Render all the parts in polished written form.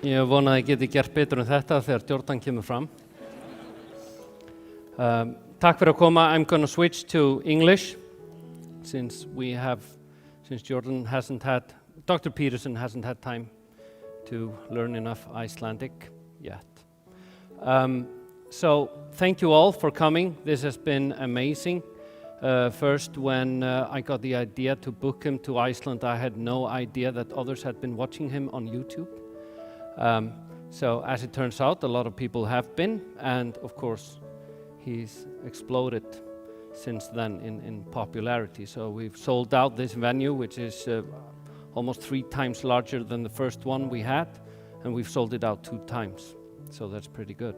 Ég vona að ég geti gert betur þetta þegar Jordan kemur fram. Takk fyrir að koma. I'm going to switch to English since Jordan Dr. Peterson hasn't had time to learn enough Icelandic yet. So thank you all for coming. This has been amazing. First, when I got the idea to book him to Iceland, I had no idea that others had been watching him on YouTube. So as it turns out, a lot of people have been, and of course, he's exploded since then in popularity. So we've sold out this venue, which is almost 3 times larger than the first one we had, and we've sold it out 2 times. So that's pretty good.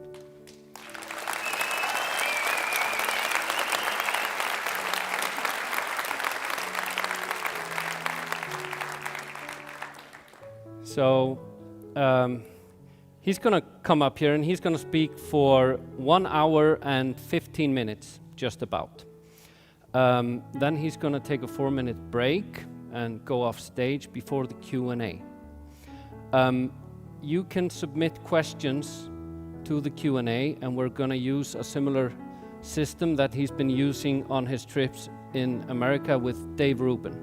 So he's going to come up here and he's going to speak for 1 hour and 15 minutes, just about. Then he's going to take a 4-minute break and go off stage before the Q&A. You can submit questions to the Q&A, and we're going to use a similar system that he's been using on his trips in America with Dave Rubin.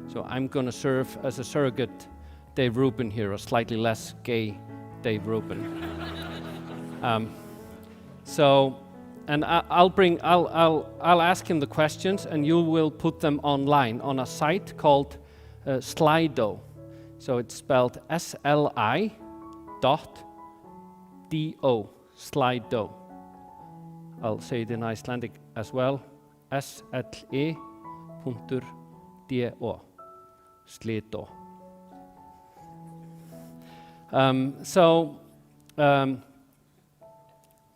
So I'm going to serve as a surrogate Dave Rubin here, a slightly less gay Dave Rubin. I'll ask him the questions, and you will put them online on a site called Slido. So it's spelled SLI.do, Slido. I'll say it in Icelandic as well, SLI.do, Slido.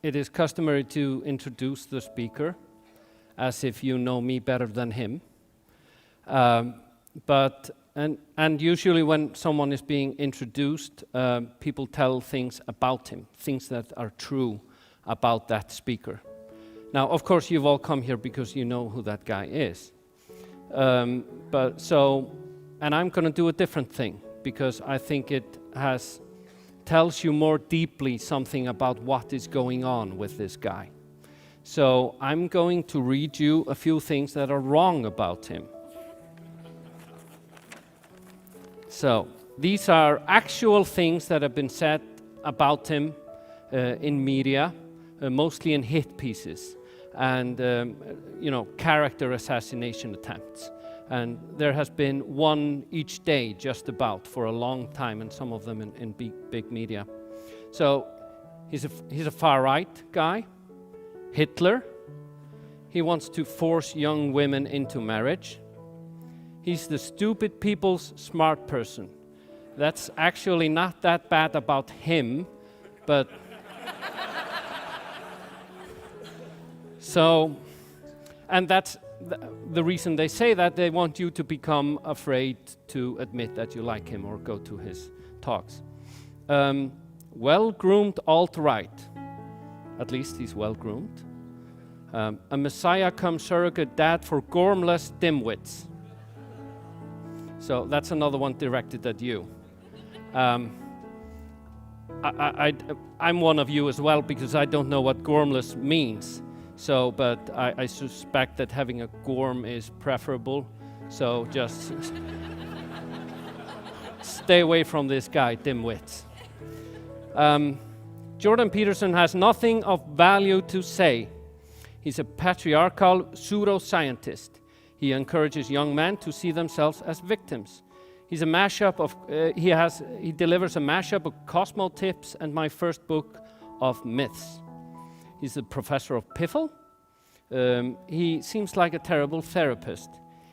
It is customary to introduce the speaker as if you know me better than him. And usually when someone is being introduced, people tell things about him, things that are true about that speaker. Now, of course, you've all come here because you know who that guy is. And I'm going to do a different thing, because I think it tells you more deeply something about what is going on with this guy. So I'm going to read you a few things that are wrong about him. So these are actual things that have been said about him in media, mostly in hit pieces and character assassination attempts. And there has been one each day, just about, for a long time, and some of them in big media. So he's a far-right guy. Hitler. He wants to force young women into marriage. He's the stupid people's smart person. That's actually not that bad about him, but and that's the reason they say that. They want you to become afraid to admit that you like him or go to his talks. Well-groomed alt-right. At least he's well-groomed. A Messiah-come surrogate dad for gormless dimwits. So that's another one directed at you. I'm one of you as well, because I don't know what gormless means. So, but I suspect that having a gorm is preferable. So just stay away from this guy, dimwits. Jordan Peterson has nothing of value to say. He's a patriarchal pseudoscientist. He encourages young men to see themselves as victims. He's a mashup of. He delivers a mashup of Cosmo tips and my first book of myths. He's a professor of piffle. He seems like a terrible therapist.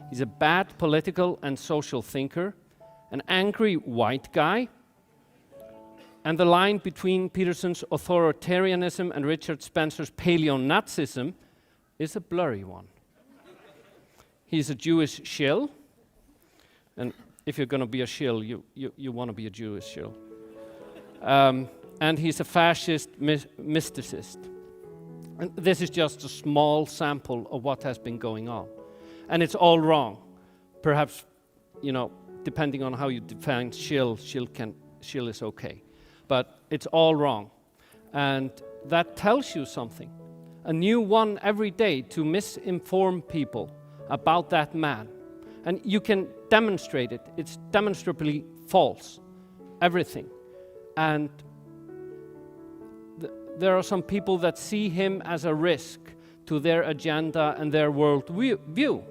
He's a bad political and social thinker, an angry white guy, and the line between Peterson's authoritarianism and Richard Spencer's paleo-Nazism is a blurry one. He's a Jewish shill, and if you're going to be a shill, you want to be a Jewish shill. And he's a fascist mysticist. And this is just a small sample of what has been going on. And it's all wrong. Perhaps, depending on how you define shill is okay. but it's all wrong. And that tells you something. A new one every day to misinform people about that man. And you can demonstrate it. It's demonstrably false, everything. And there are some people that see him as a risk to their agenda and their world view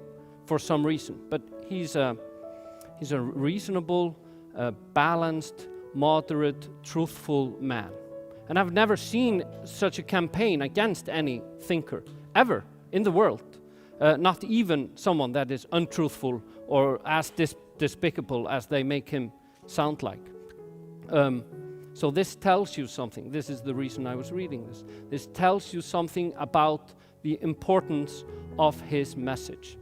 for some reason. But he's a reasonable, balanced, moderate, truthful man. And I've never seen such a campaign against any thinker, ever, in the world. Not even someone that is untruthful or as despicable as they make him sound like. So this tells you something. This is the reason I was reading this. This tells you something about the importance of his message.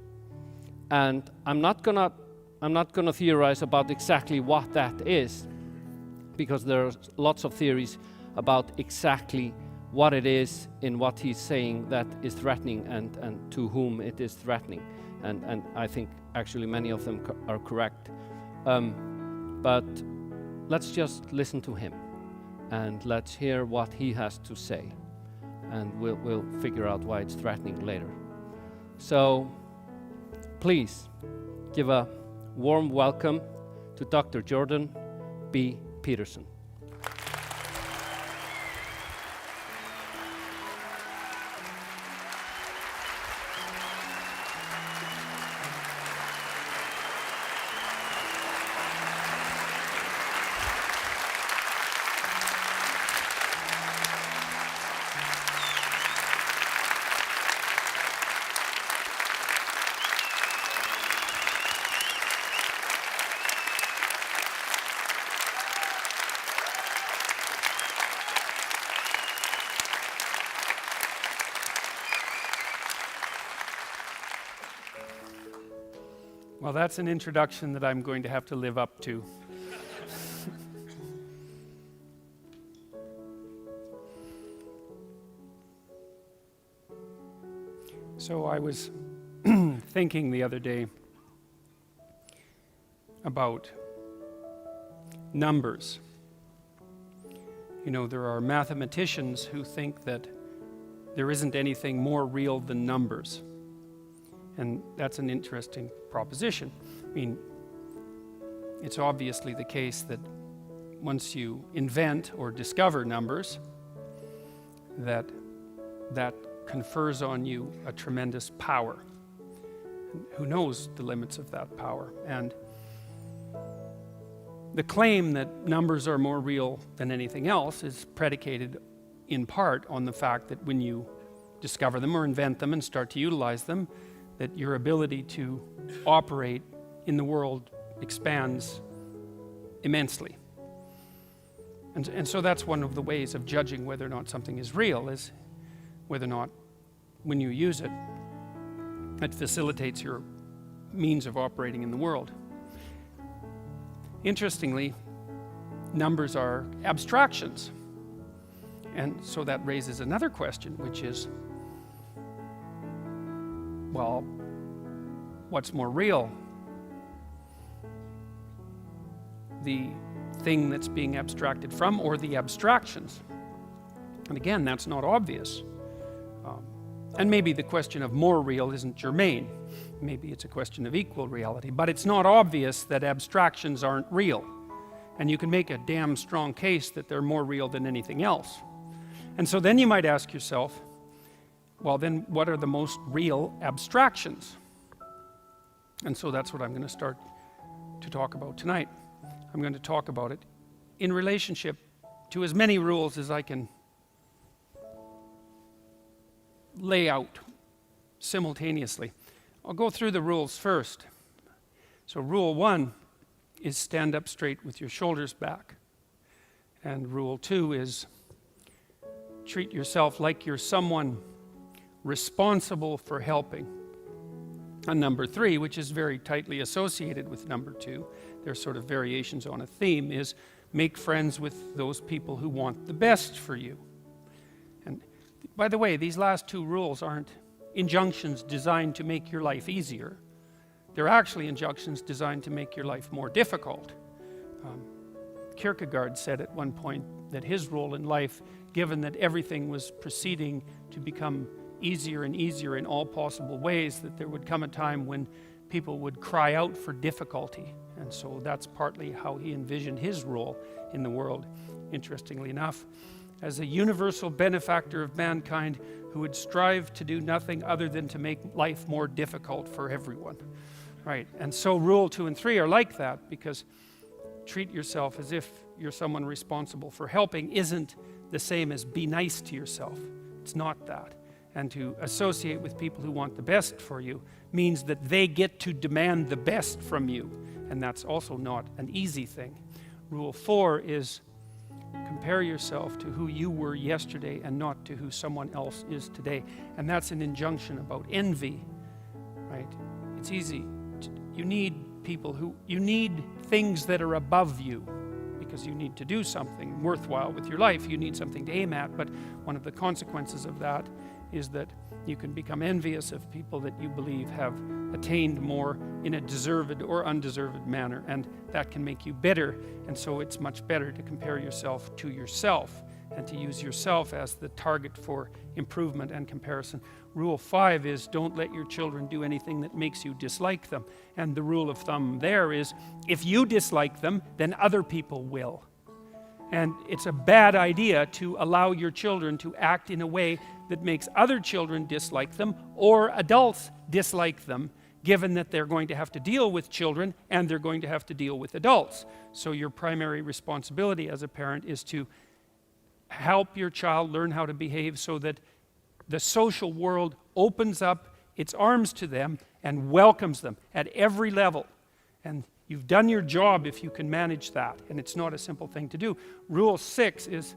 And I'm not gonna theorize about exactly what that is, because there are lots of theories about exactly what it is in what he's saying that is threatening and to whom it is threatening. And I think actually many of them are correct. But let's just listen to him and let's hear what he has to say. And we'll figure out why it's threatening later. So please give a warm welcome to Dr. Jordan B. Peterson. Well, that's an introduction that I'm going to have to live up to. So I was thinking the other day about numbers. You know, there are mathematicians who think that there isn't anything more real than numbers. And that's an interesting proposition. I mean, it's obviously the case that once you invent or discover numbers, that confers on you a tremendous power. And who knows the limits of that power? And the claim that numbers are more real than anything else is predicated in part on the fact that when you discover them or invent them and start to utilize them, that your ability to operate in the world expands immensely. And so that's one of the ways of judging whether or not something is real, is whether or not when you use it, it facilitates your means of operating in the world. Interestingly, numbers are abstractions. And so that raises another question, which is, well, what's more real? The thing that's being abstracted from, or the abstractions? And again, that's not obvious. And maybe the question of more real isn't germane. Maybe it's a question of equal reality. But it's not obvious that abstractions aren't real. And you can make a damn strong case that they're more real than anything else. And so then you might ask yourself, well, then what are the most real abstractions? And so that's what I'm going to start to talk about tonight. I'm going to talk about it in relationship to as many rules as I can lay out simultaneously. I'll go through the rules first. So rule 1 is stand up straight with your shoulders back. And rule 2 is treat yourself like you're someone responsible for helping. And number 3, which is very tightly associated with number 2, they're sort of variations on a theme, is make friends with those people who want the best for you. And by the way, these last 2 rules aren't injunctions designed to make your life easier. They're actually injunctions designed to make your life more difficult. Kierkegaard said at one point that his role in life, given that everything was proceeding to become easier and easier in all possible ways, that there would come a time when people would cry out for difficulty. And so that's partly how he envisioned his role in the world, interestingly enough, as a universal benefactor of mankind who would strive to do nothing other than to make life more difficult for everyone. Right, and so rule 2 and 3 are like that, because treat yourself as if you're someone responsible for helping isn't the same as be nice to yourself. It's not that. And to associate with people who want the best for you means that they get to demand the best from you. And that's also not an easy thing. Rule 4 is compare yourself to who you were yesterday and not to who someone else is today. And that's an injunction about envy, right? It's easy. You need you need things that are above you, because you need to do something worthwhile with your life. You need something to aim at, but one of the consequences of that is that you can become envious of people that you believe have attained more in a deserved or undeserved manner, and that can make you bitter. And so it's much better to compare yourself to yourself and to use yourself as the target for improvement and comparison. Rule 5 is don't let your children do anything that makes you dislike them. And the rule of thumb there is if you dislike them, then other people will. And it's a bad idea to allow your children to act in a way that makes other children dislike them or adults dislike them, given that they're going to have to deal with children and they're going to have to deal with adults. So your primary responsibility as a parent is to help your child learn how to behave so that the social world opens up its arms to them and welcomes them at every level. And you've done your job if you can manage that, and it's not a simple thing to do. Rule 6 is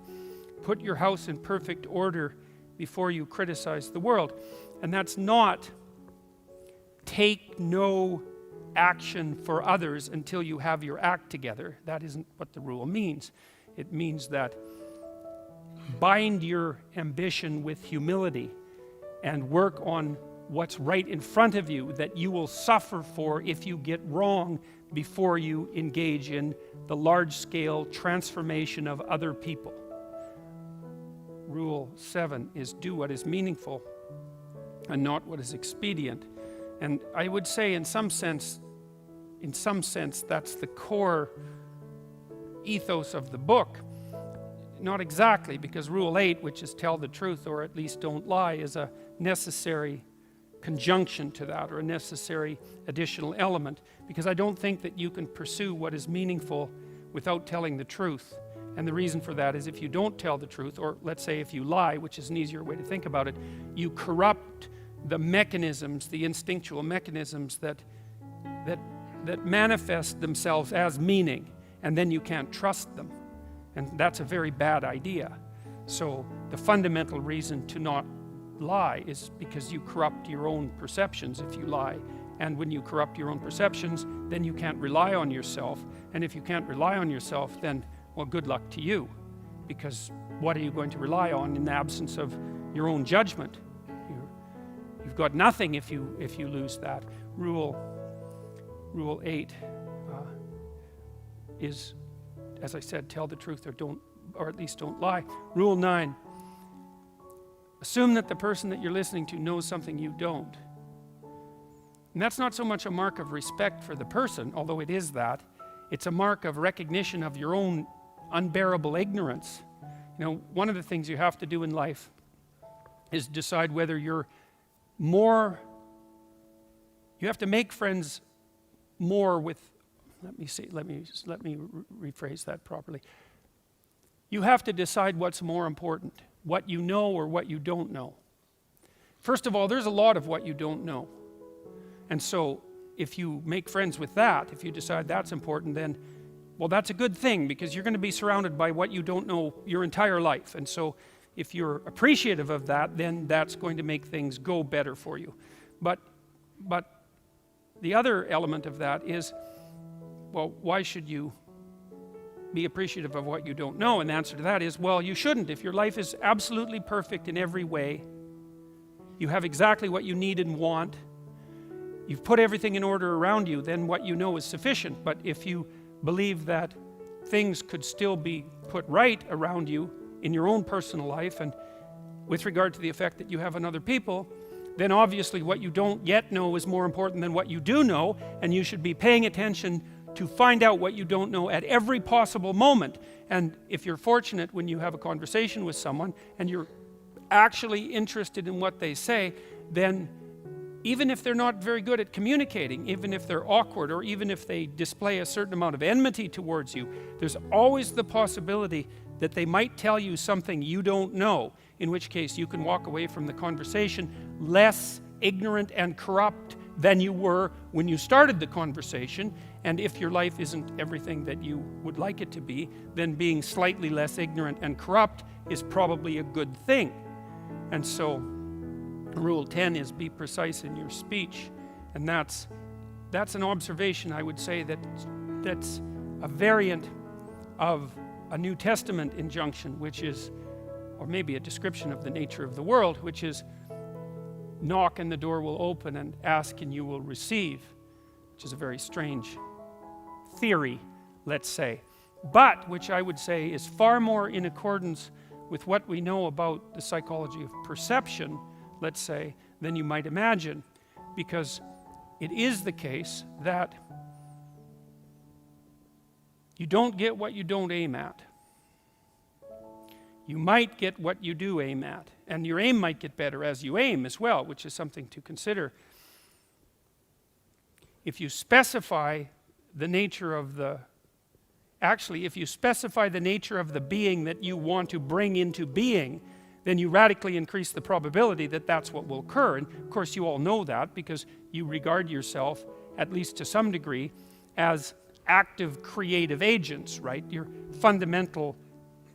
put your house in perfect order before you criticize the world. And that's not take no action for others until you have your act together. That isn't what the rule means. It means that bind your ambition with humility and work on what's right in front of you that you will suffer for if you get wrong before you engage in the large-scale transformation of other people. Rule 7 is do what is meaningful and not what is expedient. And I would say in some sense that's the core ethos of the book. Not exactly, because Rule 8, which is tell the truth or at least don't lie, is a necessary conjunction to that, or a necessary additional element, because I don't think that you can pursue what is meaningful without telling the truth. And the reason for that is if you don't tell the truth, or let's say if you lie, which is an easier way to think about it, you corrupt the mechanisms, the instinctual mechanisms that manifest themselves as meaning, and then you can't trust them. And that's a very bad idea. So the fundamental reason to not lie is because you corrupt your own perceptions if you lie. And when you corrupt your own perceptions, then you can't rely on yourself. And if you can't rely on yourself, then, well, good luck to you. Because what are you going to rely on in the absence of your own judgment? You've got nothing if you lose that. Rule 8 is, as I said, tell the truth or at least don't lie. Rule 9, assume that the person that you're listening to knows something you don't. And that's not so much a mark of respect for the person, although it is that. It's a mark of recognition of your own unbearable ignorance. You know, one of the things you have to do in life is decide whether you have to make friends more with, let me rephrase that properly. You have to decide what's more important, what you know or what you don't know. First of all, there's a lot of what you don't know. And so if you make friends with that, if you decide that's important, then, well, that's a good thing, because you're going to be surrounded by what you don't know your entire life. And so if you're appreciative of that, then that's going to make things go better for you. But the other element of that is, well, why should you be appreciative of what you don't know? And the answer to that is, well, you shouldn't. If your life is absolutely perfect in every way, you have exactly what you need and want, you've put everything in order around you, then what you know is sufficient. But if you believe that things could still be put right around you in your own personal life and with regard to the effect that you have on other people, then obviously what you don't yet know is more important than what you do know, and you should be paying attention to find out what you don't know at every possible moment. And if you're fortunate, when you have a conversation with someone and you're actually interested in what they say, then even if they're not very good at communicating, even if they're awkward, or even if they display a certain amount of enmity towards you, there's always the possibility that they might tell you something you don't know, in which case you can walk away from the conversation less ignorant and corrupt than you were when you started the conversation. And if your life isn't everything that you would like it to be, then being slightly less ignorant and corrupt is probably a good thing. And so rule 10 is be precise in your speech. And that's an observation, I would say, that's a variant of a New Testament injunction, which is, or maybe a description of the nature of the world, which is knock and the door will open, and ask and you will receive, which is a very strange theory, let's say, but which I would say is far more in accordance with what we know about the psychology of perception, let's say, than you might imagine, because it is the case that you don't get what you don't aim at. You might get what you do aim at, and your aim might get better as you aim as well, which is something to consider. If you specify the nature of the being that you want to bring into being, then you radically increase the probability that that's what will occur. And of course you all know that because you regard yourself, at least to some degree, as active creative agents, right? Your fundamental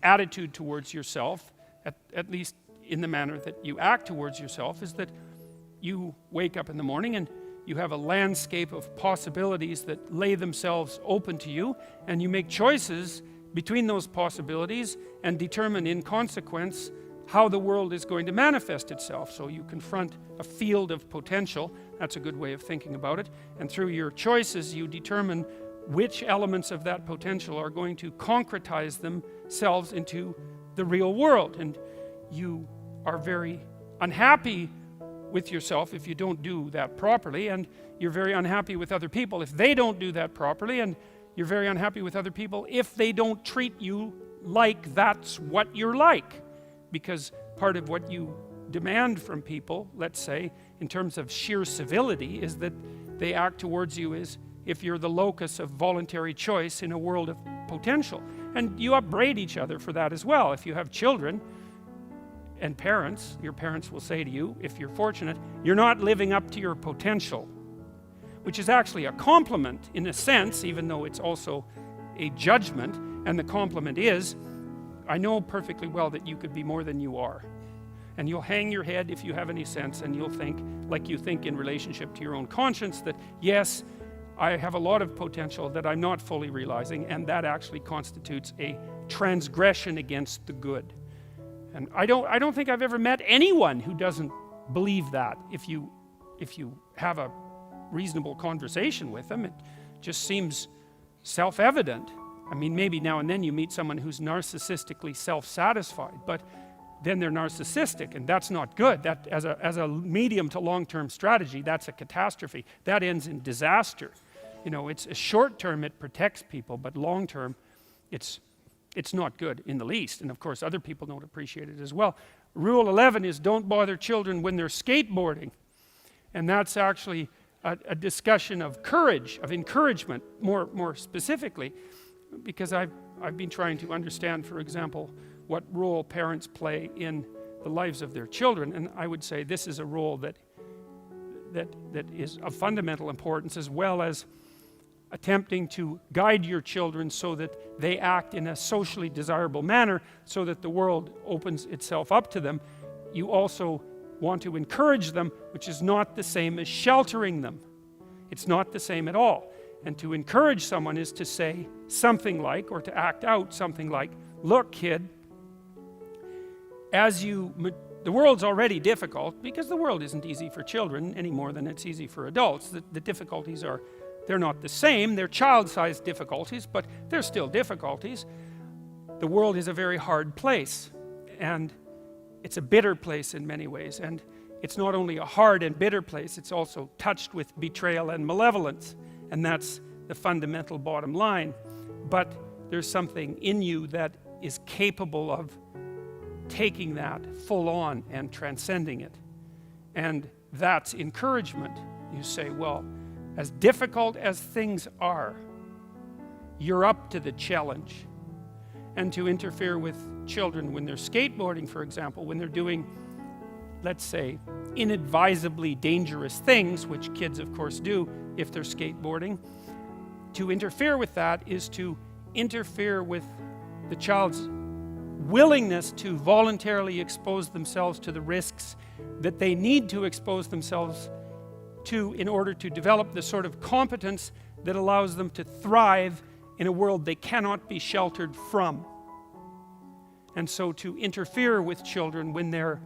attitude towards yourself, at least in the manner that you act towards yourself, is that you wake up in the morning and you have a landscape of possibilities that lay themselves open to you, and you make choices between those possibilities and determine in consequence how the world is going to manifest itself. So you confront a field of potential, that's a good way of thinking about it, and through your choices you determine which elements of that potential are going to concretize themselves into the real world. And you are very unhappy with yourself if you don't do that properly, and you're very unhappy with other people if they don't do that properly, and you're very unhappy with other people if they don't treat you like that's what you're like. Because part of what you demand from people, let's say, in terms of sheer civility, is that they act towards you as if you're the locus of voluntary choice in a world of potential. And you upbraid each other for that as well. If you have children and parents, your parents will say to you, if you're fortunate, you're not living up to your potential, which is actually a compliment in a sense, even though it's also a judgment. And the compliment is, I know perfectly well that you could be more than you are. And you'll hang your head if you have any sense, and you'll think like you think in relationship to your own conscience, that yes, I have a lot of potential that I'm not fully realizing, and that actually constitutes a transgression against the good. And I don't think I've ever met anyone who doesn't believe that. If you have a reasonable conversation with them, it just seems self-evident. I mean, maybe now and then you meet someone who's narcissistically self-satisfied, but then they're narcissistic, and that's not good. That, as a medium to long-term strategy, that's a catastrophe. That ends in disaster. You know, it's a short-term, it protects people, but long-term, it's not good in the least. And of course, other people don't appreciate it as well. Rule 11 is don't bother children when they're skateboarding. And that's actually a discussion of courage, of encouragement, more specifically, because I've been trying to understand, for example, what role parents play in the lives of their children. And I would say this is a role that is of fundamental importance, as well as attempting to guide your children so that they act in a socially desirable manner, so that the world opens itself up to them. You also want to encourage them, which is not the same as sheltering them. It's not the same at all. And to encourage someone is to say something like, or to act out something like, look, kid, the world's already difficult, because the world isn't easy for children any more than it's easy for adults. The difficulties are They're not the same, they're child-sized difficulties, but they're still difficulties. The world is a very hard place, and it's a bitter place in many ways, and it's not only a hard and bitter place, it's also touched with betrayal and malevolence, and that's the fundamental bottom line. But there's something in you that is capable of taking that full on and transcending it, and that's encouragement. You say, well, as difficult as things are, you're up to the challenge. And to interfere with children when they're skateboarding, for example, when they're doing, let's say, inadvisably dangerous things, which kids of course do if they're skateboarding, to interfere with that is to interfere with the child's willingness to voluntarily expose themselves to the risks that they need to expose themselves to in order to develop the sort of competence that allows them to thrive in a world they cannot be sheltered from. And so to interfere with children when they're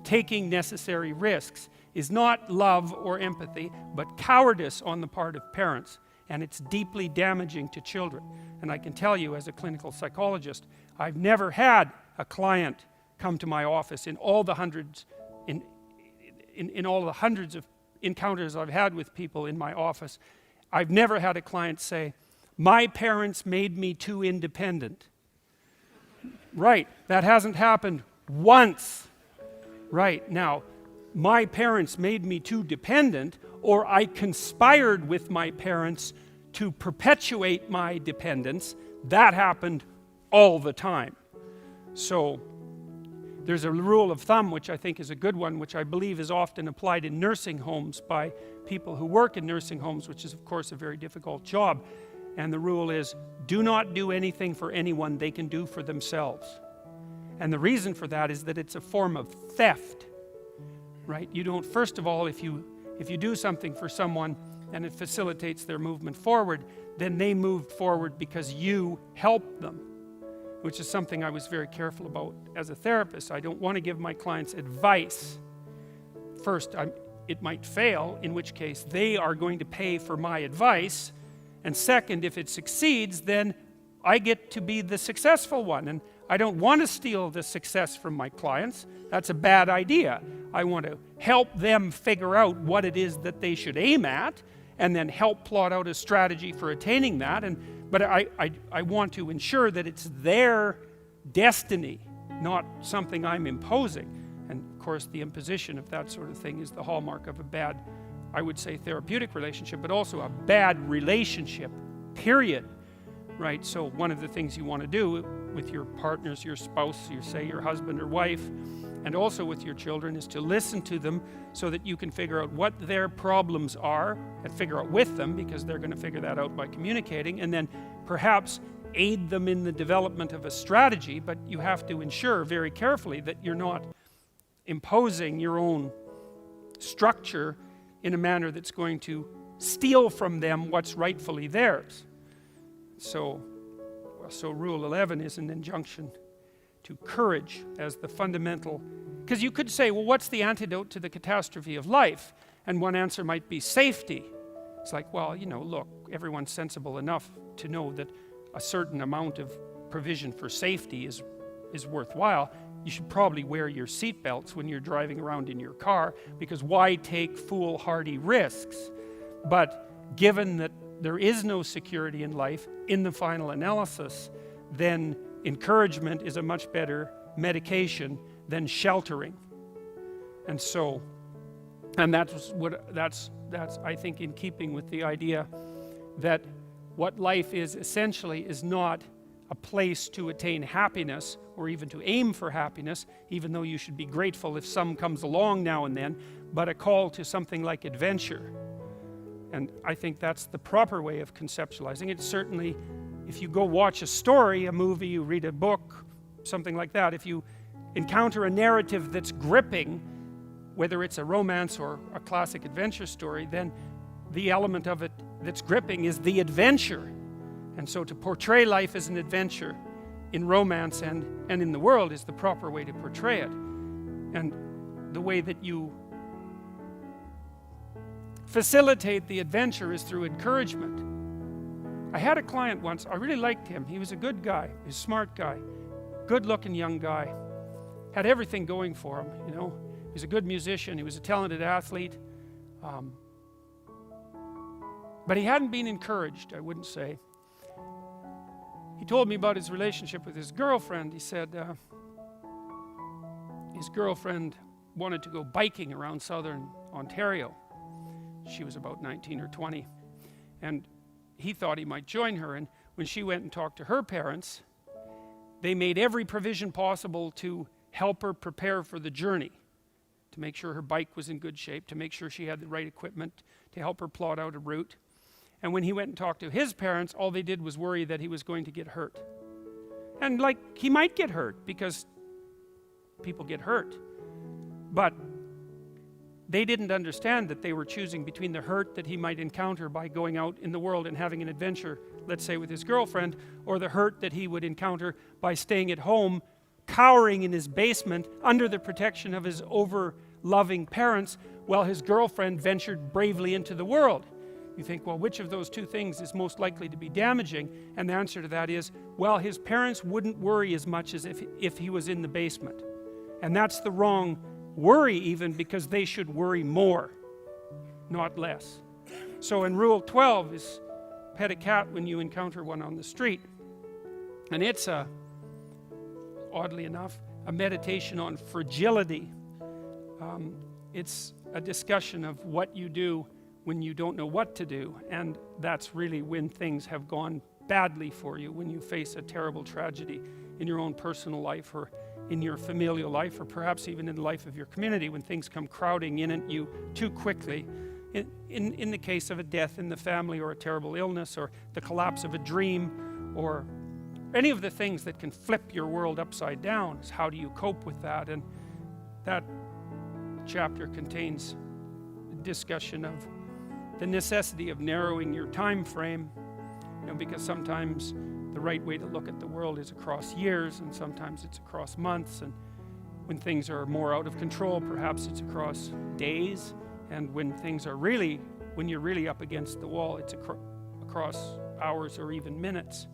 taking necessary risks is not love or empathy, but cowardice on the part of parents, and it's deeply damaging to children. And I can tell you, as a clinical psychologist, I've never had a client come to my office in all the hundreds of encounters I've had with people in my office. I've never had a client say, my parents made me too independent. Right, that hasn't happened once. Right, now, my parents made me too dependent, or I conspired with my parents to perpetuate my dependence. That happened all the time. So there's a rule of thumb, which I think is a good one, which I believe is often applied in nursing homes by people who work in nursing homes, which is of course a very difficult job. And the rule is, do not do anything for anyone they can do for themselves. And the reason for that is that it's a form of theft, right? You don't, first of all, if you do something for someone and it facilitates their movement forward, then they moved forward because you helped them, which is something I was very careful about as a therapist. I don't want to give my clients advice. First, it might fail, in which case they are going to pay for my advice. And second, if it succeeds, then I get to be the successful one. And I don't want to steal the success from my clients. That's a bad idea. I want to help them figure out what it is that they should aim at, and then help plot out a strategy for attaining that. But I want to ensure that it's their destiny, not something I'm imposing. And of course, the imposition of that sort of thing is the hallmark of a bad, I would say, therapeutic relationship, but also a bad relationship, period. Right? So one of the things you want to do with your partners, your spouse, your husband or wife, and also with your children, is to listen to them so that you can figure out what their problems are and figure out with them, because they're going to figure that out by communicating, and then perhaps aid them in the development of a strategy. But you have to ensure very carefully that you're not imposing your own structure in a manner that's going to steal from them what's rightfully theirs. So Rule 11 is an injunction to courage as the fundamental. Because you could say, well, what's the antidote to the catastrophe of life? And one answer might be safety. It's like, well, look, everyone's sensible enough to know that a certain amount of provision for safety is worthwhile. You should probably wear your seatbelts when you're driving around in your car, because why take foolhardy risks? But given that there is no security in life in the final analysis, then encouragement is a much better medication than sheltering. And that's I think in keeping with the idea that what life is essentially is not a place to attain happiness or even to aim for happiness, even though you should be grateful if some comes along now and then, but a call to something like adventure. And I think that's the proper way of conceptualizing it. Certainly, if you go watch a story, a movie, you read a book, something like that, if you encounter a narrative that's gripping, whether it's a romance or a classic adventure story, then the element of it that's gripping is the adventure. And so to portray life as an adventure in romance and in the world is the proper way to portray it. And the way that you facilitate the adventure is through encouragement. I had a client once, I really liked him. He was a good guy, he was a smart guy, good looking young guy, had everything going for him, you know. He was a good musician, he was a talented athlete, but he hadn't been encouraged, I wouldn't say. He told me about his relationship with his girlfriend. He said his girlfriend wanted to go biking around southern Ontario. She was about 19 or 20, and he thought he might join her. And when she went and talked to her parents, they made every provision possible to help her prepare for the journey, to make sure her bike was in good shape, to make sure she had the right equipment, to help her plot out a route. And when he went and talked to his parents, all they did was worry that he was going to get hurt. And like, he might get hurt, because people get hurt. But they didn't understand that they were choosing between the hurt that he might encounter by going out in the world and having an adventure, let's say with his girlfriend, or the hurt that he would encounter by staying at home, cowering in his basement under the protection of his over-loving parents, while his girlfriend ventured bravely into the world. You think, well, which of those two things is most likely to be damaging? And the answer to that is, well, his parents wouldn't worry as much as if he was in the basement. And that's the wrong worry even, because they should worry more, not less. So in Rule 12 is pet a cat when you encounter one on the street. And it's oddly enough, a meditation on fragility. It's a discussion of what you do when you don't know what to do, and that's really when things have gone badly for you, when you face a terrible tragedy in your own personal life, or in your familial life, or perhaps even in the life of your community, when things come crowding in at you too quickly. In the case of a death in the family, or a terrible illness, or the collapse of a dream, or any of the things that can flip your world upside down, is how do you cope with that? And that chapter contains a discussion of the necessity of narrowing your time frame, you know, because sometimes the right way to look at the world is across years, and sometimes it's across months, and when things are more out of control, perhaps it's across days, and when things are really, when you're really up against the wall, it's across hours or even minutes.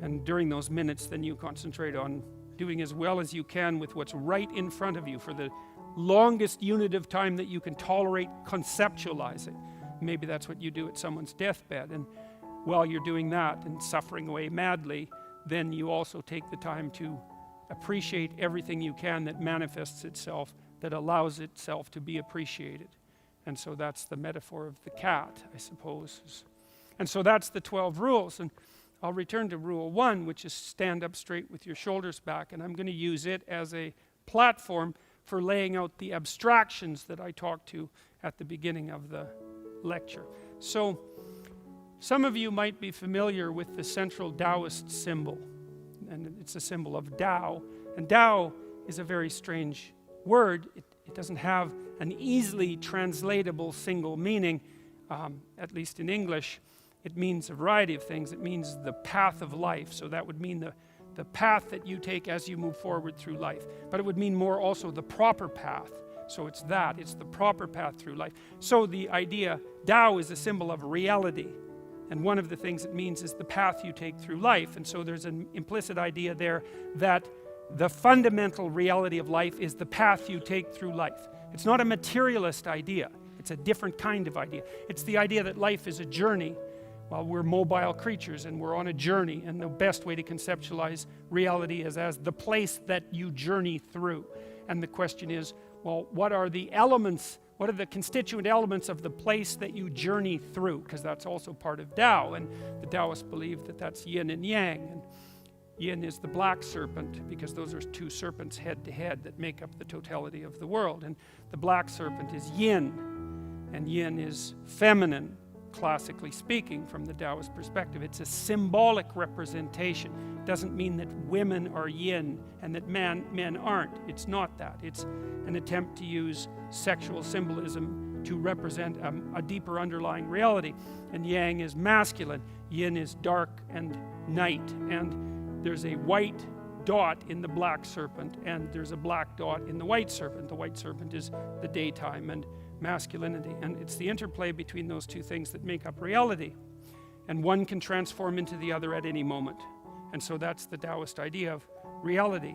And during those minutes, then you concentrate on doing as well as you can with what's right in front of you for the longest unit of time that you can tolerate conceptualizing. Maybe that's what you do at someone's deathbed, and while you're doing that and suffering away madly, then you also take the time to appreciate everything you can that manifests itself, that allows itself to be appreciated. And so that's the metaphor of the cat, I suppose. And so that's the 12 rules. And I'll return to rule 1, which is stand up straight with your shoulders back, and I'm going to use it as a platform for laying out the abstractions that I talked to at the beginning of the lecture. So some of you might be familiar with the central Taoist symbol, and it's a symbol of Tao. And Tao is a very strange word. It doesn't have an easily translatable single meaning, at least in English. It means a variety of things. It means the path of life, so that would mean the path that you take as you move forward through life. But it would mean more also the proper path. So it's the proper path through life. So the idea, Tao is a symbol of reality. And one of the things it means is the path you take through life. And so there's an implicit idea there that the fundamental reality of life is the path you take through life. It's not a materialist idea. It's a different kind of idea. It's the idea that life is a journey. Well, we're mobile creatures and we're on a journey, and the best way to conceptualize reality is as the place that you journey through. And the question is, well, what are the elements, what are the constituent elements of the place that you journey through? Because that's also part of Tao, and the Taoists believe that that's yin and yang. And yin is the black serpent, because those are two serpents head to head that make up the totality of the world. And the black serpent is yin, and yin is feminine, classically speaking, from the Taoist perspective. It's a symbolic representation. It doesn't mean that women are yin and that men aren't. It's not that. It's an attempt to use sexual symbolism to represent a deeper underlying reality. And yang is masculine. Yin is dark and night. And there's a white dot in the black serpent, and there's a black dot in the white serpent. The white serpent is the daytime, and masculinity. And it's the interplay between those two things that make up reality. And one can transform into the other at any moment. And so that's the Taoist idea of reality.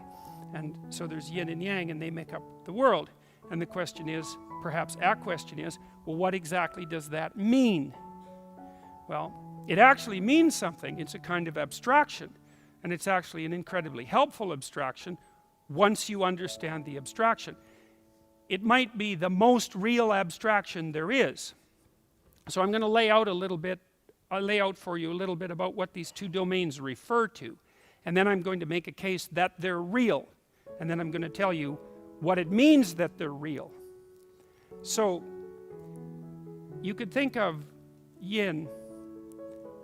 And so there's yin and yang, and they make up the world. And the question is, perhaps our question is, well, what exactly does that mean? Well, it actually means something. It's a kind of abstraction. And it's actually an incredibly helpful abstraction once you understand the abstraction. It might be the most real abstraction there is. So I'm going to lay out for you a little bit about what these two domains refer to. And then I'm going to make a case that they're real. And then I'm going to tell you what it means that they're real. So you could think of yin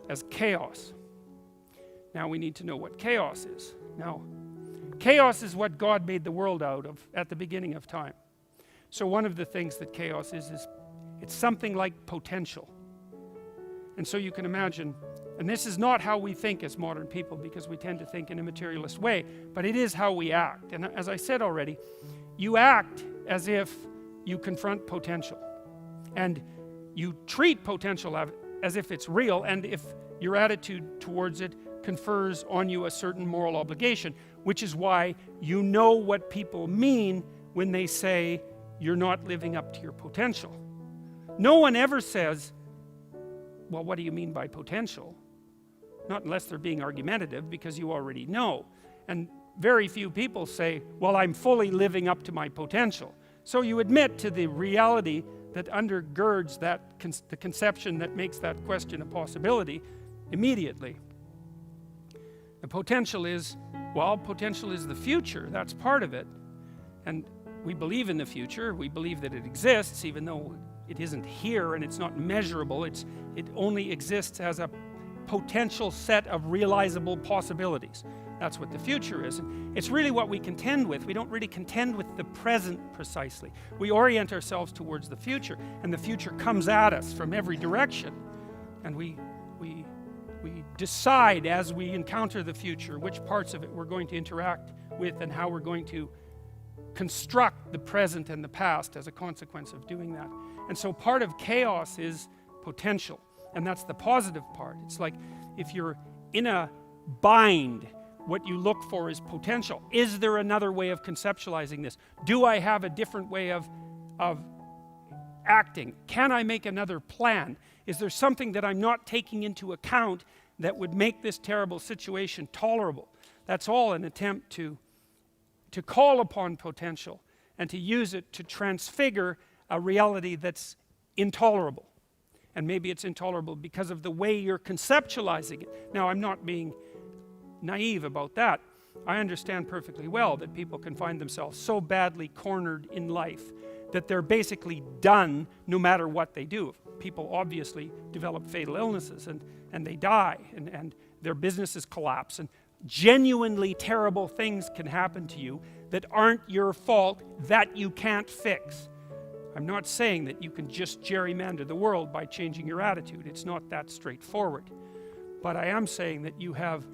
as chaos. Now we need to know what chaos is. Now, chaos is what God made the world out of at the beginning of time. So one of the things that chaos is it's something like potential. And so you can imagine, and this is not how we think as modern people, because we tend to think in a materialist way, but it is how we act. And as I said already, you act as if you confront potential. And you treat potential as if it's real, and if your attitude towards it confers on you a certain moral obligation, which is why you know what people mean when they say you're not living up to your potential. No one ever says, well, what do you mean by potential? Not unless they're being argumentative, because you already know. And very few people say, well, I'm fully living up to my potential. So you admit to the reality that undergirds that the conception that makes that question a possibility immediately. The potential is, well, potential is the future. That's part of it. And we believe in the future. We believe that it exists, even though it isn't here and it's not measurable. It only exists as a potential set of realizable possibilities. That's what the future is. And it's really what we contend with. We don't really contend with the present precisely. We orient ourselves towards the future, and the future comes at us from every direction. And we decide as we encounter the future which parts of it we're going to interact with and how we're going to construct the present and the past as a consequence of doing that. And so part of chaos is potential, and that's the positive part. It's like if you're in a bind, what you look for is potential. Is there another way of conceptualizing this? Do I have a different way of acting? Can I make another plan? Is there something that I'm not taking into account that would make this terrible situation tolerable? That's all an attempt to call upon potential and to use it to transfigure a reality that's intolerable. And maybe it's intolerable because of the way you're conceptualizing it. Now, I'm not being naive about that. I understand perfectly well that people can find themselves so badly cornered in life that they're basically done no matter what they do. People obviously develop fatal illnesses and they die and their businesses collapse, and genuinely terrible things can happen to you that aren't your fault, that you can't fix. I'm not saying that you can just gerrymander the world by changing your attitude. It's not that straightforward. But I am saying that you have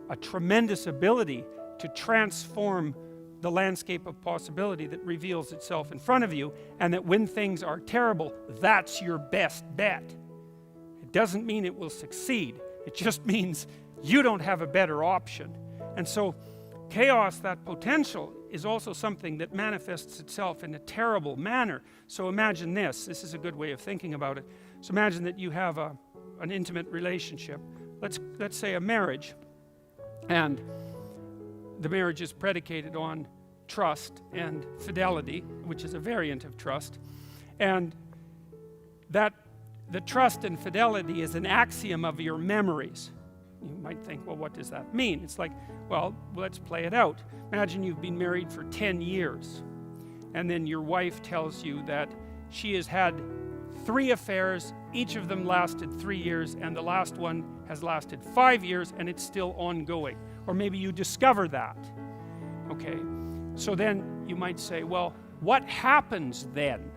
a tremendous ability to transform the landscape of possibility that reveals itself in front of you, and that when things are terrible, that's your best bet. It doesn't mean it will succeed. It just means you don't have a better option. And so chaos, that potential, is also something that manifests itself in a terrible manner. So imagine this. This is a good way of thinking about it. So imagine that you have an intimate relationship. Let's say a marriage. And the marriage is predicated on trust and fidelity, which is a variant of trust. And that the trust and fidelity is an axiom of your memories. You might think, well, what does that mean? It's like, well, let's play it out. Imagine you've been married for 10 years, and then your wife tells you that she has had 3 affairs, each of them lasted 3 years, and the last one has lasted 5 years, and it's still ongoing. Or maybe you discover that. Okay, so then you might say, well, what happens then?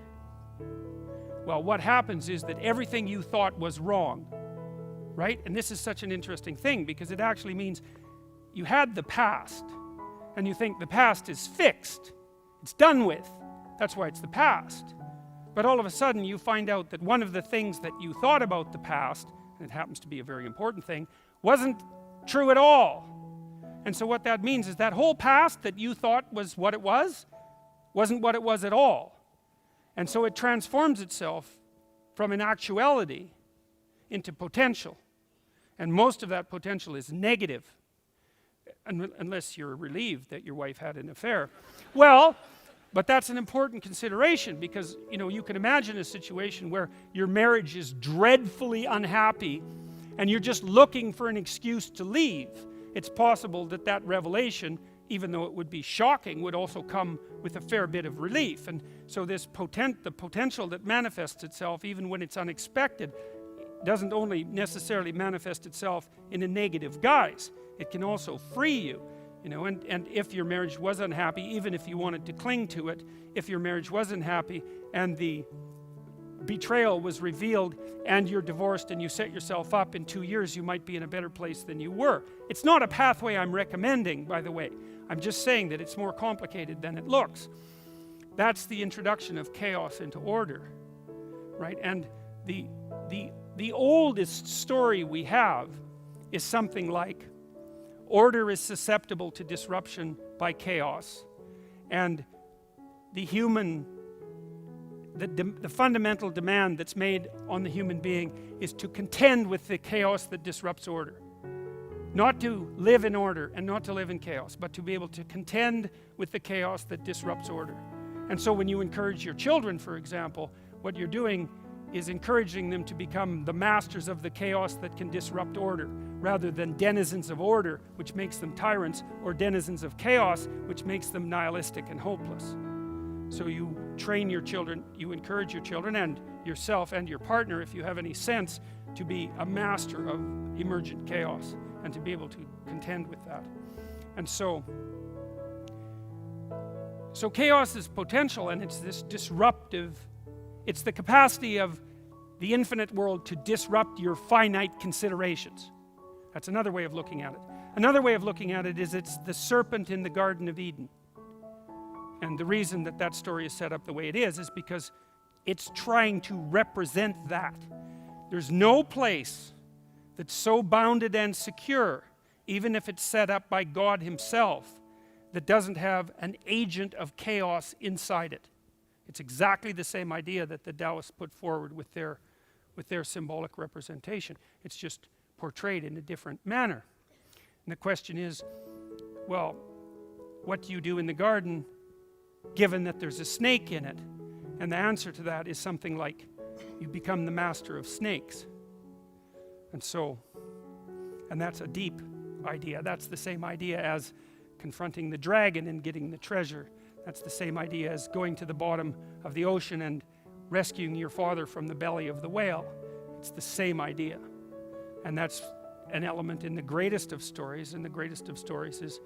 Well, what happens is that everything you thought was wrong, right? And this is such an interesting thing, because it actually means you had the past, and you think the past is fixed. It's done with. That's why it's the past. But all of a sudden you find out that one of the things that you thought about the past, and it happens to be a very important thing, wasn't true at all. And so what that means is that whole past that you thought was what it was, wasn't what it was at all. And so it transforms itself from an actuality into potential. And most of that potential is negative, unless you're relieved that your wife had an affair. Well, but that's an important consideration, because you can imagine a situation where your marriage is dreadfully unhappy and you're just looking for an excuse to leave. It's possible that that revelation, even though it would be shocking, would also come with a fair bit of relief. And so the potential that manifests itself even when it's unexpected doesn't only necessarily manifest itself in a negative guise. It can also free you, and if your marriage was unhappy, even if you wanted to cling to it, if your marriage was unhappy and the betrayal was revealed and you're divorced and you set yourself up, in 2 years you might be in a better place than you were. It's not a pathway I'm recommending, by the way. I'm just saying that it's more complicated than it looks. That's the introduction of chaos into order, right? And the oldest story we have is something like, order is susceptible to disruption by chaos, and the fundamental demand that's made on the human being is to contend with the chaos that disrupts order. Not to live in order and not to live in chaos, but to be able to contend with the chaos that disrupts order. And so when you encourage your children, for example, what you're doing is encouraging them to become the masters of the chaos that can disrupt order, rather than denizens of order, which makes them tyrants, or denizens of chaos, which makes them nihilistic and hopeless. So you train your children, you encourage your children and yourself and your partner, if you have any sense, to be a master of emergent chaos and to be able to contend with that. And so chaos is potential, and it's this disruptive, it's the capacity of the infinite world to disrupt your finite considerations. That's another way of looking at it. Another way of looking at it is it's the serpent in the Garden of Eden. And the reason that that story is set up the way it is because it's trying to represent that. There's no place that's so bounded and secure, even if it's set up by God himself, that doesn't have an agent of chaos inside it. It's exactly the same idea that the Taoists put forward with their symbolic representation. It's just portrayed in a different manner. And the question is, well, what do you do in the garden given that there's a snake in it? And the answer to that is something like, you become the master of snakes. And that's a deep idea. That's the same idea as confronting the dragon and getting the treasure. That's the same idea as going to the bottom of the ocean and rescuing your father from the belly of the whale. It's the same idea. And that's an element in the greatest of stories, and the greatest of stories is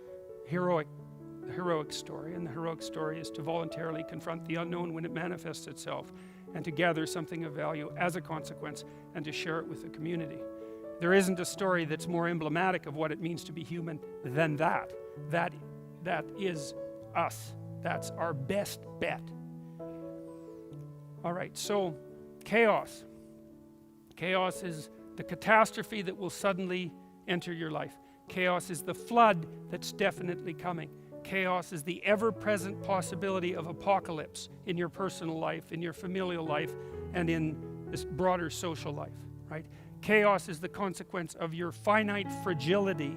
the heroic story. And the heroic story is to voluntarily confront the unknown when it manifests itself, and to gather something of value as a consequence, and to share it with the community. There isn't a story that's more emblematic of what it means to be human than that. That is us. That's our best bet. All right, so chaos. Chaos is the catastrophe that will suddenly enter your life. Chaos is the flood that's definitely coming. Chaos is the ever-present possibility of apocalypse in your personal life, in your familial life, and in this broader social life, right? Chaos is the consequence of your finite fragility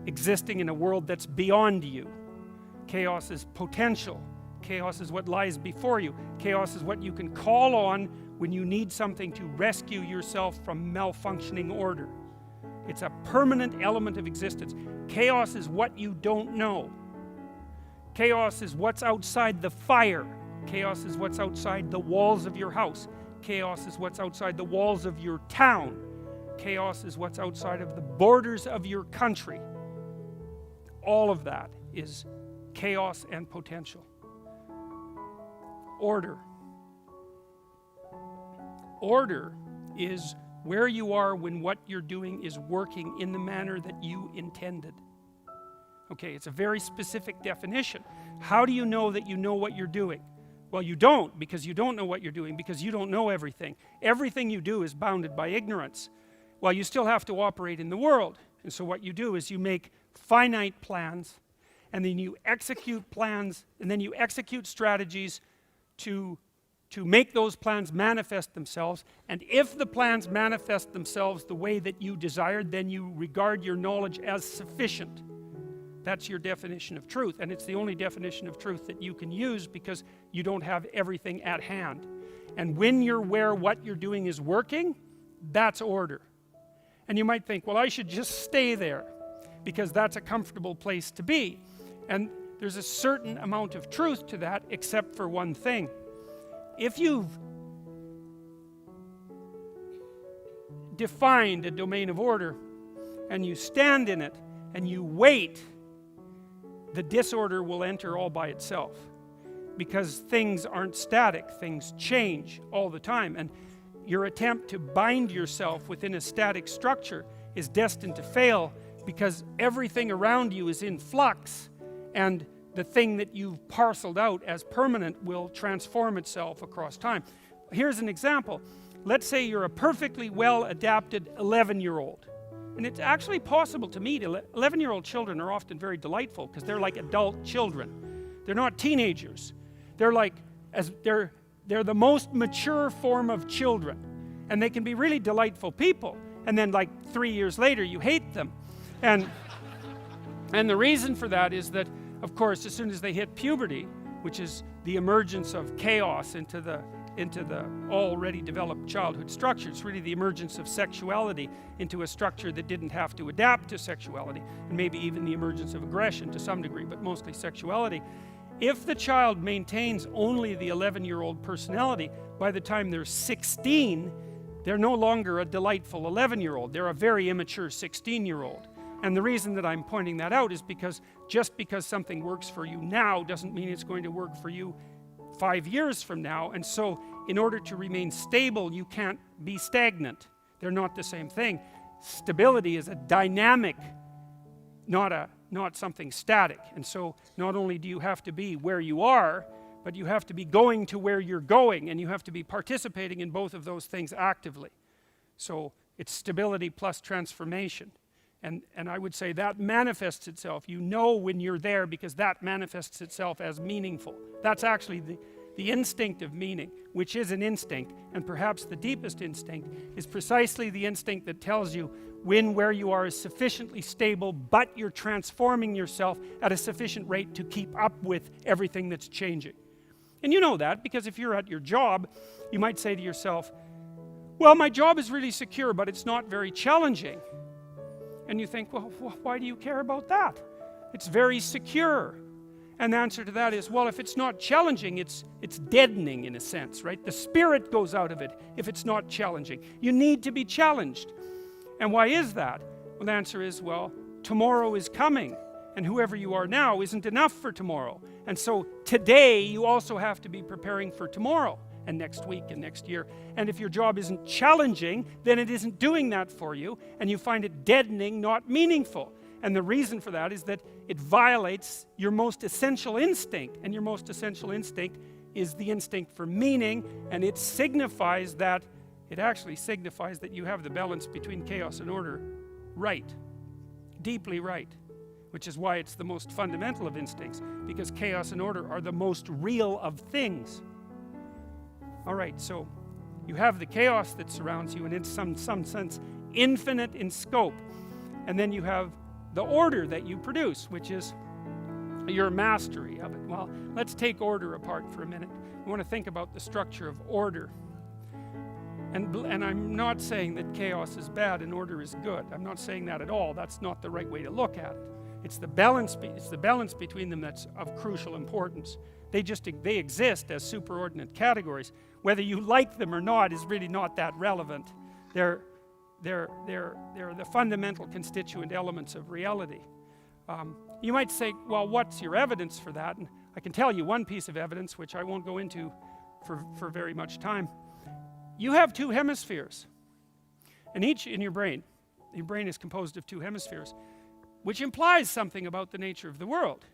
existing in a world that's beyond you. Chaos is potential. Chaos is what lies before you. Chaos is what you can call on when you need something to rescue yourself from malfunctioning order. It's a permanent element of existence. Chaos is what you don't know. Chaos is what's outside the fire. Chaos is what's outside the walls of your house. Chaos is what's outside the walls of your town. Chaos is what's outside of the borders of your country. All of that is chaos and potential. Order. Order is where you are when what you're doing is working in the manner that you intended. Okay, it's a very specific definition. How do you know that you know what you're doing? Well, you don't, because you don't know what you're doing, because you don't know everything. Everything you do is bounded by ignorance. Well, you still have to operate in the world. And so what you do is you make finite plans, and then you execute plans, and then you execute strategies to make those plans manifest themselves. And if the plans manifest themselves the way that you desired, then you regard your knowledge as sufficient. That's your definition of truth, and it's the only definition of truth that you can use, because you don't have everything at hand. And when you're aware what you're doing is working, that's order. And you might think, well, I should just stay there, because that's a comfortable place to be. And there's a certain amount of truth to that, except for one thing. If you've defined a domain of order, and you stand in it, and you wait, the disorder will enter all by itself, because things aren't static, things change all the time, and your attempt to bind yourself within a static structure is destined to fail, because everything around you is in flux, and the thing that you've parceled out as permanent will transform itself across time. Here's an example. Let's say you're a perfectly well adapted 11-year-old. And it's actually possible to meet 11-year-old children are often very delightful, because they're like adult children. They're not teenagers. They're like, they're the most mature form of children. And they can be really delightful people. And then like 3 years later, you hate them. And the reason for that is that, of course, as soon as they hit puberty, which is the emergence of chaos into the already developed childhood structure. It's really the emergence of sexuality into a structure that didn't have to adapt to sexuality, and maybe even the emergence of aggression to some degree, but mostly sexuality. If the child maintains only the 11-year-old personality, by the time they're 16, they're no longer a delightful 11-year-old. They're a very immature 16-year-old. And the reason that I'm pointing that out is because just because something works for you now doesn't mean it's going to work for you 5 years from now. And so in order to remain stable, you can't be stagnant. They're not the same thing. Stability is a dynamic, not something static. And so not only do you have to be where you are, but you have to be going to where you're going, and you have to be participating in both of those things actively. So it's stability plus transformation. And I would say that manifests itself. You know when you're there, because that manifests itself as meaningful. That's actually the instinct of meaning, which is an instinct, and perhaps the deepest instinct is precisely the instinct that tells you when where you are is sufficiently stable, but you're transforming yourself at a sufficient rate to keep up with everything that's changing. And you know that, because if you're at your job, you might say to yourself, well, my job is really secure, but it's not very challenging. And you think, well, why do you care about that? It's very secure. And the answer to that is, well, if it's not challenging, it's deadening in a sense, right? The spirit goes out of it if it's not challenging. You need to be challenged. And why is that? Well, the answer is, well, tomorrow is coming, and whoever you are now isn't enough for tomorrow. And so today you also have to be preparing for tomorrow, and next week and next year. And if your job isn't challenging, then it isn't doing that for you, and you find it deadening, not meaningful. And the reason for that is that it violates your most essential instinct, and your most essential instinct is the instinct for meaning, and it actually signifies that you have the balance between chaos and order right, deeply right, which is why it's the most fundamental of instincts, because chaos and order are the most real of things. All right, so you have the chaos that surrounds you, and in some sense infinite in scope, and then you have the order that you produce, which is your mastery of it. Well, let's take order apart for a minute. We want to think about the structure of order. And I'm not saying that chaos is bad and order is good. I'm not saying that at all. That's not the right way to look at it. It's the balance between them that's of crucial importance. They exist as superordinate categories. Whether you like them or not is really not that relevant. They're the fundamental constituent elements of reality. You might say, well, what's your evidence for that? And I can tell you one piece of evidence, which I won't go into for very much time. You have two hemispheres, and each in your brain is composed of two hemispheres, which implies something about the nature of the world.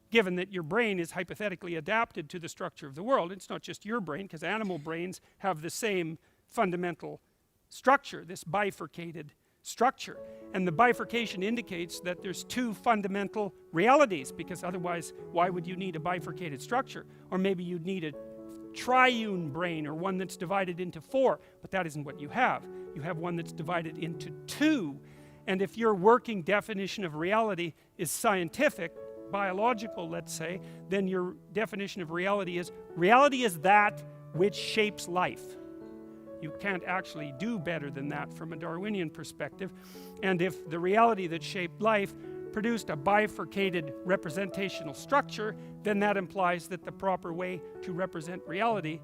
given that your brain is hypothetically adapted to the structure of the world. It's not just your brain, because animal brains have the same fundamental structure, this bifurcated structure. And the bifurcation indicates that there's two fundamental realities, because otherwise, why would you need a bifurcated structure? Or maybe you'd need a triune brain, or one that's divided into four, but that isn't what you have. You have one that's divided into two. And if your working definition of reality is scientific, biological, let's say, then your definition of reality is that which shapes life. You can't actually do better than that from a Darwinian perspective. And if the reality that shaped life produced a bifurcated representational structure, then that implies that the proper way to represent reality,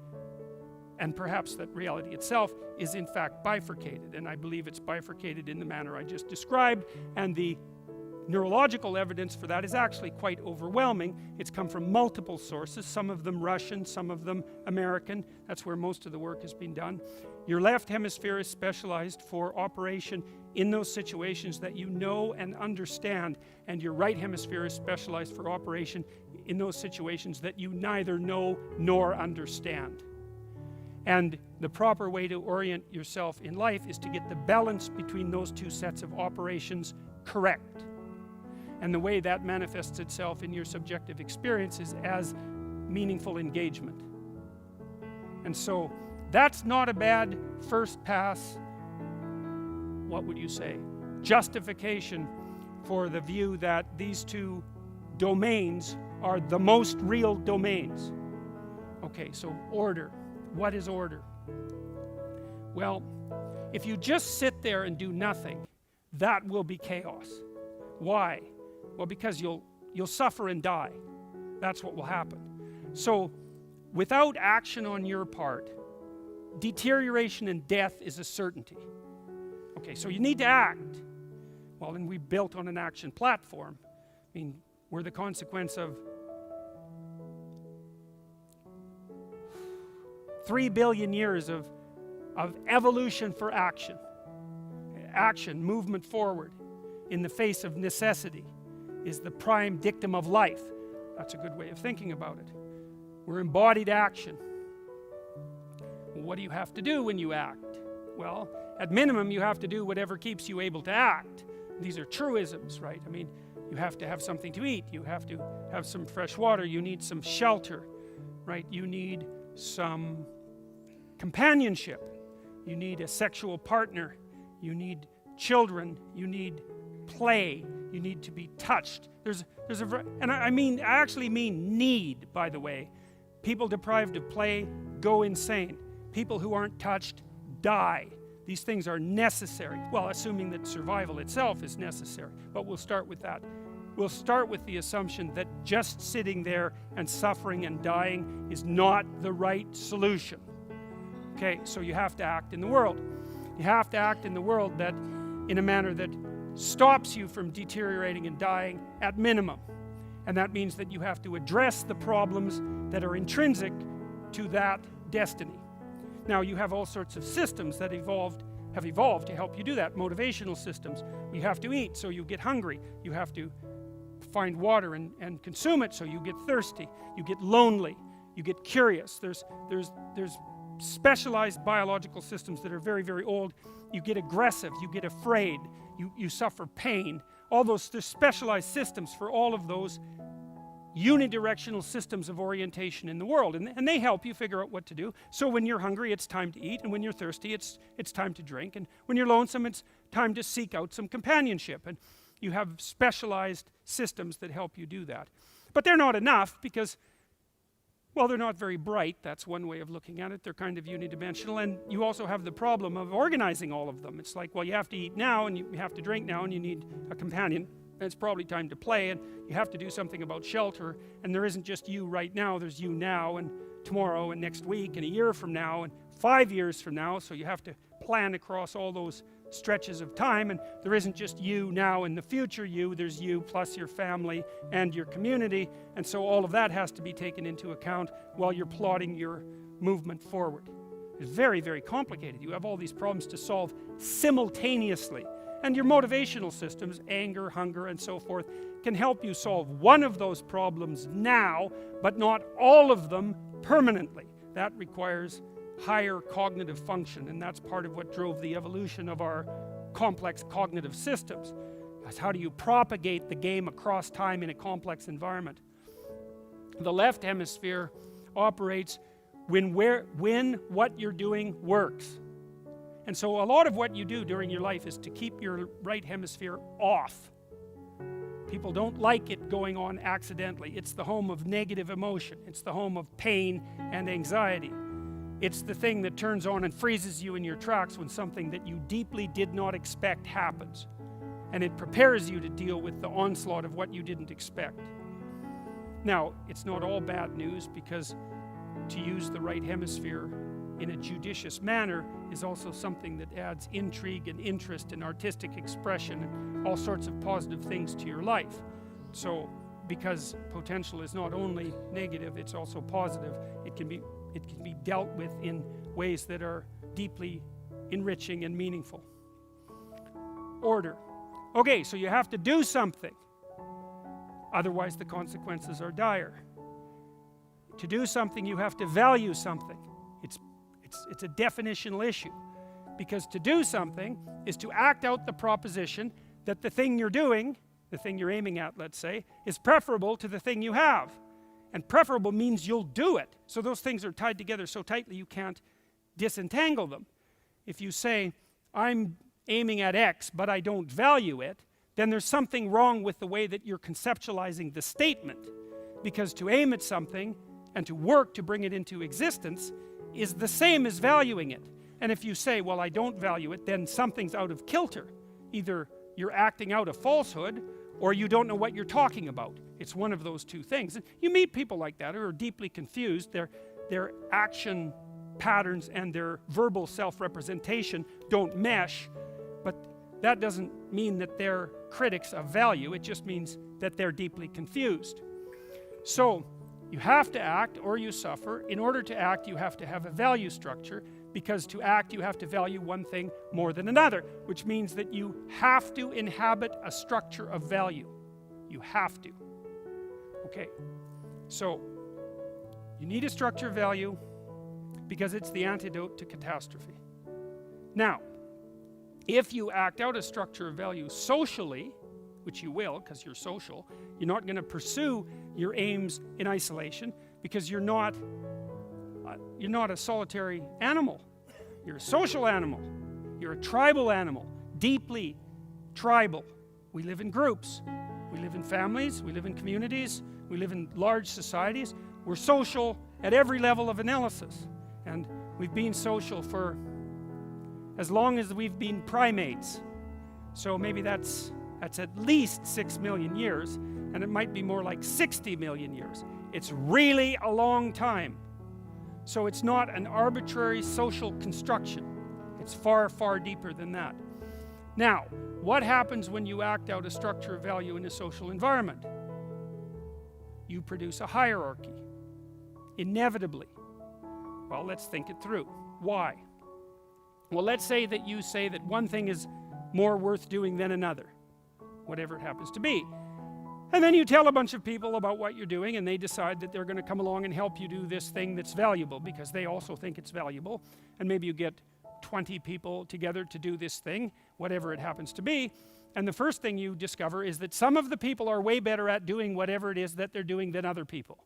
and perhaps that reality itself, is in fact bifurcated. And I believe it's bifurcated in the manner I just described, and the neurological evidence for that is actually quite overwhelming. It's come from multiple sources, some of them Russian, some of them American. That's where most of the work has been done. Your left hemisphere is specialized for operation in those situations that you know and understand, and your right hemisphere is specialized for operation in those situations that you neither know nor understand. And the proper way to orient yourself in life is to get the balance between those two sets of operations correct. And the way that manifests itself in your subjective experience is as meaningful engagement. And so that's not a bad first pass, what would you say, justification for the view that these two domains are the most real domains. Okay, so order. What is order? Well, if you just sit there and do nothing, that will be chaos. Why? Well, because you'll suffer and die. That's what will happen. So, without action on your part, deterioration and death is a certainty. Okay, so you need to act. Well, then we built on an action platform. I mean, we're the consequence of 3 billion years of evolution for action. Action, movement forward in the face of necessity, is the prime dictum of life. That's a good way of thinking about it. We're embodied action. What do you have to do when you act? Well, at minimum, you have to do whatever keeps you able to act. These are truisms, right? I mean, you have to have something to eat. You have to have some fresh water. You need some shelter, right? You need some companionship. You need a sexual partner. You need children. You need play. You need to be touched. And I actually mean need, by the way. People deprived of play go insane. People who aren't touched die. These things are necessary. Well, assuming that survival itself is necessary. But we'll start with that. We'll start with the assumption that just sitting there and suffering and dying is not the right solution. Okay, so you have to act in the world. You have to act in the world that in a manner that stops you from deteriorating and dying at minimum. And that means that you have to address the problems that are intrinsic to that destiny. Now, you have all sorts of systems that have evolved to help you do that. Motivational systems. You have to eat, so you get hungry. You have to find water and consume it, so you get thirsty. You get lonely. You get curious. There's specialized biological systems that are very, very old. You get aggressive. You get afraid. You suffer pain. There's specialized systems for all of those unidirectional systems of orientation in the world, and they help you figure out what to do. So when you're hungry, it's time to eat, and when you're thirsty, it's time to drink, and when you're lonesome, it's time to seek out some companionship. And you have specialized systems that help you do that. But they're not enough because, well, they're not very bright. That's one way of looking at it. They're kind of unidimensional, and you also have the problem of organizing all of them. It's like, well, you have to eat now, and you have to drink now, and you need a companion. And it's probably time to play, and you have to do something about shelter, and there isn't just you right now, there's you now, and tomorrow, and next week, and a year from now, and 5 years from now, so you have to plan across all those stretches of time, and there isn't just you now and the future you, there's you plus your family and your community, and so all of that has to be taken into account while you're plotting your movement forward. It's very, very complicated. You have all these problems to solve simultaneously. And your motivational systems, anger, hunger, and so forth, can help you solve one of those problems now, but not all of them permanently. That requires higher cognitive function, and that's part of what drove the evolution of our complex cognitive systems. That's how do you propagate the game across time in a complex environment. The left hemisphere operates when what you're doing works. And so a lot of what you do during your life is to keep your right hemisphere off. People don't like it going on accidentally. It's the home of negative emotion. It's the home of pain and anxiety. It's the thing that turns on and freezes you in your tracks when something that you deeply did not expect happens. And it prepares you to deal with the onslaught of what you didn't expect. Now, it's not all bad news, because to use the right hemisphere in a judicious manner is also something that adds intrigue and interest and artistic expression and all sorts of positive things to your life. So, because potential is not only negative, it's also positive, it can be dealt with in ways that are deeply enriching and meaningful. Order. Okay, so you have to do something, otherwise the consequences are dire. To do something, you have to value something. It's a definitional issue, because to do something is to act out the proposition that the thing you're doing, the thing you're aiming at, let's say, is preferable to the thing you have. And preferable means you'll do it. So those things are tied together so tightly you can't disentangle them. If you say, I'm aiming at X, but I don't value it, then there's something wrong with the way that you're conceptualizing the statement. Because to aim at something and to work to bring it into existence is the same as valuing it. And if you say, well, I don't value it, then something's out of kilter. Either you're acting out a falsehood, or you don't know what you're talking about. It's one of those two things. And you meet people like that who are deeply confused. Their action patterns and their verbal self-representation don't mesh, but that doesn't mean that they're critics of value. It just means that they're deeply confused. So you have to act or you suffer. In order to act, you have to have a value structure, because to act, you have to value one thing more than another, which means that you have to inhabit a structure of value. You have to. Okay, so you need a structure of value because it's the antidote to catastrophe. Now, if you act out a structure of value socially, which you will because you're social, you're not going to pursue your aims in isolation, because you're not a solitary animal. You're a social animal. You're a tribal animal, deeply tribal. We live in groups. We live in families. We live in communities. We live in large societies. We're social at every level of analysis. And we've been social for as long as we've been primates. So maybe that's at least 6 million years, and it might be more like 60 million years. It's really a long time. So it's not an arbitrary social construction. It's far, far deeper than that. Now, what happens when you act out a structure of value in a social environment? You produce a hierarchy, inevitably. Well, let's think it through. Why? Well, let's say that you say that one thing is more worth doing than another, whatever it happens to be. And then you tell a bunch of people about what you're doing, and they decide that they're going to come along and help you do this thing that's valuable because they also think it's valuable. And maybe you get 20 people together to do this thing, whatever it happens to be. And the first thing you discover is that some of the people are way better at doing whatever it is that they're doing than other people.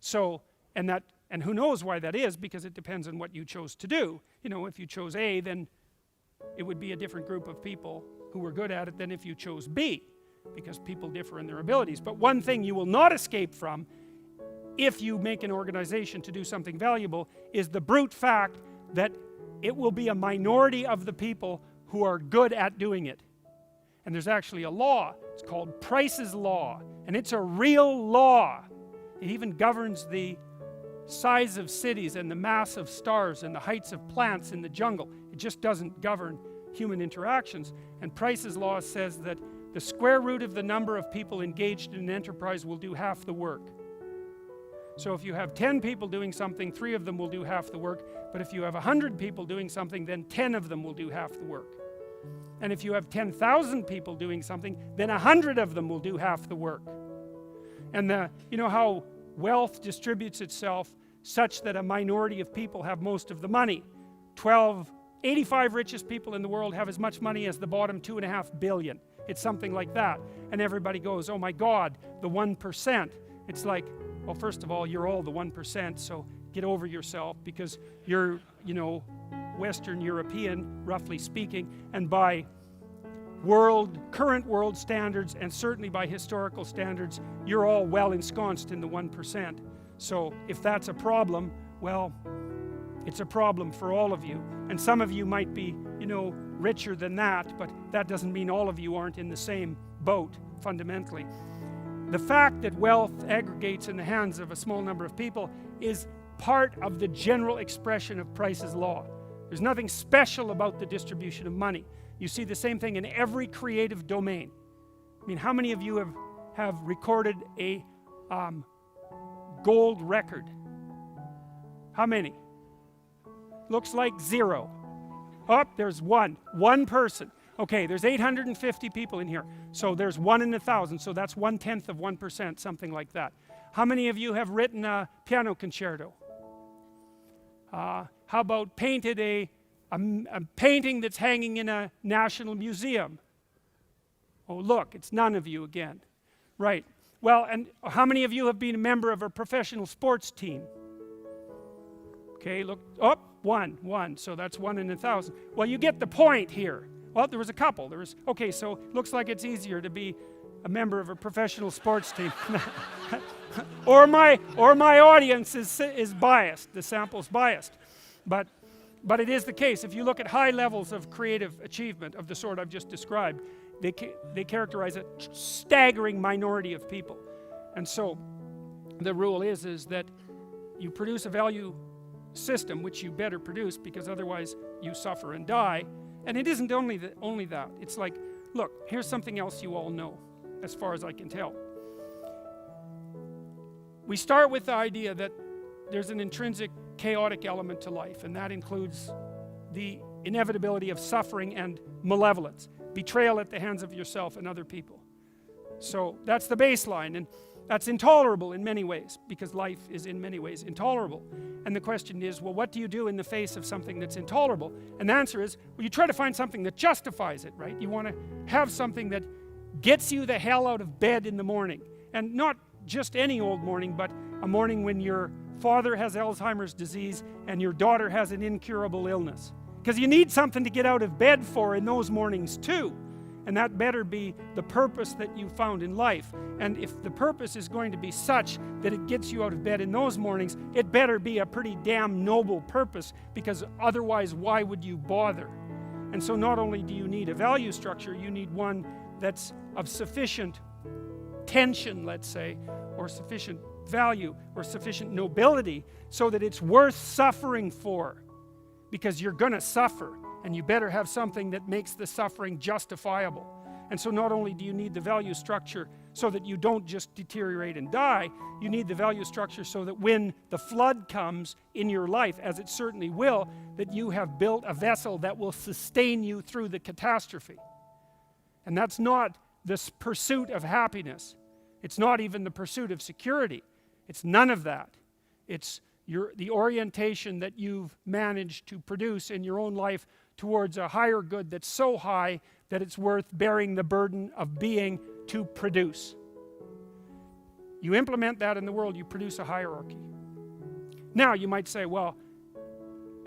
So, and who knows why that is, because it depends on what you chose to do. You know, if you chose A, then it would be a different group of people who were good at it than if you chose B, because people differ in their abilities. But one thing you will not escape from, if you make an organization to do something valuable, is the brute fact that it will be a minority of the people who are good at doing it. And there's actually a law. It's called Price's Law, and it's a real law. It even governs the size of cities and the mass of stars and the heights of plants in the jungle. It just doesn't govern human interactions. And Price's Law says that the square root of the number of people engaged in an enterprise will do half the work. So if you have 10 people doing something, 3 of them will do half the work. But if you have 100 people doing something, then 10 of them will do half the work. And if you have 10,000 people doing something, then 100 of them will do half the work. And you know how wealth distributes itself such that a minority of people have most of the money. 85 richest people in the world have as much money as the bottom 2.5 billion. It's something like that. And everybody goes, oh my God, the 1%. It's like, well, first of all, you're all the 1%, so get over yourself, because you're, you know, Western European, roughly speaking, and by current world standards, and certainly by historical standards, you're all well ensconced in the 1%. So if that's a problem, well, it's a problem for all of you. And some of you might be, you know, richer than that, but that doesn't mean all of you aren't in the same boat, fundamentally. The fact that wealth aggregates in the hands of a small number of people is part of the general expression of Price's law. There's nothing special about the distribution of money. You see the same thing in every creative domain. I mean, how many of you have recorded a gold record? How many? Looks like 0. Oh, there's one person. Okay, there's 850 people in here, so there's 1 in 1,000, so that's 1/10 of 1%, something like that. How many of you have written a piano concerto? How about painted a painting that's hanging in a national museum? Oh, look, it's none of you again. Right. Well, and how many of you have been a member of a professional sports team? Okay, look, oh, one, so that's 1 in 1,000. Well, you get the point here. Well, there was a couple. Okay, so it looks like it's easier to be a member of a professional sports team. or my audience is biased. The sample's biased. But it is the case. If you look at high levels of creative achievement of the sort I've just described, they characterize a staggering minority of people. And so the rule is that you produce a value system, which you better produce, because otherwise you suffer and die. And it isn't only that. It's like, look, here's something else you all know, as far as I can tell. We start with the idea that there's an intrinsic chaotic element to life, and that includes the inevitability of suffering and malevolence, betrayal at the hands of yourself and other people. So that's the baseline, and that's intolerable in many ways, because life is in many ways intolerable. And the question is, well, what do you do in the face of something that's intolerable? And the answer is, well, you try to find something that justifies it, right? You want to have something that gets you the hell out of bed in the morning. And not just any old morning, but a morning when your father has Alzheimer's disease and your daughter has an incurable illness. Because you need something to get out of bed for in those mornings too. And that better be the purpose that you found in life. And if the purpose is going to be such that it gets you out of bed in those mornings, it better be a pretty damn noble purpose, because otherwise why would you bother? And so not only do you need a value structure, you need one that's of sufficient tension, let's say, or sufficient value, or sufficient nobility, so that it's worth suffering for. Because you're going to suffer. And you better have something that makes the suffering justifiable. And so not only do you need the value structure so that you don't just deteriorate and die, you need the value structure so that when the flood comes in your life, as it certainly will, that you have built a vessel that will sustain you through the catastrophe. And that's not the pursuit of happiness. It's not even the pursuit of security. It's none of that. It's the orientation that you've managed to produce in your own life towards a higher good that's so high that it's worth bearing the burden of being to produce. You implement that in the world, you produce a hierarchy. Now you might say, well,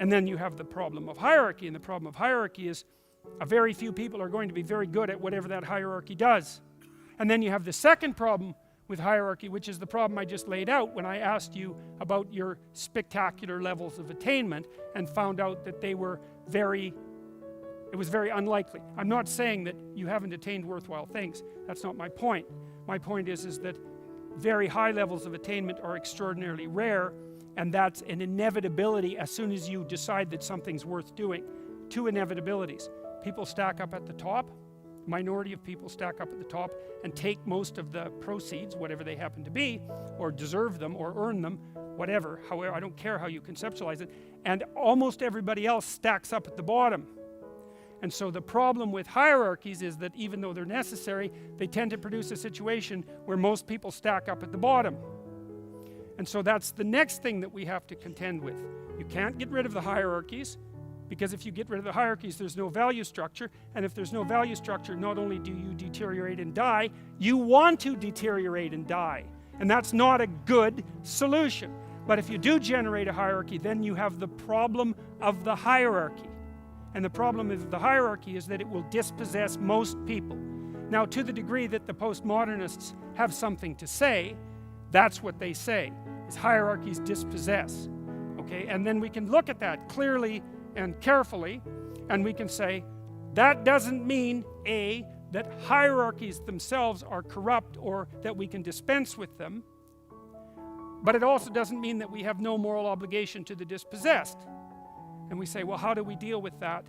and then you have the problem of hierarchy, and the problem of hierarchy is a very few people are going to be very good at whatever that hierarchy does. And then you have the second problem with hierarchy, which is the problem I just laid out when I asked you about your spectacular levels of attainment and found out that it was very unlikely. I'm not saying that you haven't attained worthwhile things. That's not my point. My point is that very high levels of attainment are extraordinarily rare, and that's an inevitability as soon as you decide that something's worth doing. Two inevitabilities. People stack up at the top. Minority of people stack up at the top and take most of the proceeds, whatever they happen to be, or deserve them, or earn them, whatever, however, I don't care how you conceptualize it, and almost everybody else stacks up at the bottom. And so the problem with hierarchies is that even though they're necessary, they tend to produce a situation where most people stack up at the bottom. And so that's the next thing that we have to contend with. You can't get rid of the hierarchies, because if you get rid of the hierarchies, there's no value structure. And if there's no value structure, not only do you deteriorate and die, you want to deteriorate and die. And that's not a good solution. But if you do generate a hierarchy, then you have the problem of the hierarchy. And the problem of the hierarchy is that it will dispossess most people. Now, to the degree that the postmodernists have something to say, that's what they say, is hierarchies dispossess. Okay? And then we can look at that clearly and carefully, and we can say, that doesn't mean, A, that hierarchies themselves are corrupt or that we can dispense with them, but it also doesn't mean that we have no moral obligation to the dispossessed. And we say, well, how do we deal with that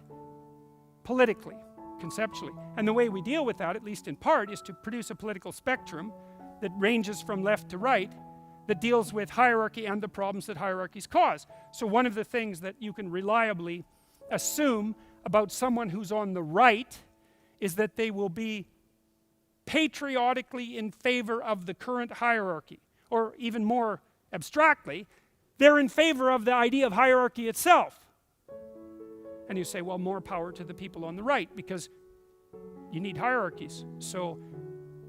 politically, conceptually? And the way we deal with that, at least in part, is to produce a political spectrum that ranges from left to right that deals with hierarchy and the problems that hierarchies cause. So one of the things that you can reliably assume about someone who's on the right is that they will be patriotically in favor of the current hierarchy. Or even more abstractly, they're in favor of the idea of hierarchy itself. And you say, well, more power to the people on the right, because you need hierarchies, so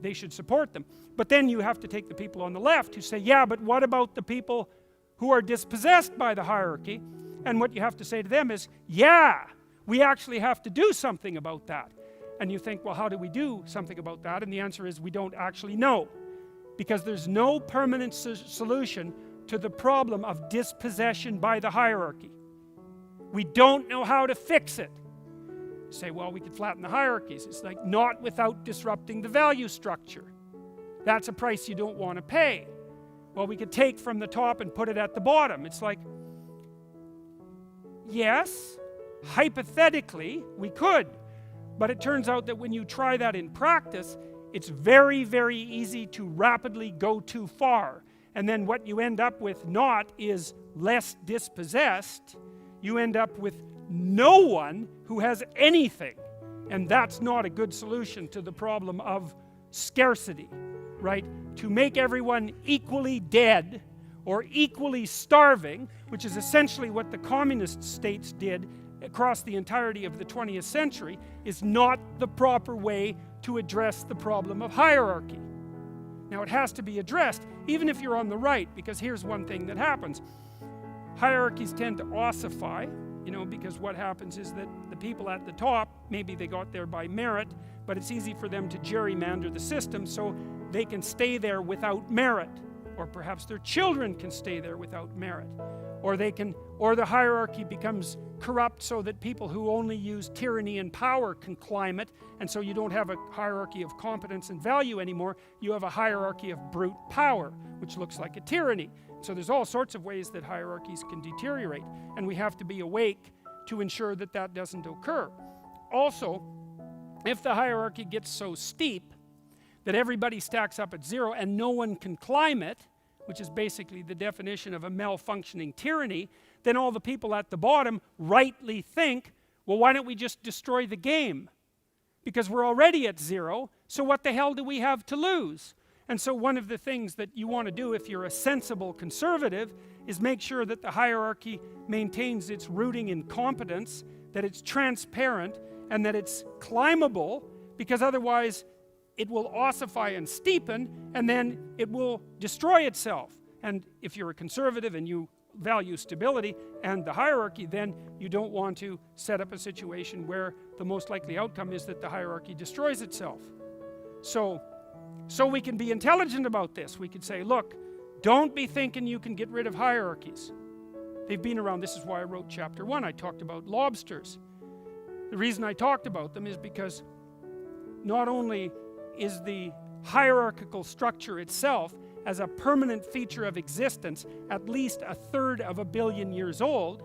they should support them. But then you have to take the people on the left who say, yeah, but what about the people who are dispossessed by the hierarchy? And what you have to say to them is, yeah, we actually have to do something about that. And you think, well, how do we do something about that? And the answer is, we don't actually know. Because there's no permanent solution to the problem of dispossession by the hierarchy. We don't know how to fix it. You say, well, we could flatten the hierarchies. It's like, not without disrupting the value structure. That's a price you don't want to pay. Well, we could take from the top and put it at the bottom. It's like, yes, hypothetically, we could. But it turns out that when you try that in practice, it's very, very easy to rapidly go too far. And then what you end up with not is less dispossessed. You end up with no one who has anything. And that's not a good solution to the problem of scarcity, right? To make everyone equally dead or equally starving, which is essentially what the communist states did across the entirety of the 20th century, is not the proper way to address the problem of hierarchy. Now, it has to be addressed, even if you're on the right, because here's one thing that happens. Hierarchies tend to ossify, because what happens is that the people at the top, maybe they got there by merit, but it's easy for them to gerrymander the system so they can stay there without merit, or perhaps their children can stay there without merit, or the hierarchy becomes corrupt so that people who only use tyranny and power can climb it, and so you don't have a hierarchy of competence and value anymore, you have a hierarchy of brute power, which looks like a tyranny. So there's all sorts of ways that hierarchies can deteriorate, and we have to be awake to ensure that that doesn't occur. Also, if the hierarchy gets so steep that everybody stacks up at zero and no one can climb it, which is basically the definition of a malfunctioning tyranny, then all the people at the bottom rightly think, well, why don't we just destroy the game? Because we're already at zero, so what the hell do we have to lose? And so one of the things that you want to do if you're a sensible conservative is make sure that the hierarchy maintains its rooting in competence, that it's transparent, and that it's climbable, because otherwise it will ossify and steepen, and then it will destroy itself. And if you're a conservative and you value stability and the hierarchy, then you don't want to set up a situation where the most likely outcome is that the hierarchy destroys itself. So we can be intelligent about this. We could say, look, don't be thinking you can get rid of hierarchies. They've been around. This is why I wrote chapter 1. I talked about lobsters. The reason I talked about them is because not only is the hierarchical structure itself as a permanent feature of existence at least 1/3 of a billion years old,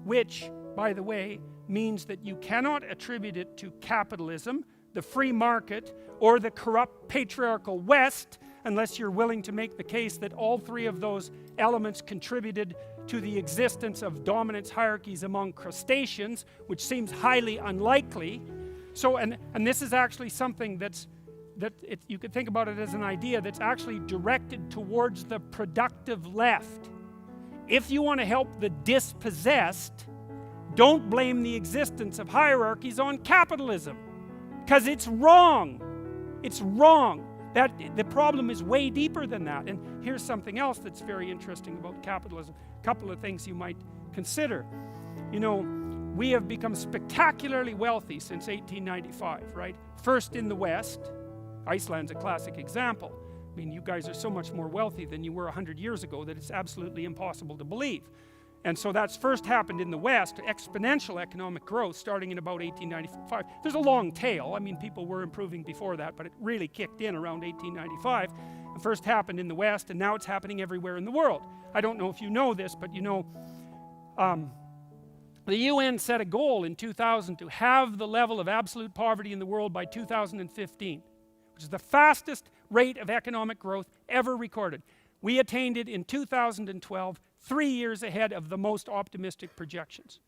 which, by the way, means that you cannot attribute it to capitalism, the free market, or the corrupt patriarchal West, unless you're willing to make the case that all three of those elements contributed to the existence of dominance hierarchies among crustaceans, which seems highly unlikely. So, and this is actually something you could think about it as an idea that's actually directed towards the productive left. If you want to help the dispossessed, don't blame the existence of hierarchies on capitalism, because it's wrong. It's wrong. The problem is way deeper than that. And here's something else that's very interesting about capitalism. A couple of things you might consider. You know, we have become spectacularly wealthy since 1895, right? First in the West. Iceland's a classic example. I mean, you guys are so much more wealthy than you were 100 years ago that it's absolutely impossible to believe. And so that's first happened in the West, exponential economic growth starting in about 1895. There's a long tail. I mean, people were improving before that, but it really kicked in around 1895. It first happened in the West, and now it's happening everywhere in the world. I don't know if you know this, but you know, the UN set a goal in 2000 to have the level of absolute poverty in the world by 2015, which is the fastest rate of economic growth ever recorded. We attained it in 2012, 3 years ahead of the most optimistic projections,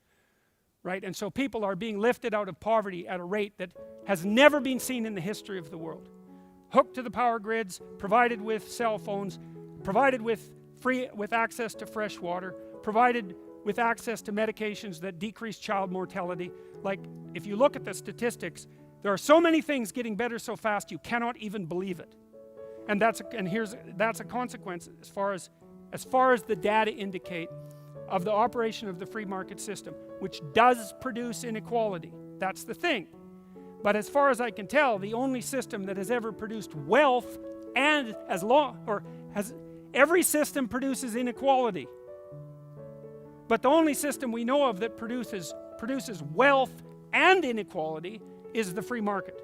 right? And so people are being lifted out of poverty at a rate that has never been seen in the history of the world. Hooked to the power grids, provided with cell phones, provided with access to fresh water, provided with access to medications that decrease child mortality. Like, if you look at the statistics, there are so many things getting better so fast you cannot even believe it. And that's a consequence as far as the data indicate of the operation of the free market system, which does produce inequality. That's the thing. But as far as I can tell, the only system that has ever produced wealth, and every system produces inequality. But the only system we know of that produces wealth and inequality is the free market.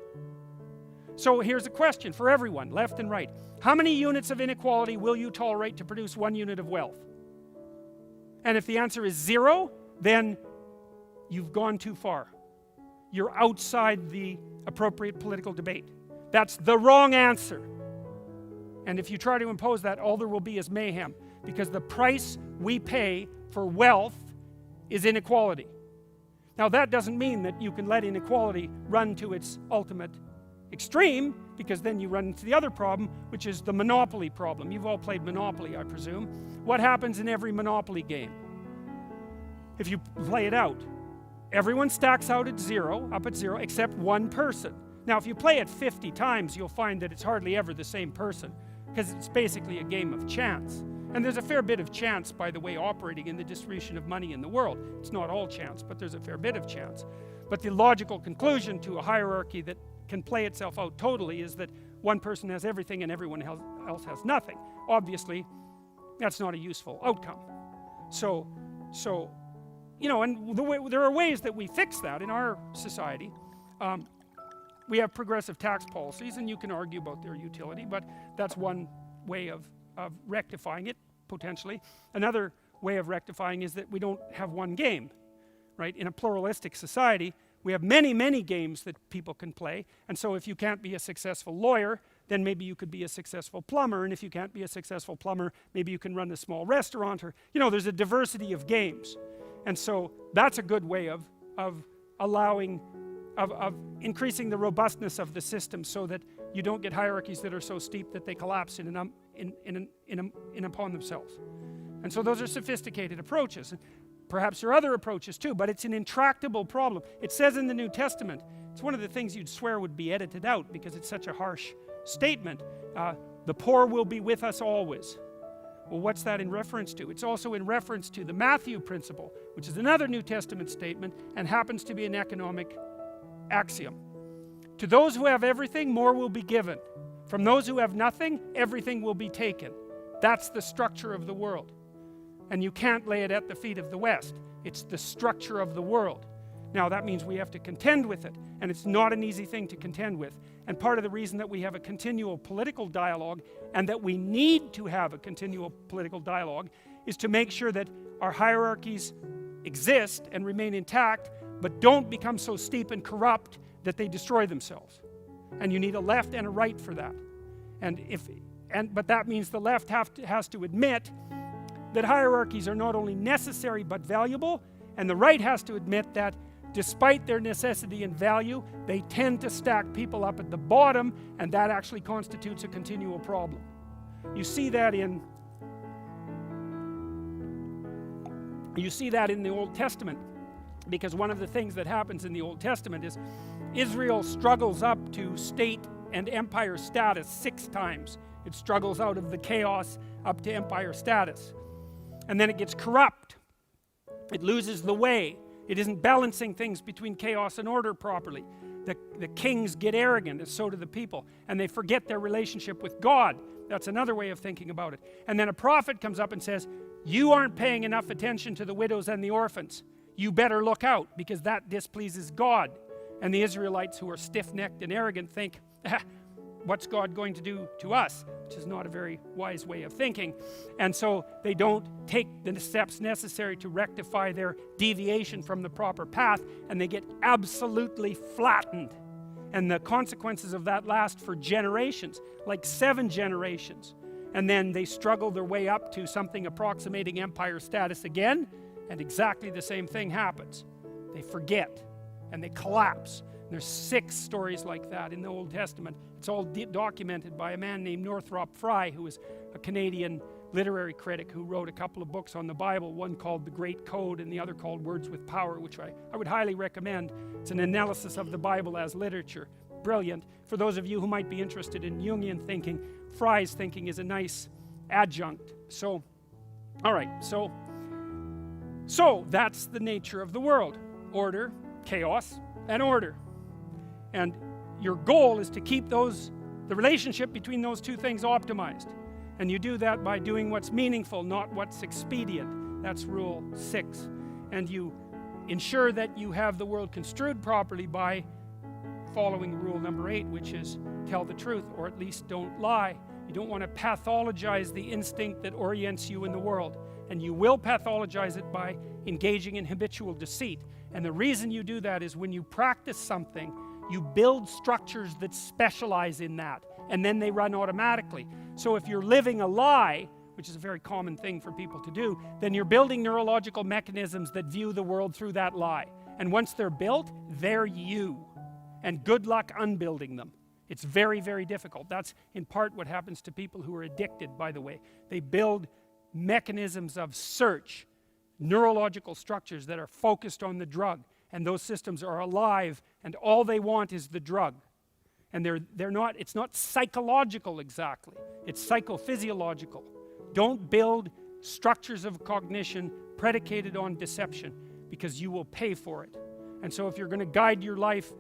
So here's a question for everyone, left and right. How many units of inequality will you tolerate to produce 1 unit of wealth? And if the answer is 0, then you've gone too far. You're outside the appropriate political debate. That's the wrong answer. And if you try to impose that, all there will be is mayhem, because the price we pay for wealth is inequality. Now, that doesn't mean that you can let inequality run to its ultimate extreme, because then you run into the other problem, which is the monopoly problem. You've all played Monopoly, I presume. What happens in every Monopoly game? If you play it out, everyone stacks out at up at zero, except one person. Now, if you play it 50 times, you'll find that it's hardly ever the same person, because it's basically a game of chance. And there's a fair bit of chance, by the way, operating in the distribution of money in the world. It's not all chance, but there's a fair bit of chance. But the logical conclusion to a hierarchy that can play itself out totally is that one person has everything and everyone else has nothing. Obviously, that's not a useful outcome. So you know, and there are ways that we fix that in our society. We have progressive tax policies, and you can argue about their utility, but that's one way of rectifying it, potentially. Another way of rectifying is that we don't have one game, right? In a pluralistic society, we have many, many games that people can play, and so if you can't be a successful lawyer, then maybe you could be a successful plumber, and if you can't be a successful plumber, maybe you can run a small restaurant, or, you know, there's a diversity of games. And so that's a good way of increasing the robustness of the system, so that you don't get hierarchies that are so steep that they collapse in upon themselves. And so those are sophisticated approaches. Perhaps there are other approaches too, but it's an intractable problem. It says in the New Testament, it's one of the things you'd swear would be edited out because it's such a harsh statement. The poor will be with us always. Well, what's that in reference to? It's also in reference to the Matthew principle, which is another New Testament statement and happens to be an economic axiom. To those who have everything, more will be given. From those who have nothing, everything will be taken. That's the structure of the world. And you can't lay it at the feet of the West. It's the structure of the world. Now, that means we have to contend with it, and it's not an easy thing to contend with. And part of the reason that we have a continual political dialogue, and that we need to have a continual political dialogue, is to make sure that our hierarchies exist and remain intact, but don't become so steep and corrupt that they destroy themselves. And you need a left and a right for that. But that means the left has to admit that hierarchies are not only necessary but valuable, and the right has to admit that despite their necessity and value, they tend to stack people up at the bottom, and that actually constitutes a continual problem. You see that in the Old Testament, because one of the things that happens in the Old Testament is Israel struggles up to state and empire status 6 times. It struggles out of the chaos up to empire status. And then it gets corrupt. It loses the way. It isn't balancing things between chaos and order properly. The kings get arrogant, and so do the people. And they forget their relationship with God. That's another way of thinking about it. And then a prophet comes up and says, you aren't paying enough attention to the widows and the orphans. You better look out, because that displeases God. And the Israelites, who are stiff-necked and arrogant, think, what's God going to do to us? Which is not a very wise way of thinking. And so they don't take the steps necessary to rectify their deviation from the proper path, and they get absolutely flattened. And the consequences of that last for generations, like 7 generations. And then they struggle their way up to something approximating empire status again, and exactly the same thing happens. They forget, and they collapse. There's 6 stories like that in the Old Testament. It's all documented by a man named Northrop Frye, who is a Canadian literary critic who wrote a couple of books on the Bible, one called The Great Code and the other called Words with Power, which I would highly recommend. It's an analysis of the Bible as literature. Brilliant. For those of you who might be interested in Jungian thinking, Frye's thinking is a nice adjunct. So, all right, so that's the nature of the world. Order, chaos, and order. And your goal is to keep the relationship between those 2 things optimized. And you do that by doing what's meaningful, not what's expedient. That's rule 6. And you ensure that you have the world construed properly by following rule number 8, which is tell the truth, or at least don't lie. You don't want to pathologize the instinct that orients you in the world. And you will pathologize it by engaging in habitual deceit. And the reason you do that is when you practice something, you build structures that specialize in that, and then they run automatically. So if you're living a lie, which is a very common thing for people to do, then you're building neurological mechanisms that view the world through that lie. And once they're built, they're you. And good luck unbuilding them. It's very, very difficult. That's in part what happens to people who are addicted, by the way. They build mechanisms of search, neurological structures that are focused on the drug. And those systems are alive, and all they want is the drug. And it's not psychological exactly. It's psychophysiological. Don't build structures of cognition predicated on deception, because you will pay for it. And so if you're going to guide your life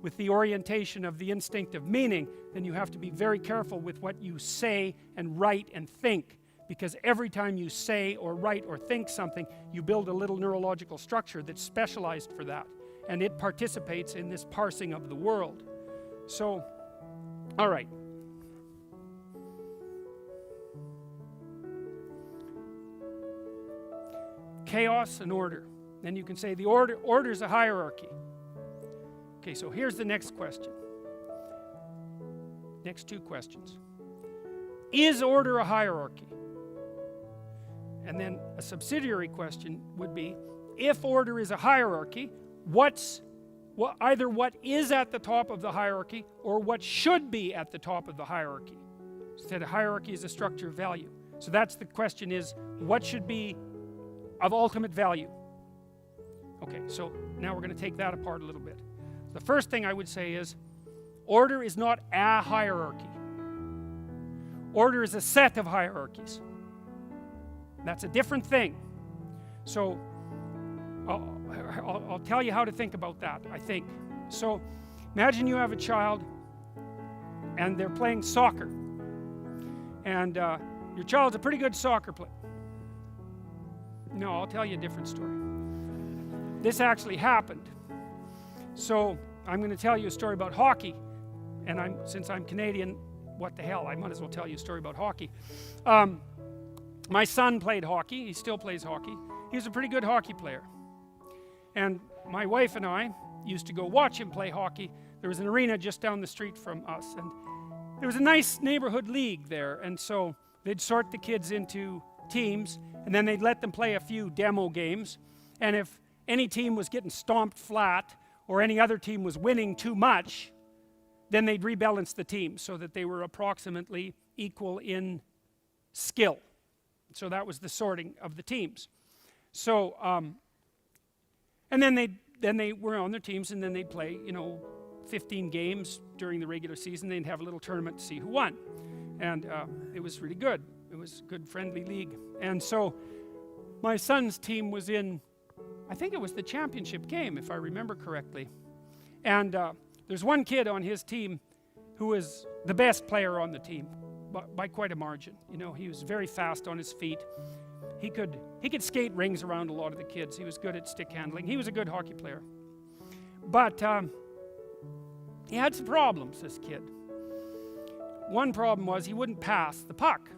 with the orientation of the instinct of meaning, then you have to be very careful with what you say and write and think. Because every time you say or write or think something, you build a little neurological structure that's specialized for that. And it participates in this parsing of the world. So, all right. Chaos and order. Then you can say the order is a hierarchy. Okay, so here's the next question. Next 2 questions. Is order a hierarchy? And then a subsidiary question would be, if order is a hierarchy, either what is at the top of the hierarchy or what should be at the top of the hierarchy? Instead, a hierarchy is a structure of value. So that's the question, is what should be of ultimate value? Okay, so now we're going to take that apart a little bit. The first thing I would say is, order is not a hierarchy. Order is a set of hierarchies. That's a different thing. So I'll tell you how to think about that, I think. So imagine you have a child and they're playing soccer. And your child's a pretty good soccer player. No, I'll tell you a different story. This actually happened. So I'm going to tell you a story about hockey. And since I'm Canadian, what the hell, I might as well tell you a story about hockey. My son played hockey. He still plays hockey. He was a pretty good hockey player. And my wife and I used to go watch him play hockey. There was an arena just down the street from us. And there was a nice neighborhood league there. And so they'd sort the kids into teams, and then they'd let them play a few demo games, and if any team was getting stomped flat or any other team was winning too much, then they'd rebalance the teams so that they were approximately equal in skill. So that was the sorting of the teams. So and then they were on their teams, and then they'd play 15 games during the regular season. They'd have a little tournament to see who won, and it was really good. It was a good friendly league. And so my son's team was in, I think it was the championship game, if I remember correctly. And there's one kid on his team who was the best player on the team by quite a margin. He was very fast on his feet. He could skate rings around a lot of the kids. He was good at stick handling. He was a good hockey player. But he had some problems, this kid. One problem was he wouldn't pass the puck.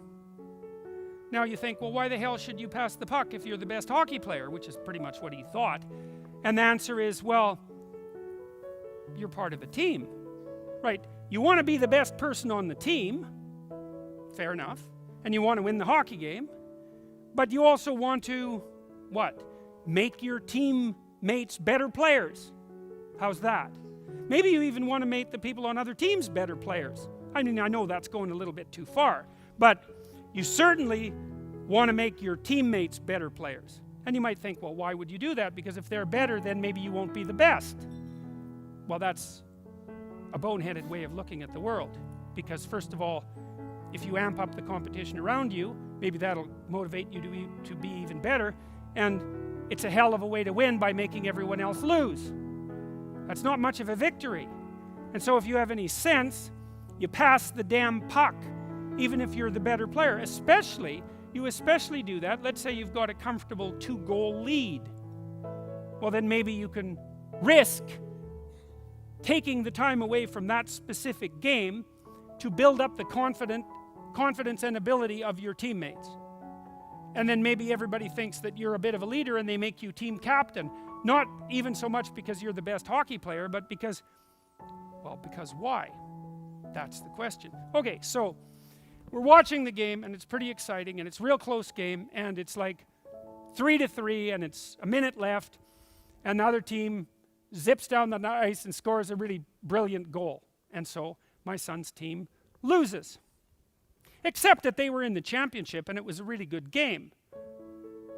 Now you think, well, why the hell should you pass the puck if you're the best hockey player? Which is pretty much what he thought. And the answer is, well, you're part of a team, right? You want to be the best person on the team, fair enough, and you want to win the hockey game, but you also want to, what? Make your teammates better players. How's that? Maybe you even want to make the people on other teams better players. I mean, I know that's going a little bit too far, but you certainly want to make your teammates better players. And you might think, well, why would you do that? Because if they're better, then maybe you won't be the best. Well, that's a boneheaded way of looking at the world. Because first of all, if you amp up the competition around you, maybe that'll motivate you to be even better. And it's a hell of a way to win by making everyone else lose. That's not much of a victory. And so if you have any sense, you pass the damn puck, even if you're the better player. You especially do that. Let's say you've got a comfortable 2-goal lead. Well, then maybe you can risk taking the time away from that specific game to build up the confidence and ability of your teammates. And then maybe everybody thinks that you're a bit of a leader and they make you team captain. Not even so much because you're the best hockey player, but because why? That's the question. Okay, so we're watching the game, and it's pretty exciting, and it's a real close game, and it's like 3-3, and it's a minute left, and the other team zips down the ice and scores a really brilliant goal. And so my son's team loses. Except that they were in the championship, and it was a really good game.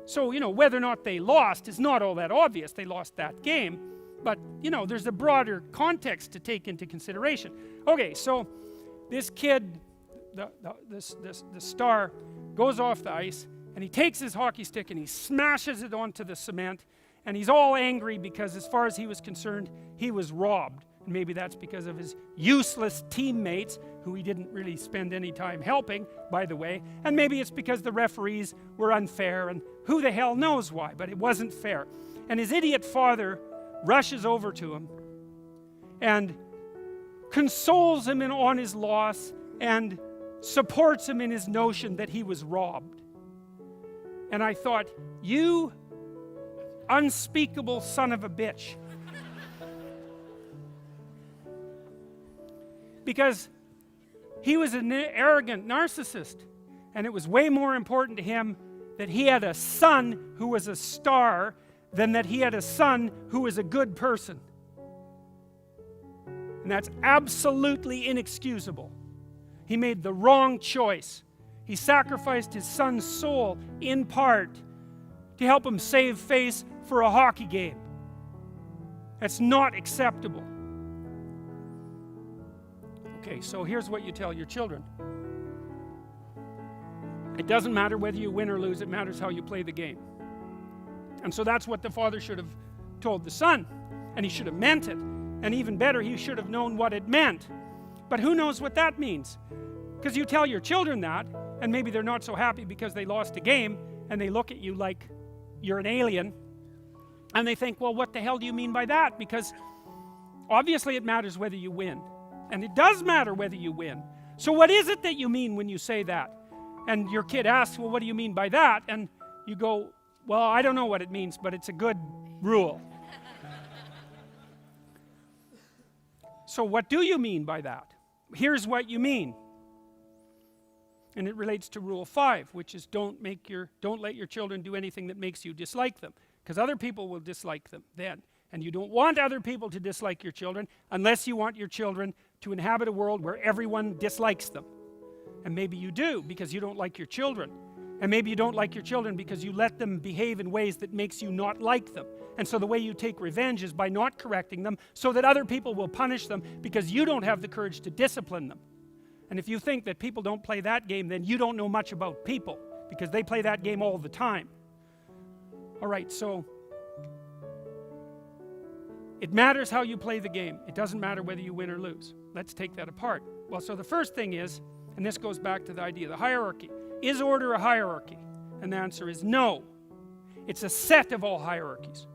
So, whether or not they lost is not all that obvious. They lost that game. But, there's a broader context to take into consideration. Okay, so this kid, the star, goes off the ice, and he takes his hockey stick and he smashes it onto the cement, and he's all angry because as far as he was concerned, he was robbed. And maybe that's because of his useless teammates, who he didn't really spend any time helping, by the way. And maybe it's because the referees were unfair, and who the hell knows why, but it wasn't fair. And his idiot father rushes over to him and consoles him on his loss and supports him in his notion that he was robbed. And I thought, you unspeakable son of a bitch. Because he was an arrogant narcissist, and it was way more important to him that he had a son who was a star than that he had a son who was a good person. And that's absolutely inexcusable. He made the wrong choice. He sacrificed his son's soul in part to help him save face for a hockey game. That's not acceptable. Okay, so here's what you tell your children. It doesn't matter whether you win or lose, it matters how you play the game. And so that's what the father should have told the son. And he should have meant it. And even better, he should have known what it meant. But who knows what that means? Because you tell your children that, and maybe they're not so happy because they lost a game, and they look at you like you're an alien, and they think, well, what the hell do you mean by that? Because obviously it matters whether you win. And it does matter whether you win. So what is it that you mean when you say that? And your kid asks, well, what do you mean by that? And you go, well, I don't know what it means, but it's a good rule. So what do you mean by that? Here's what you mean. And it relates to rule 5, which is don't let your children do anything that makes you dislike them, because other people will dislike them then. And you don't want other people to dislike your children unless you want your children to inhabit a world where everyone dislikes them. And maybe you do because you don't like your children. And maybe you don't like your children because you let them behave in ways that makes you not like them. And so the way you take revenge is by not correcting them so that other people will punish them because you don't have the courage to discipline them. And if you think that people don't play that game, then you don't know much about people, because they play that game all the time. All right, so it matters how you play the game. It doesn't matter whether you win or lose. Let's take that apart. Well, so the first thing is, and this goes back to the idea of the hierarchy. Is order a hierarchy? And the answer is no. It's a set of all hierarchies.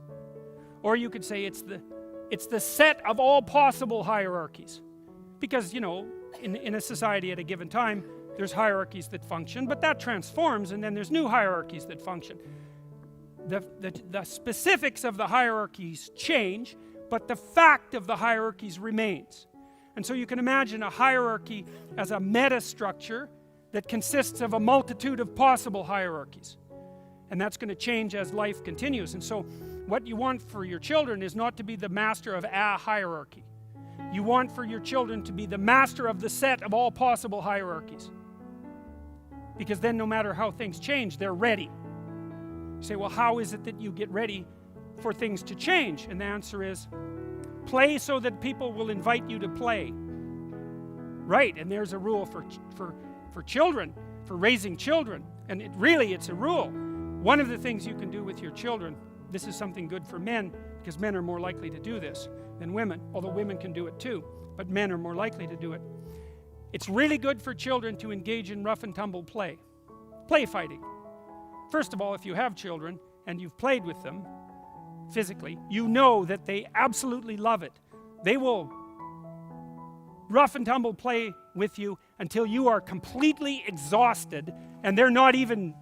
Or you could say it's the set of all possible hierarchies. Because, you know, in a society at a given time, there's hierarchies that function, but that transforms, and then there's new hierarchies that function. The specifics of the hierarchies change, but the fact of the hierarchies remains. And so you can imagine a hierarchy as a meta-structure that consists of a multitude of possible hierarchies. And that's going to change as life continues. And so what you want for your children is not to be the master of a hierarchy. You want for your children to be the master of the set of all possible hierarchies. Because then no matter how things change, they're ready. You say, well, how is it that you get ready for things to change? And the answer is, play so that people will invite you to play. Right, and there's a rule for children, for raising children. And it's a rule. One of the things you can do with your children, this is something good for men, because men are more likely to do this than women, although women can do it too, but men are more likely to do it. It's really good for children to engage in rough and tumble play fighting. First of all, if you have children and you've played with them physically, you know that they absolutely love it. They will rough and tumble play with you until you are completely exhausted and they're not even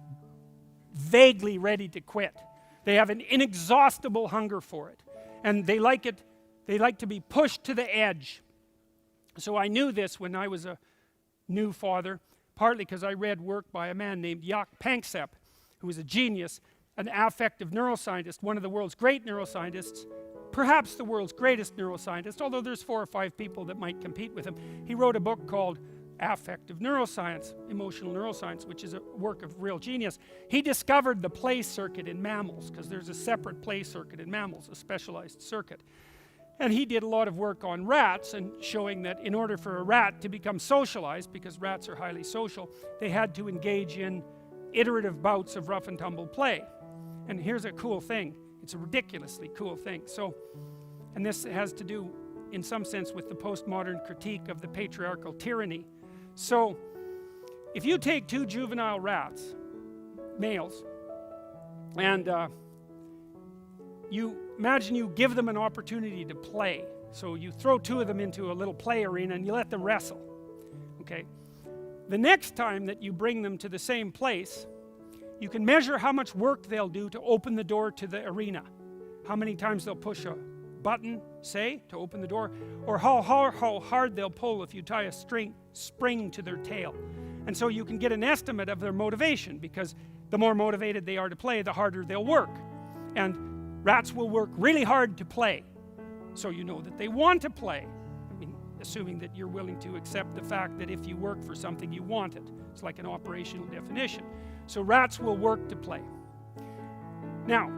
vaguely ready to quit. They have an inexhaustible hunger for it. And they like to be pushed to the edge. So I knew this when I was a new father, partly because I read work by a man named Jaak Panksepp, who was a genius, an affective neuroscientist, one of the world's great neuroscientists, perhaps the world's greatest neuroscientist, although there's 4 or 5 people that might compete with him. He wrote a book called Affective Neuroscience, Emotional Neuroscience, which is a work of real genius. He discovered the play circuit in mammals, because there's a separate play circuit in mammals, a specialized circuit. And he did a lot of work on rats, and showing that in order for a rat to become socialized, because rats are highly social, they had to engage in iterative bouts of rough and tumble play. And here's a cool thing. It's a ridiculously cool thing. So, and this has to do, in some sense, with the postmodern critique of the patriarchal tyranny. So, if you take 2 juvenile rats, males, and you imagine you give them an opportunity to play. So you throw 2 of them into a little play arena and you let them wrestle. Okay? The next time that you bring them to the same place, you can measure how much work they'll do to open the door to the arena. How many times they'll push a button, say, to open the door, or how hard they'll pull if you tie a spring to their tail. And so you can get an estimate of their motivation, because the more motivated they are to play, the harder they'll work. And rats will work really hard to play, so you know that they want to play. I mean, assuming that you're willing to accept the fact that if you work for something, you want it. It's like an operational definition. So rats will work to play. Now,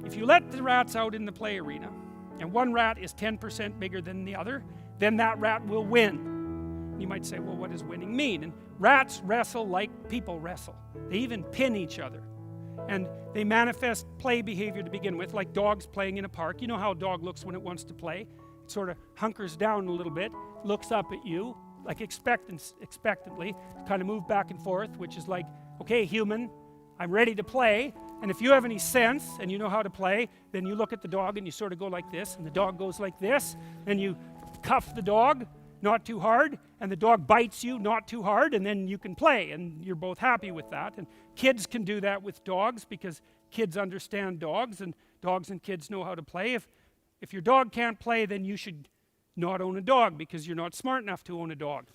if you let the rats out in the play arena, and one rat is 10% bigger than the other, then that rat will win. You might say, well, what does winning mean? And rats wrestle like people wrestle. They even pin each other. And they manifest play behavior to begin with, like dogs playing in a park. You know how a dog looks when it wants to play? It sort of hunkers down a little bit, looks up at you, like expectantly, kind of move back and forth, which is like, okay, human, I'm ready to play. And if you have any sense and you know how to play, then you look at the dog and you sort of go like this, and the dog goes like this, and you cuff the dog, not too hard, and the dog bites you, not too hard, and then you can play, and you're both happy with that. And kids can do that with dogs, because kids understand dogs, and dogs and kids know how to play. If your dog can't play, then you should not own a dog, because you're not smart enough to own a dog.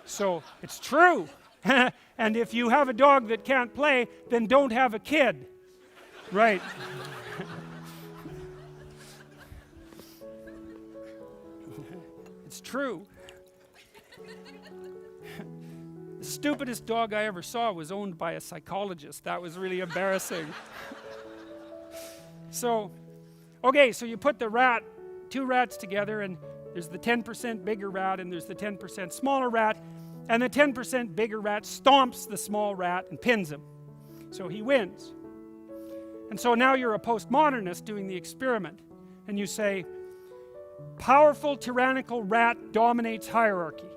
So it's true. And if you have a dog that can't play, then don't have a kid. Right. It's true. The stupidest dog I ever saw was owned by a psychologist. That was really embarrassing. So, okay, so you put the two rats together, and there's the 10% bigger rat and there's the 10% smaller rat, and the 10% bigger rat stomps the small rat and pins him. So he wins. And so now you're a postmodernist doing the experiment, and you say, powerful tyrannical rat dominates hierarchy.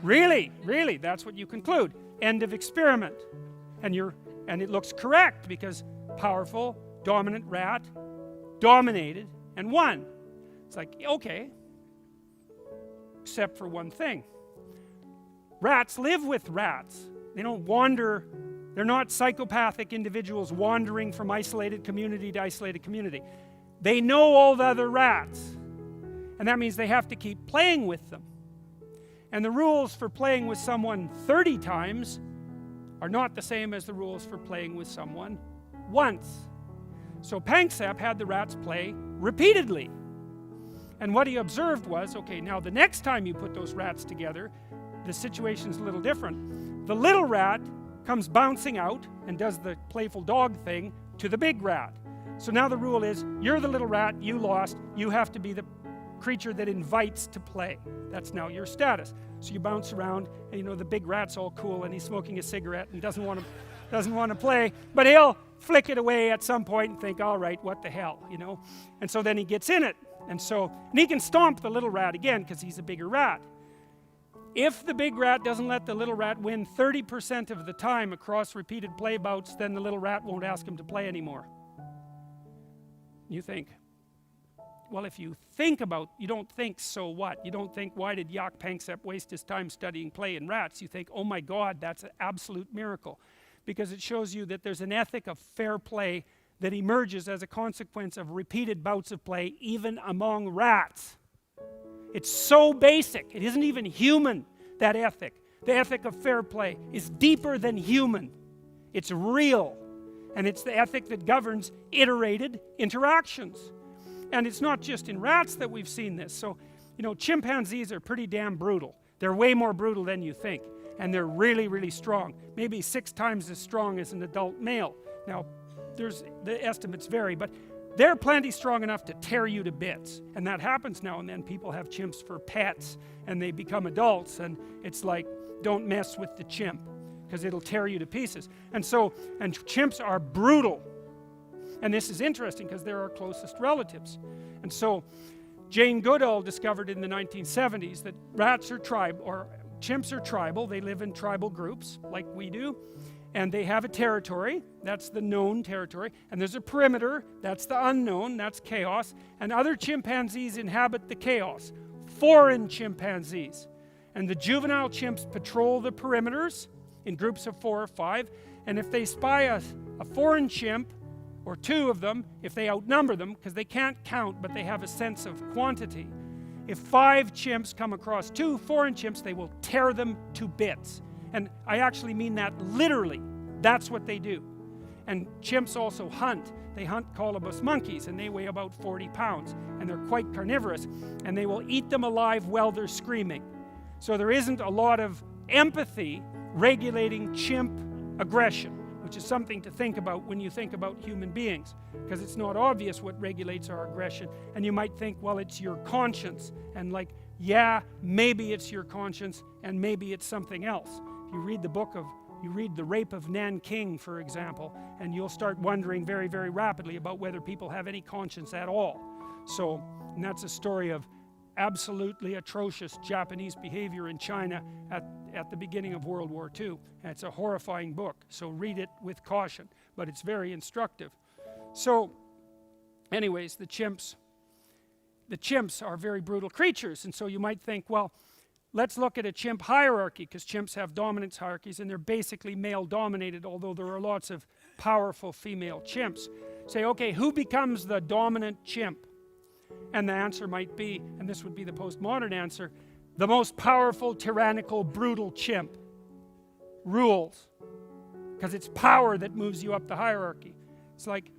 Really, that's what you conclude. End of experiment. And it looks correct, because powerful, dominant rat dominated and won. It's like, okay, except for one thing. Rats live with rats. They don't wander. They're not psychopathic individuals wandering from isolated community to isolated community. They know all the other rats. And that means they have to keep playing with them. And the rules for playing with someone 30 times are not the same as the rules for playing with someone once. So Panksepp had the rats play repeatedly. And what he observed was, okay, now the next time you put those rats together, the situation's a little different. The little rat comes bouncing out and does the playful dog thing to the big rat. So now the rule is, you're the little rat, you lost, you have to be the creature that invites to play. That's now your status. So you bounce around, and the big rat's all cool, and he's smoking a cigarette and doesn't want to play, but he'll flick it away at some point and think, all right, what the hell, And so then he gets in it, and he can stomp the little rat again because he's a bigger rat. If the big rat doesn't let the little rat win 30% of the time across repeated play bouts, then the little rat won't ask him to play anymore. You think, well, if you think about, you don't think, so what? You don't think, why did Jaak Panksepp waste his time studying play in rats? You think, oh my God, that's an absolute miracle. Because it shows you that there's an ethic of fair play that emerges as a consequence of repeated bouts of play, even among rats. It's so basic, it isn't even human, that ethic. The ethic of fair play is deeper than human. It's real. And it's the ethic that governs iterated interactions. And it's not just in rats that we've seen this. So, chimpanzees are pretty damn brutal. They're way more brutal than you think. And they're really, really strong. Maybe 6 times as strong as an adult male. Now, the estimates vary, but they're plenty strong enough to tear you to bits. And that happens now and then. People have chimps for pets, and they become adults, and it's like, don't mess with the chimp, because it'll tear you to pieces. And chimps are brutal. And this is interesting because they're our closest relatives. And so Jane Goodall discovered in the 1970s that chimps are tribal. They live in tribal groups like we do. And they have a territory, that's the known territory. And there's a perimeter, that's the unknown, that's chaos. And other chimpanzees inhabit the chaos, foreign chimpanzees. And the juvenile chimps patrol the perimeters in groups of 4 or 5. And if they spy a foreign chimp, or 2 of them, if they outnumber them, because they can't count, but they have a sense of quantity. If 5 chimps come across 2 foreign chimps, they will tear them to bits. And I actually mean that literally. That's what they do. And chimps also hunt. They hunt colobus monkeys, and they weigh about 40 pounds. And they're quite carnivorous. And they will eat them alive while they're screaming. So there isn't a lot of empathy regulating chimp aggression, which is something to think about when you think about human beings, because it's not obvious what regulates our aggression. And you might think, well, it's your conscience, and like, yeah, maybe it's your conscience, and maybe it's something else. If you read you read The Rape of Nanking, for example, and you'll start wondering very, very rapidly about whether people have any conscience at all. So, and that's a story of absolutely atrocious Japanese behavior in China at the beginning of World War II. And it's a horrifying book, so read it with caution, but it's very instructive. So, anyways, the chimps are very brutal creatures, and so you might think, well, let's look at a chimp hierarchy, because chimps have dominance hierarchies, and they're basically male-dominated, although there are lots of powerful female chimps. Say, okay, who becomes the dominant chimp? And the answer might be, and this would be the postmodern answer, the most powerful, tyrannical, brutal chimp. rules, because it's power that moves you up the hierarchy. It's like,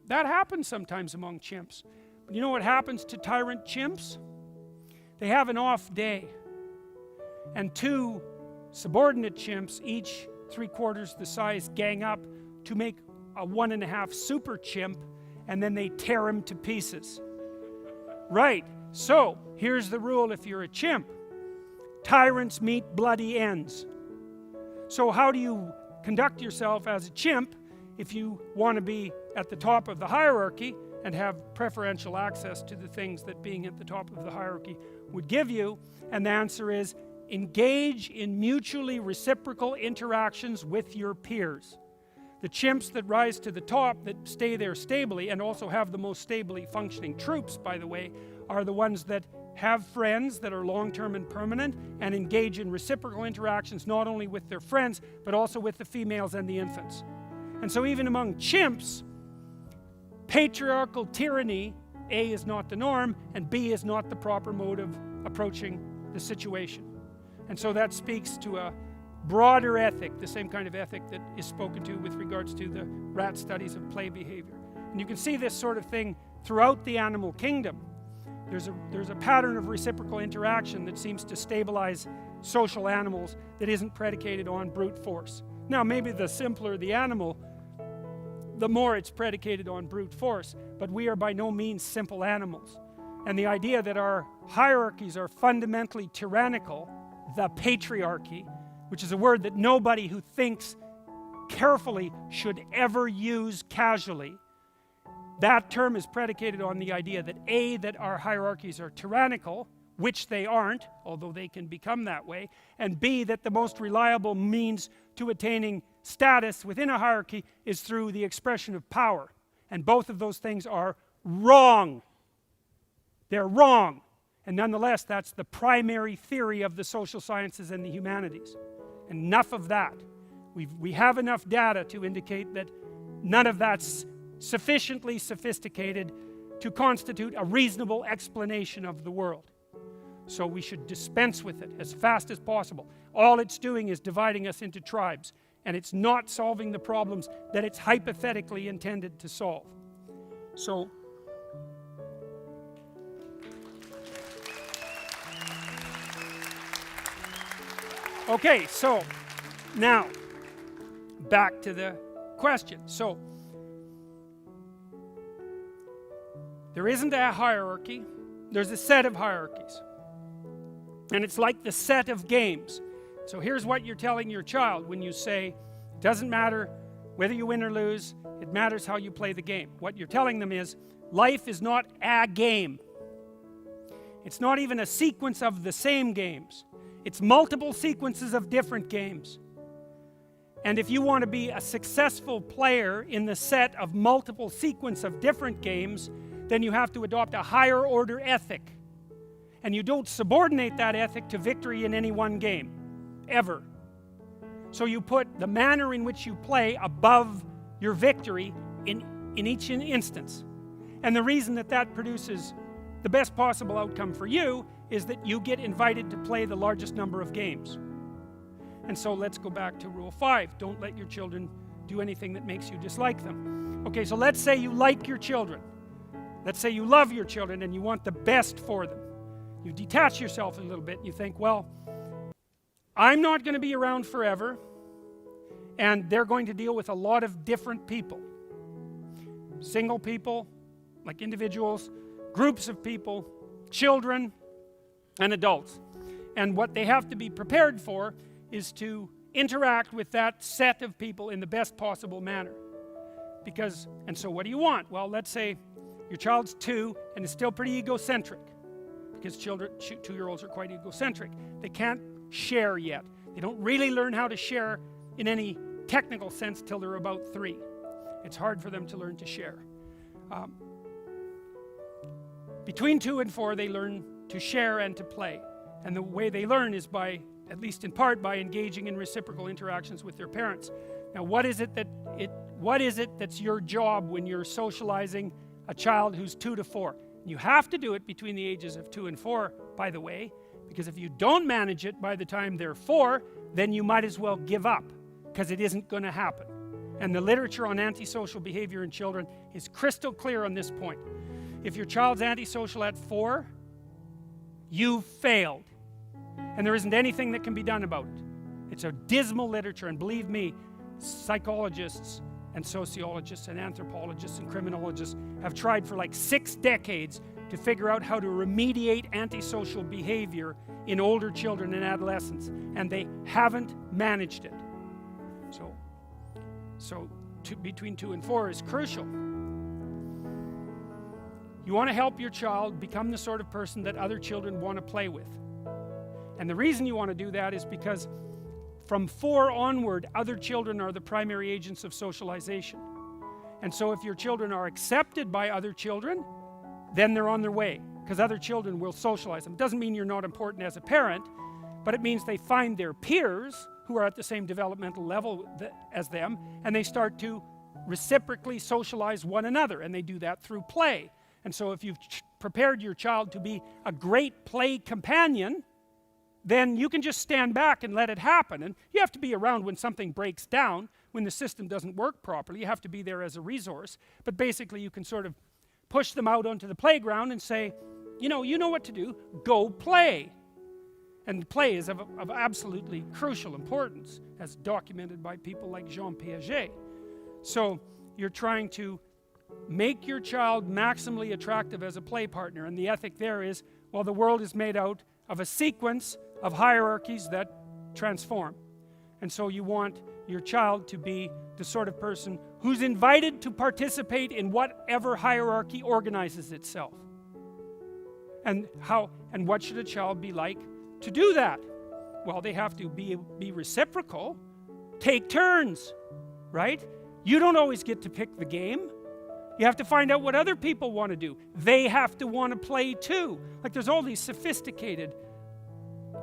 that happens sometimes among chimps. But you know what happens to tyrant chimps? They have an off day, and two subordinate chimps, each 3/4 the size, gang up to make a 1.5 super chimp, and then they tear him to pieces. Right, so here's the rule if you're a chimp. Tyrants meet bloody ends. So how do you conduct yourself as a chimp if you want to be at the top of the hierarchy and have preferential access to the things that being at the top of the hierarchy would give you? And the answer is, engage in mutually reciprocal interactions with your peers. The chimps that rise to the top, that stay there stably, and also have the most stably functioning troops, by the way, are the ones that have friends that are long-term and permanent, and engage in reciprocal interactions not only with their friends, but also with the females and the infants. And so even among chimps, patriarchal tyranny, A, is not the norm, and B, is not the proper mode of approaching the situation. And so that speaks to a broader ethic, the same kind of ethic that is spoken to with regards to the rat studies of play behavior. And you can see this sort of thing throughout the animal kingdom. There's a pattern of reciprocal interaction that seems to stabilize social animals that isn't predicated on brute force. Now, maybe the simpler the animal, the more it's predicated on brute force, but we are by no means simple animals. And the idea that our hierarchies are fundamentally tyrannical, the patriarchy, which is a word that nobody who thinks carefully should ever use casually. That term is predicated on the idea that A, that our hierarchies are tyrannical, which they aren't, although they can become that way, and B, that the most reliable means to attaining status within a hierarchy is through the expression of power. And both of those things are wrong. They're wrong. And nonetheless, that's the primary theory of the social sciences and the humanities. Enough of that. We have enough data to indicate that none of that's sufficiently sophisticated to constitute a reasonable explanation of the world. So we should dispense with it as fast as possible. All it's doing is dividing us into tribes, and it's not solving the problems that it's hypothetically intended to solve. So okay, so now back to the question. So there isn't a hierarchy, there's a set of hierarchies. And it's like the set of games. So here's what you're telling your child when you say, it doesn't matter whether you win or lose, it matters how you play the game. What you're telling them is, life is not a game. It's not even a sequence of the same games. It's multiple sequences of different games. And if you want to be a successful player in the set of multiple sequence of different games, then you have to adopt a higher order ethic. And you don't subordinate that ethic to victory in any one game, ever. So you put the manner in which you play above your victory in each instance. And the reason that that produces the best possible outcome for you is that you get invited to play the largest number of games. And so let's go back to rule 5. Don't let your children do anything that makes you dislike them. Okay, so let's say you like your children. Let's say you love your children and you want the best for them. You detach yourself a little bit and you think, well, I'm not going to be around forever, and they're going to deal with a lot of different people. Single people, like individuals, groups of people, children, and adults. And what they have to be prepared for is to interact with that set of people in the best possible manner. And so what do you want? Well, let's say your child's 2 and is still pretty egocentric, because 2-year-olds are quite egocentric. They can't share yet. They don't really learn how to share in any technical sense till they're about 3. It's hard for them to learn to share. Between 2 and 4, they learn to share and to play. And the way they learn is by, at least in part, by engaging in reciprocal interactions with their parents. Now, what is it that's your job when you're socializing a child who's 2 to 4? You have to do it between the ages of 2 and 4, by the way, Because if you don't manage it by the time they're 4, then you might as well give up, because it isn't going to happen. And the literature on antisocial behavior in children is crystal clear on this point. If your child's antisocial at 4, you've failed. And there isn't anything that can be done about it. It's a dismal literature, and believe me, psychologists and sociologists and anthropologists and criminologists have tried for like 6 decades to figure out how to remediate antisocial behavior in older children and adolescents, and they haven't managed it. So between 2 and 4 is crucial. You want to help your child become the sort of person that other children want to play with. And the reason you want to do that is because from 4 onward, other children are the primary agents of socialization. And so if your children are accepted by other children, then they're on their way, because other children will socialize them. It doesn't mean you're not important as a parent, but it means they find their peers who are at the same developmental level as them, and they start to reciprocally socialize one another, and they do that through play. And so if you've prepared your child to be a great play companion, then you can just stand back and let it happen. And you have to be around when something breaks down, when the system doesn't work properly. You have to be there as a resource. But basically you can sort of push them out onto the playground and say, you know what to do, go play. And play is of absolutely crucial importance, as documented by people like Jean Piaget. So you're trying to make your child maximally attractive as a play partner, and the ethic there is, well, the world is made out of a sequence of hierarchies that transform. And so you want your child to be the sort of person who's invited to participate in whatever hierarchy organizes itself. And what should a child be like to do that? Well, they have to be reciprocal, take turns, right? You don't always get to pick the game. You have to find out what other people want to do. They have to want to play too. Like, there's all these sophisticated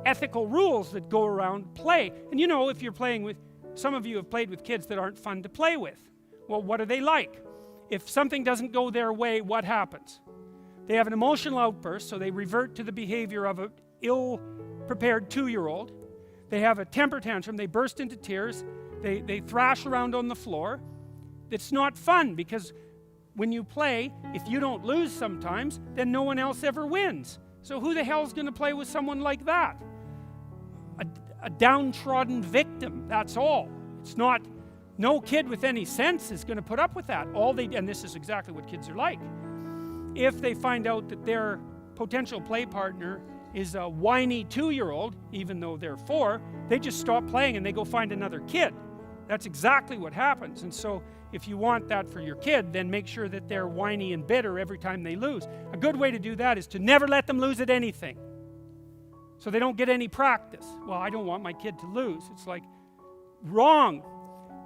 ethical rules that go around play. And you know, if you're playing with, some of you have played with kids that aren't fun to play with. Well, what are they like? If something doesn't go their way, what happens? They have an emotional outburst, so they revert to the behavior of an ill-prepared 2-year-old. They have a temper tantrum, they burst into tears, they thrash around on the floor. It's not fun, because when you play, if you don't lose sometimes, then no one else ever wins. So who the hell's going to play with someone like that? A downtrodden victim, that's all. It's not, no kid with any sense is going to put up with that. And this is exactly what kids are like. If they find out that their potential play partner is a whiny 2-year-old, even though they're 4, they just stop playing and they go find another kid. That's exactly what happens. And so if you want that for your kid, then make sure that they're whiny and bitter every time they lose. A good way to do that is to never let them lose at anything, so they don't get any practice. Well, I don't want my kid to lose. It's like, wrong.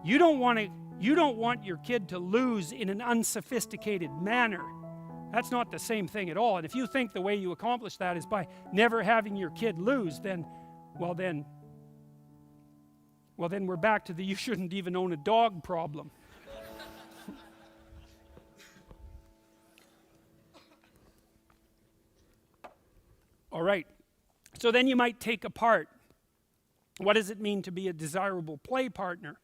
You don't want your kid to lose in an unsophisticated manner. That's not the same thing at all. And if you think the way you accomplish that is by never having your kid lose, then we're back to the you shouldn't even own a dog problem. All right. So then you might take apart, what does it mean to be a desirable play partner,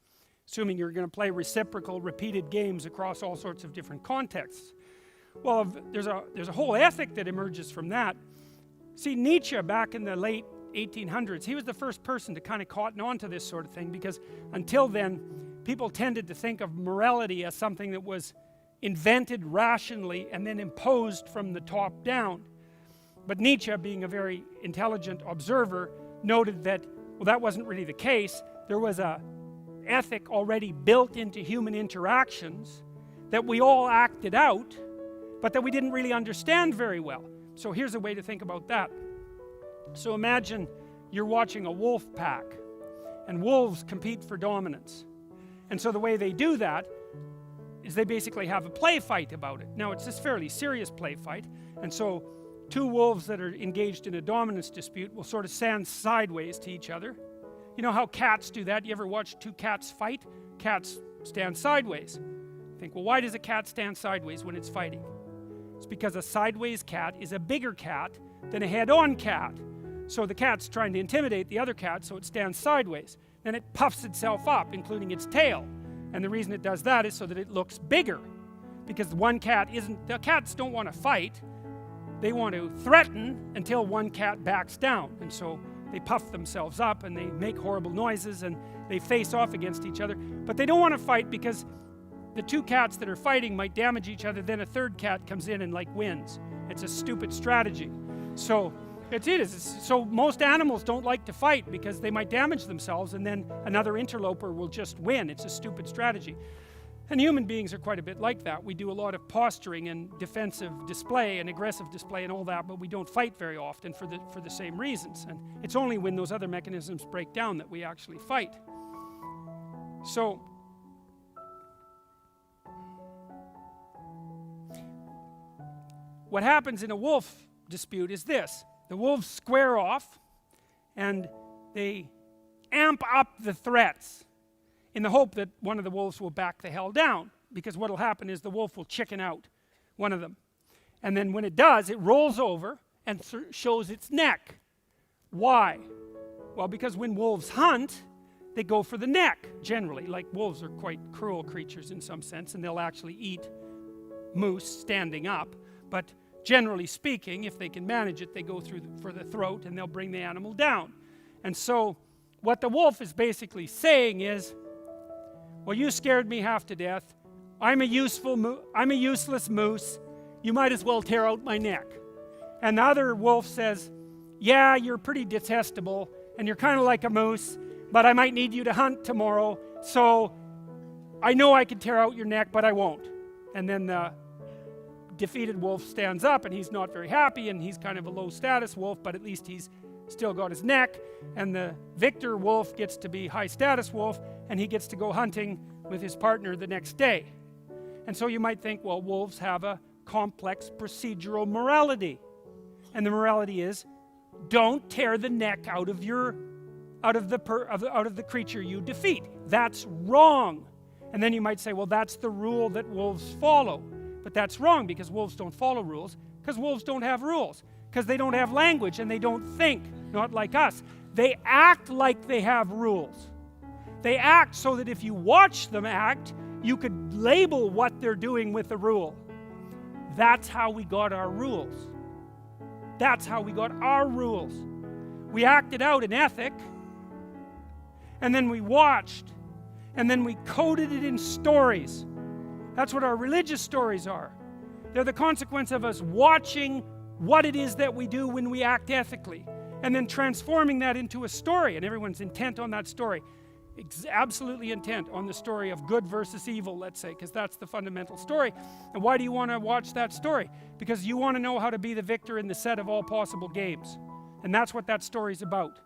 assuming you're going to play reciprocal, repeated games across all sorts of different contexts? Well, there's a whole ethic that emerges from that. See, Nietzsche, back in the late 1800s, he was the first person to kind of cotton on to this sort of thing, because until then, people tended to think of morality as something that was invented rationally and then imposed from the top down. But Nietzsche, being a very intelligent observer, noted that, well, that wasn't really the case. There was an ethic already built into human interactions that we all acted out, but that we didn't really understand very well. So here's a way to think about that. So imagine you're watching a wolf pack, and wolves compete for dominance. And so the way they do that is they basically have a play fight about it. Now, it's this fairly serious play fight, and so 2 wolves that are engaged in a dominance dispute will sort of stand sideways to each other. You know how cats do that? You ever watch 2 cats fight? Cats stand sideways. Think, well, why does a cat stand sideways when it's fighting? It's because a sideways cat is a bigger cat than a head-on cat. So the cat's trying to intimidate the other cat, so it stands sideways. Then it puffs itself up, including its tail. And the reason it does that is so that it looks bigger. Because the cats don't want to fight. They want to threaten until one cat backs down. And so they puff themselves up and they make horrible noises and they face off against each other. But they don't want to fight because the two cats that are fighting might damage each other. Then a third cat comes in and wins. It's a stupid strategy. So it is. So most animals don't like to fight because they might damage themselves and then another interloper will just win. It's a stupid strategy. And human beings are quite a bit like that. We do a lot of posturing and defensive display and aggressive display and all that, but we don't fight very often for the same reasons. And it's only when those other mechanisms break down that we actually fight. So what happens in a wolf dispute is this. The wolves square off and they amp up the threats in the hope that one of the wolves will back the hell down, because what will happen is the wolf will chicken out one of them. And then when it does, it rolls over and shows its neck. Why? Well, because when wolves hunt, they go for the neck, generally. Wolves are quite cruel creatures in some sense, and they'll actually eat moose standing up. But generally speaking, if they can manage it, they go for the throat and they'll bring the animal down. And so what the wolf is basically saying is, well, you scared me half to death. I'm a useless moose. You might as well tear out my neck. And the other wolf says, yeah, you're pretty detestable and you're kind of like a moose, but I might need you to hunt tomorrow, so I know I can tear out your neck, but I won't. And then the defeated wolf stands up and he's not very happy and he's kind of a low status wolf, but at least he's still got his neck. And the victor wolf gets to be high status wolf and he gets to go hunting with his partner the next day. And so you might think, well, wolves have a complex procedural morality. And the morality is, don't tear the neck out of the creature you defeat. That's wrong. And then you might say, well, that's the rule that wolves follow. But that's wrong, because wolves don't follow rules, because wolves don't have rules, because they don't have language and they don't think, not like us. They act like they have rules. They act so that if you watch them act, you could label what they're doing with the rule. That's how we got our rules. That's how we got our rules. We acted out an ethic, and then we watched, and then we coded it in stories. That's what our religious stories are. They're the consequence of us watching what it is that we do when we act ethically, and then transforming that into a story, and everyone's intent on that story. Absolutely intent on the story of good versus evil, let's say, because that's the fundamental story. And why do you want to watch that story? Because you want to know how to be the victor in the set of all possible games. And that's what that story's about.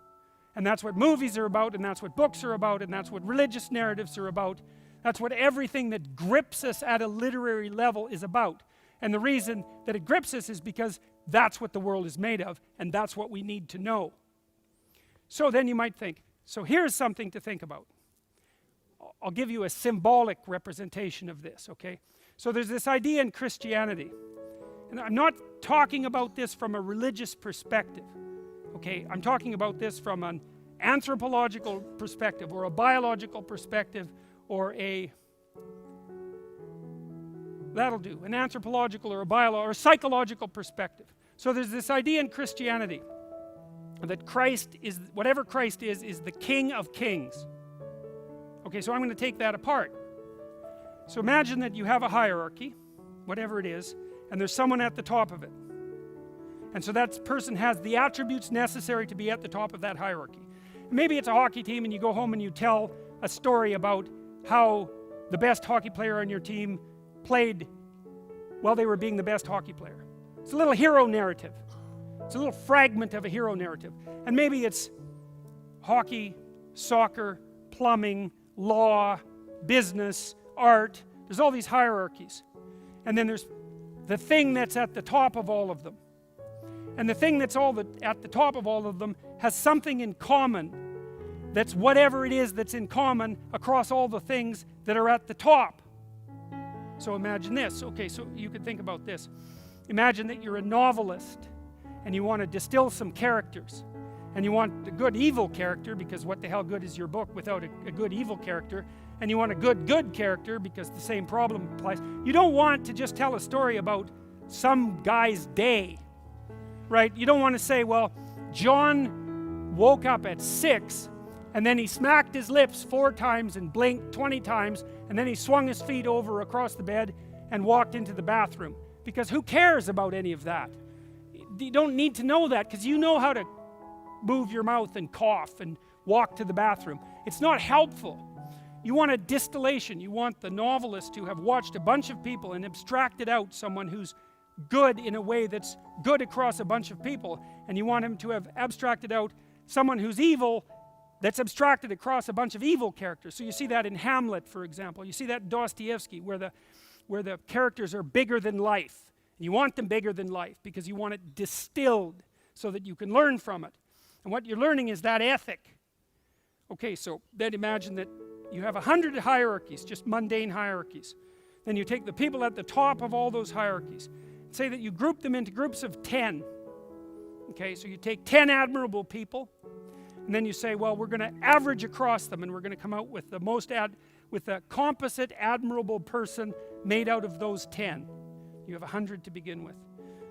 And that's what movies are about, and that's what books are about, and that's what religious narratives are about. That's what everything that grips us at a literary level is about. And the reason that it grips us is because that's what the world is made of, and that's what we need to know. So then you might think, so here's something to think about. I'll give you a symbolic representation of this, okay? So there's this idea in Christianity, and I'm not talking about this from a religious perspective, okay? I'm talking about this from an anthropological perspective, or a biological perspective, or that'll do, an anthropological or a psychological perspective. So there's this idea in Christianity that Christ is, whatever Christ is the King of Kings. Okay, so I'm going to take that apart. So imagine that you have a hierarchy, whatever it is, and there's someone at the top of it. And so that person has the attributes necessary to be at the top of that hierarchy. Maybe it's a hockey team and you go home and you tell a story about how the best hockey player on your team played while they were being the best hockey player. It's a little hero narrative. It's a little fragment of a hero narrative. And maybe it's hockey, soccer, plumbing, law, business, art. There's all these hierarchies. And then there's the thing that's at the top of all of them. And the thing that's at the top of all of them has something in common. That's whatever it is that's in common across all the things that are at the top. So imagine this. Okay, so you could think about this. Imagine that you're a novelist and you want to distill some characters. And you want a good evil character, because what the hell good is your book without a good evil character? And you want a good character, because the same problem applies. You don't want to just tell a story about some guy's day, right? You don't want to say, well, John woke up at 6, and then he smacked his lips 4 times and blinked 20 times, and then he swung his feet over across the bed and walked into the bathroom. Because who cares about any of that? You don't need to know that, because you know how to move your mouth and cough and walk to the bathroom. It's not helpful. You want a distillation. You want the novelist to have watched a bunch of people and abstracted out someone who's good in a way that's good across a bunch of people, and you want him to have abstracted out someone who's evil that's abstracted across a bunch of evil characters. So you see that in Hamlet, for example. You see that in Dostoevsky, where the characters are bigger than life. You want them bigger than life because you want it distilled so that you can learn from it. And what you're learning is that ethic. Okay, so then imagine that you have 100 hierarchies, just mundane hierarchies. Then you take the people at the top of all those hierarchies. Say that you group them into groups of 10. Okay, so you take 10 admirable people, and then you say, well, we're going to average across them, and we're going to come out with with a composite admirable person made out of those 10. You have 100 to begin with.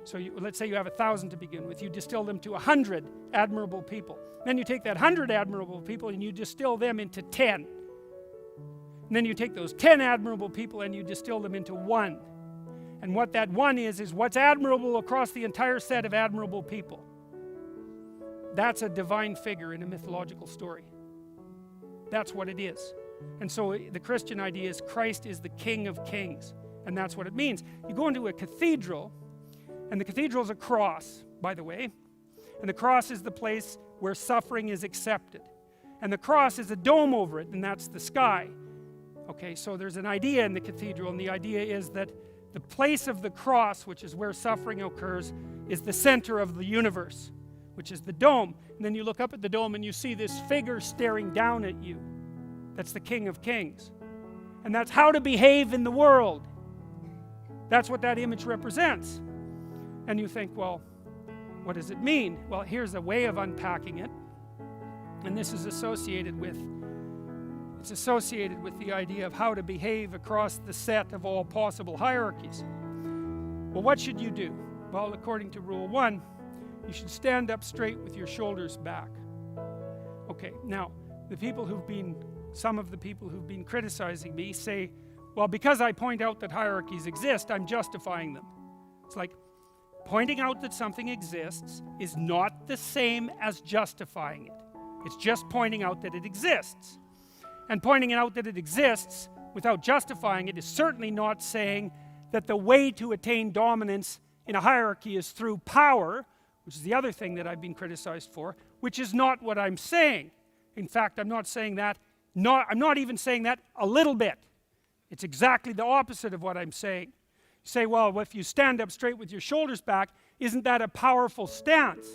So let's say you have 1,000 to begin with. You distill them to 100 admirable people. Then you take that 100 admirable people and you distill them into 10. And then you take those 10 admirable people and you distill them into 1. And what that 1 is what's admirable across the entire set of admirable people. That's a divine figure in a mythological story. That's what it is. And so the Christian idea is Christ is the King of Kings. And that's what it means. You go into a cathedral, and the cathedral is a cross, by the way. And the cross is the place where suffering is accepted. And the cross is a dome over it, and that's the sky. Okay, so there's an idea in the cathedral, and the idea is that the place of the cross, which is where suffering occurs, is the center of the universe, which is the dome. And then you look up at the dome, and you see this figure staring down at you. That's the King of Kings. And that's how to behave in the world. That's what that image represents. And you think, well, what does it mean? Well, here's a way of unpacking it. And this is associated with the idea of how to behave across the set of all possible hierarchies. Well, what should you do? Well, according to rule 1, you should stand up straight with your shoulders back. Okay, now, some of the people who've been criticizing me say, well, because I point out that hierarchies exist, I'm justifying them. It's like, pointing out that something exists is not the same as justifying it. It's just pointing out that it exists. And pointing out that it exists without justifying it is certainly not saying that the way to attain dominance in a hierarchy is through power, which is the other thing that I've been criticized for, which is not what I'm saying. In fact, I'm not saying that. I'm not even saying that a little bit. It's exactly the opposite of what I'm saying. You say, well, if you stand up straight with your shoulders back, isn't that a powerful stance?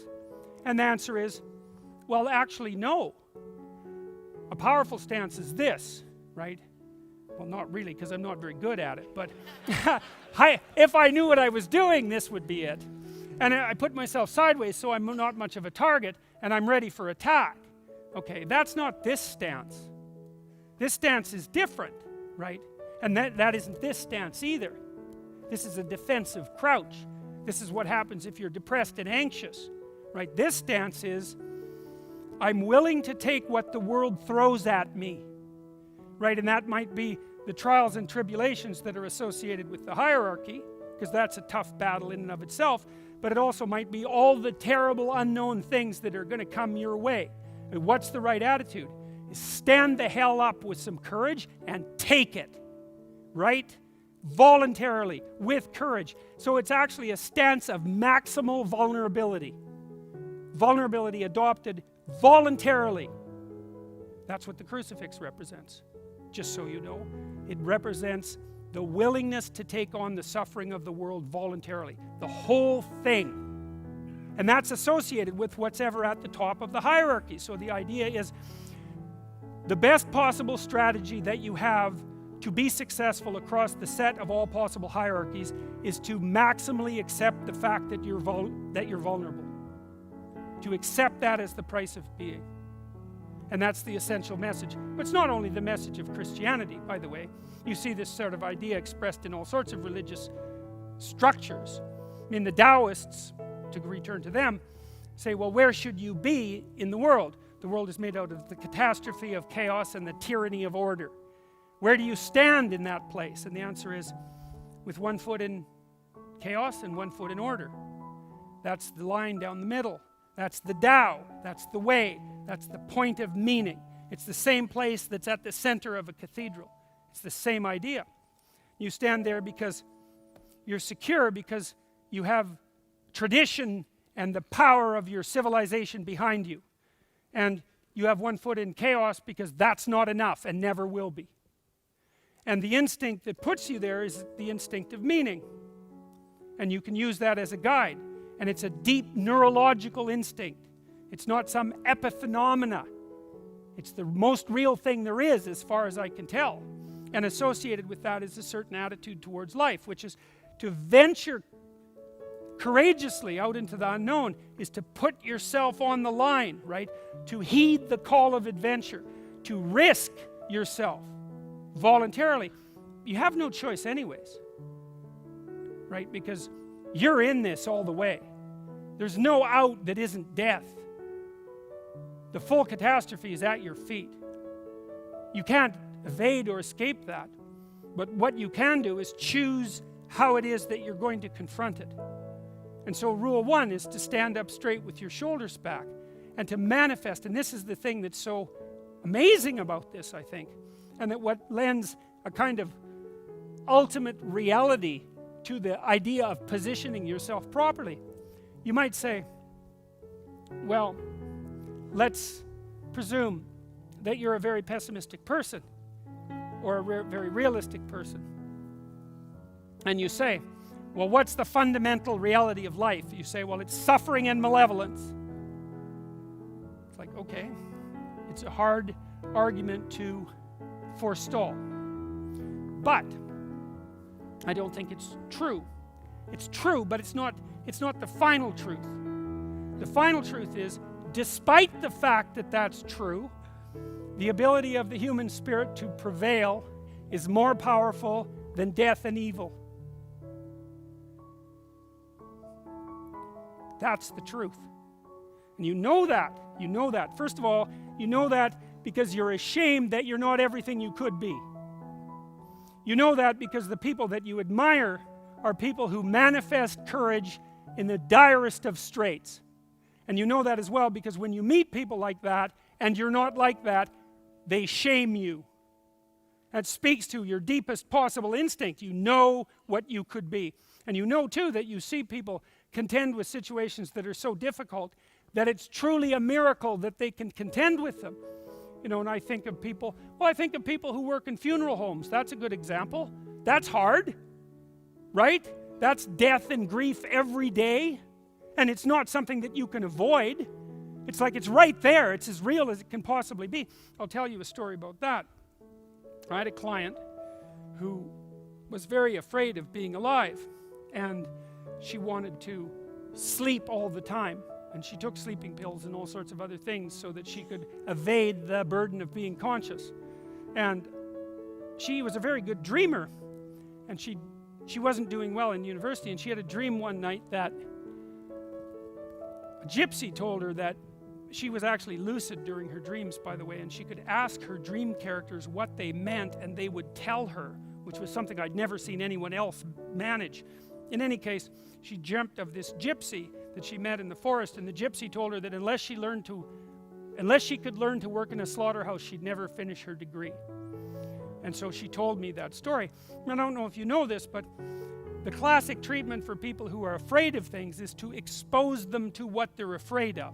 And the answer is, well, actually, no. A powerful stance is this, right? Well, not really, because I'm not very good at it, but if I knew what I was doing, this would be it. And I put myself sideways so I'm not much of a target, and I'm ready for attack. Okay, that's not this stance. This stance is different, right? And that isn't this stance either. This is a defensive crouch. This is what happens if you're depressed and anxious, right? This stance is, I'm willing to take what the world throws at me, right? And that might be the trials and tribulations that are associated with the hierarchy, because that's a tough battle in and of itself, but it also might be all the terrible unknown things that are going to come your way. And what's the right attitude? Is stand the hell up with some courage and take it, right? Voluntarily, with courage. So it's actually a stance of maximal vulnerability. Vulnerability adopted voluntarily. That's what the crucifix represents, just so you know. It represents the willingness to take on the suffering of the world voluntarily. The whole thing. And that's associated with what's ever at the top of the hierarchy. So the idea is the best possible strategy that you have to be successful across the set of all possible hierarchies is to maximally accept the fact that you're vulnerable. to accept that as the price of being. And that's the essential message. But it's not only the message of Christianity, by the way. You see this sort of idea expressed in all sorts of religious structures. I mean, the Taoists, to return to them, say, well, where should you be in the world? The world is made out of the catastrophe of chaos and the tyranny of order. Where do you stand in that place? And the answer is, with one foot in chaos and one foot in order. That's the line down the middle. That's the Tao. That's the way. That's the point of meaning. It's the same place that's at the center of a cathedral. It's the same idea. You stand there because you're secure, because you have tradition and the power of your civilization behind you. And you have one foot in chaos because that's not enough and never will be. And the instinct that puts you there is the instinct of meaning. And you can use that as a guide. And it's a deep neurological instinct. It's not some epiphenomena. It's the most real thing there is, as far as I can tell. And associated with that is a certain attitude towards life, which is to venture courageously out into the unknown, is to put yourself on the line, right? To heed the call of adventure, to risk yourself voluntarily. You have no choice anyways, right? Because you're in this all the way. There's no out that isn't death. The full catastrophe is at your feet. You can't evade or escape that. But what you can do is choose how it is that you're going to confront it. And so rule one is to stand up straight with your shoulders back and to manifest. And this is the thing that's so amazing about this, I think. And that what lends a kind of ultimate reality to the idea of positioning yourself properly. You might say, well, let's presume that you're a very pessimistic person or a very realistic person. And you say, well, what's the fundamental reality of life? You say, well, it's suffering and malevolence. It's like, okay, it's a hard argument to forestall. But I don't think it's true. It's true, but it's not the final truth. The final truth is, despite the fact that that's true, the ability of the human spirit to prevail is more powerful than death and evil. That's the truth. And you know that. You know that. First of all, you know that because you're ashamed that you're not everything you could be. You know that because the people that you admire are people who manifest courage in the direst of straits. And you know that as well because when you meet people like that and you're not like that, they shame you. That speaks to your deepest possible instinct. You know what you could be. And you know too that you see people contend with situations that are so difficult that it's truly a miracle that they can contend with them. You know, and I think of people who work in funeral homes. That's a good example. That's hard, right? That's death and grief every day. And it's not something that you can avoid. It's like it's right there. It's as real as it can possibly be. I'll tell you a story about that. I had a client who was very afraid of being alive. And she wanted to sleep all the time. And she took sleeping pills and all sorts of other things so that she could evade the burden of being conscious. And she was a very good dreamer. And she wasn't doing well in university. And she had a dream one night that a gypsy told her that she was actually lucid during her dreams, by the way. And she could ask her dream characters what they meant and they would tell her, which was something I'd never seen anyone else manage. In any case, she dreamt of this gypsy that she met in the forest, and the gypsy told her that unless she could learn to work in a slaughterhouse, she'd never finish her degree. And so she told me that story. I don't know if you know this, but the classic treatment for people who are afraid of things is to expose them to what they're afraid of,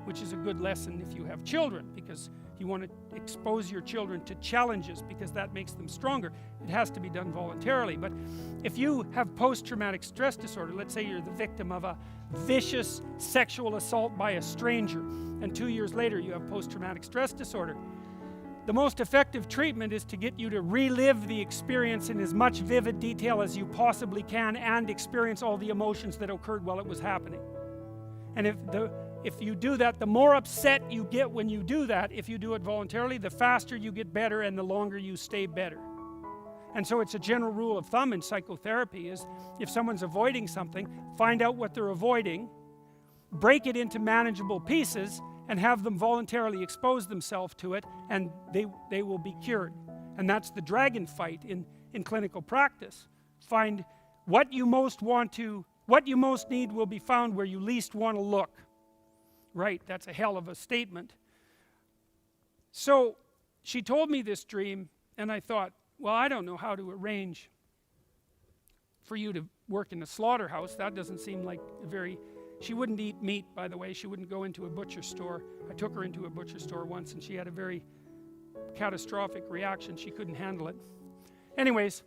which is a good lesson if you have children, because you want to expose your children to challenges because that makes them stronger. It has to be done voluntarily. But if you have post-traumatic stress disorder, let's say you're the victim of a vicious sexual assault by a stranger, and 2 years later you have post-traumatic stress disorder, the most effective treatment is to get you to relive the experience in as much vivid detail as you possibly can and experience all the emotions that occurred while it was happening. And if if you do that, the more upset you get when you do that, if you do it voluntarily, the faster you get better and the longer you stay better. And so it's a general rule of thumb in psychotherapy is if someone's avoiding something, find out what they're avoiding, break it into manageable pieces, and have them voluntarily expose themselves to it, and they will be cured. And that's the dragon fight in clinical practice. Find what you most need will be found where you least want to look. Right, that's a hell of a statement. So she told me this dream, and I thought, well, I don't know how to arrange for you to work in a slaughterhouse. That doesn't seem like a very... She wouldn't eat meat, by the way. She wouldn't go into a butcher store. I took her into a butcher store once, and she had a very catastrophic reaction. She couldn't handle it. Anyways,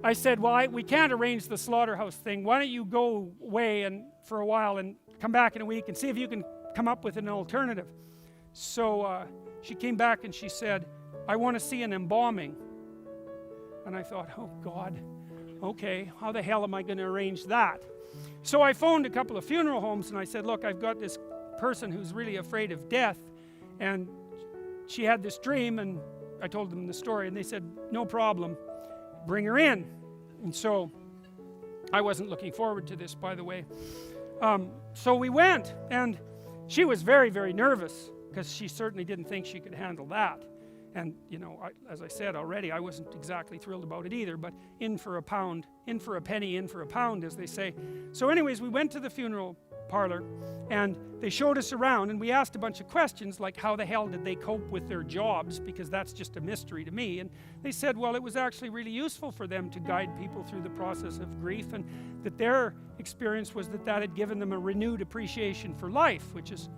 I said, well, we can't arrange the slaughterhouse thing. Why don't you go away for a while and come back in a week and see if you can come up with an alternative. So she came back and she said, I want to see an embalming. And I thought, oh God, okay, how the hell am I going to arrange that? So I phoned a couple of funeral homes and I said, look, I've got this person who's really afraid of death, and she had this dream, and I told them the story, and they said, no problem, bring her in. And so I wasn't looking forward to this, by the way. So we went, and she was very, very nervous because she certainly didn't think she could handle that. And, you know, as I said already, I wasn't exactly thrilled about it either, but in for a pound, in for a penny, in for a pound, as they say. So anyways, we went to the funeral parlor, and they showed us around, and we asked a bunch of questions, like how the hell did they cope with their jobs, because that's just a mystery to me. And they said, well, it was actually really useful for them to guide people through the process of grief, and that their experience was that had given them a renewed appreciation for life, which is,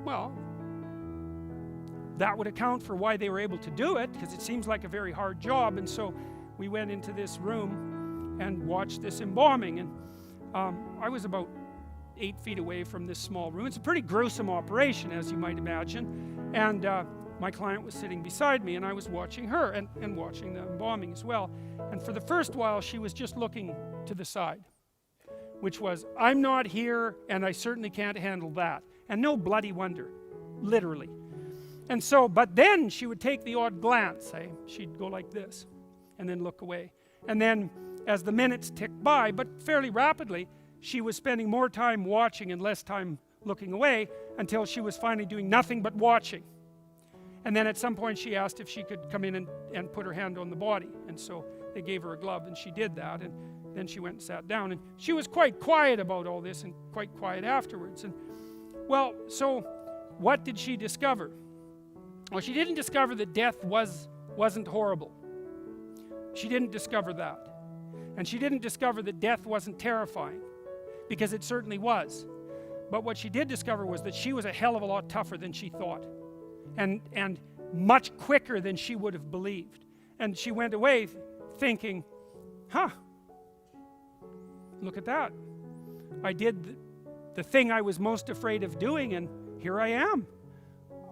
well, that would account for why they were able to do it, because it seems like a very hard job. And so we went into this room and watched this embalming, and I was about 8 feet away from this small room. It's a pretty gruesome operation, as you might imagine, and my client was sitting beside me, and I was watching her and watching the embalming as well. And for the first while, she was just looking to the side, which was, I'm not here, and I certainly can't handle that. And no bloody wonder, literally. And so, but then she would take the odd glance, she'd go like this, and then look away. And then, as the minutes ticked by, but fairly rapidly, she was spending more time watching and less time looking away, until she was finally doing nothing but watching. And then at some point she asked if she could come in and put her hand on the body. And so they gave her a glove, and she did that, and then she went and sat down. And she was quite quiet about all this, and quite quiet afterwards. And well, so what did she discover? Well, she didn't discover that death wasn't horrible. She didn't discover that. And she didn't discover that death wasn't terrifying, because it certainly was. But what she did discover was that she was a hell of a lot tougher than she thought, and much quicker than she would have believed. And she went away thinking, look at that. I did the thing I was most afraid of doing, and here I am.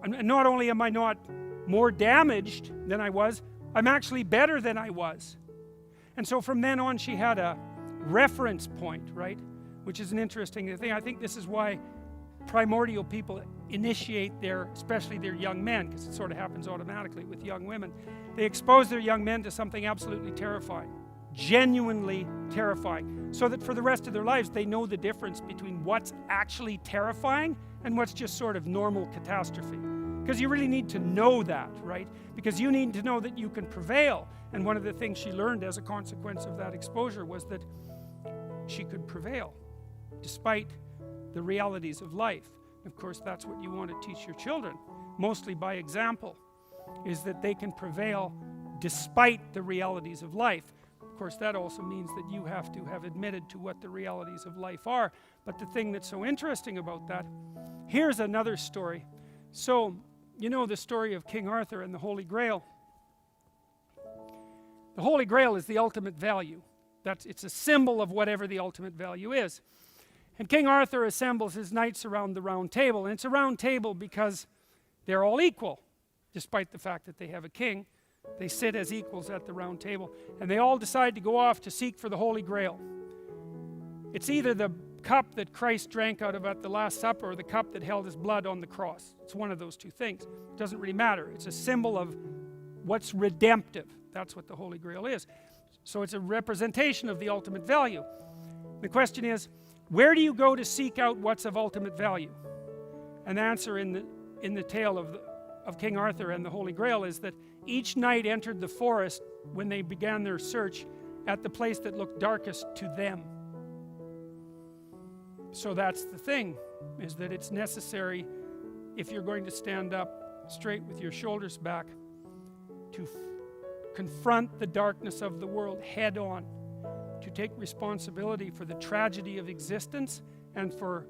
And not only am I not more damaged than I was, I'm actually better than I was. And so from then on, she had a reference point, right? Which is an interesting thing. I think this is why primordial people initiate especially their young men, because it sort of happens automatically with young women. They expose their young men to something absolutely terrifying, genuinely terrifying, so that for the rest of their lives, they know the difference between what's actually terrifying and what's just sort of normal catastrophe. Because you really need to know that, right? Because you need to know that you can prevail. And one of the things she learned as a consequence of that exposure was that she could prevail despite the realities of life. Of course, that's what you want to teach your children, mostly by example, is that they can prevail despite the realities of life. Of course, that also means that you have to have admitted to what the realities of life are. But the thing that's so interesting about that, here's another story. So, you know the story of King Arthur and the Holy Grail. The Holy Grail is the ultimate value. It's a symbol of whatever the ultimate value is. And King Arthur assembles his knights around the round table. And it's a round table because they're all equal, despite the fact that they have a king. They sit as equals at the round table. And they all decide to go off to seek for the Holy Grail. It's either the cup that Christ drank out of at the Last Supper or the cup that held his blood on the cross. It's one of those two things. It doesn't really matter. It's a symbol of what's redemptive. That's what the Holy Grail is. So it's a representation of the ultimate value. The question is, where do you go to seek out what's of ultimate value? An answer in the tale of King Arthur and the Holy Grail is that each knight entered the forest when they began their search at the place that looked darkest to them. So that's the thing, is that it's necessary, if you're going to stand up straight with your shoulders back, to confront the darkness of the world head on, to take responsibility for the tragedy of existence and for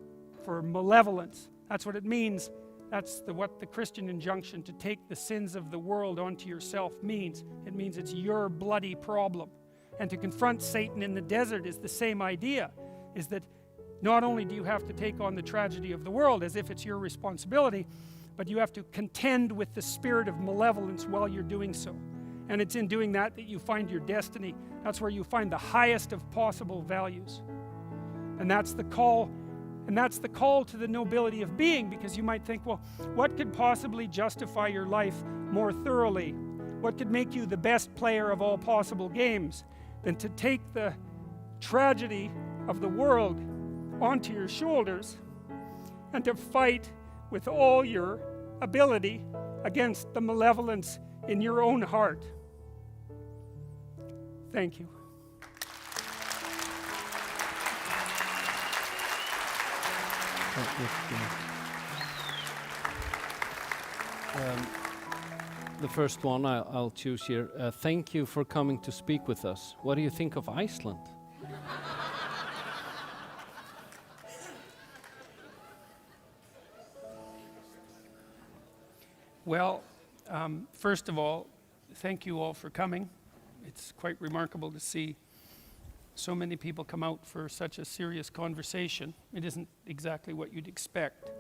malevolence. That's what it means. That's what the Christian injunction to take the sins of the world onto yourself means. It means it's your bloody problem. And to confront Satan in the desert is the same idea, is that not only do you have to take on the tragedy of the world as if it's your responsibility, but you have to contend with the spirit of malevolence while you're doing so. And it's in doing that that you find your destiny. That's where you find the highest of possible values. And that's the call. And that's the call to the nobility of being, because you might think, well, what could possibly justify your life more thoroughly? What could make you the best player of all possible games than to take the tragedy of the world onto your shoulders and to fight with all your ability against the malevolence in your own heart? Thank you. The first one I'll choose here. Thank you for coming to speak with us. What do you think of Iceland? Well, first of all, thank you all for coming. It's quite remarkable to see so many people come out for such a serious conversation. It isn't exactly what you'd expect.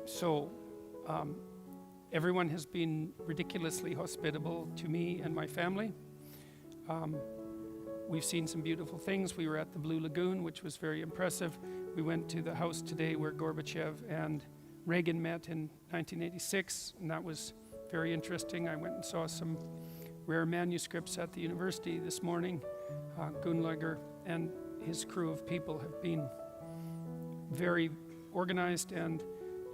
So everyone has been ridiculously hospitable to me and my family. We've seen some beautiful things. We were at the Blue Lagoon, which was very impressive. We went to the house today where Gorbachev and Reagan met in 1986, and that was very interesting. I went and saw some rare manuscripts at the university this morning. Gunlager and his crew of people have been very organized, and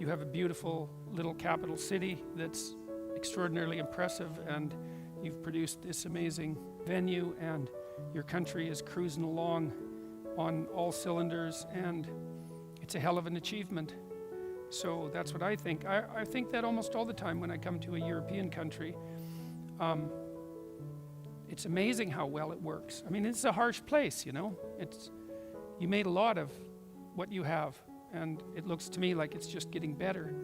you have a beautiful little capital city that's extraordinarily impressive, and you've produced this amazing venue, and your country is cruising along on all cylinders, and it's a hell of an achievement. So that's what I think. I think that almost all the time when I come to a European country. It's amazing how well it works. I mean, it's a harsh place, you know. You made a lot of what you have, and it looks to me like it's just getting better.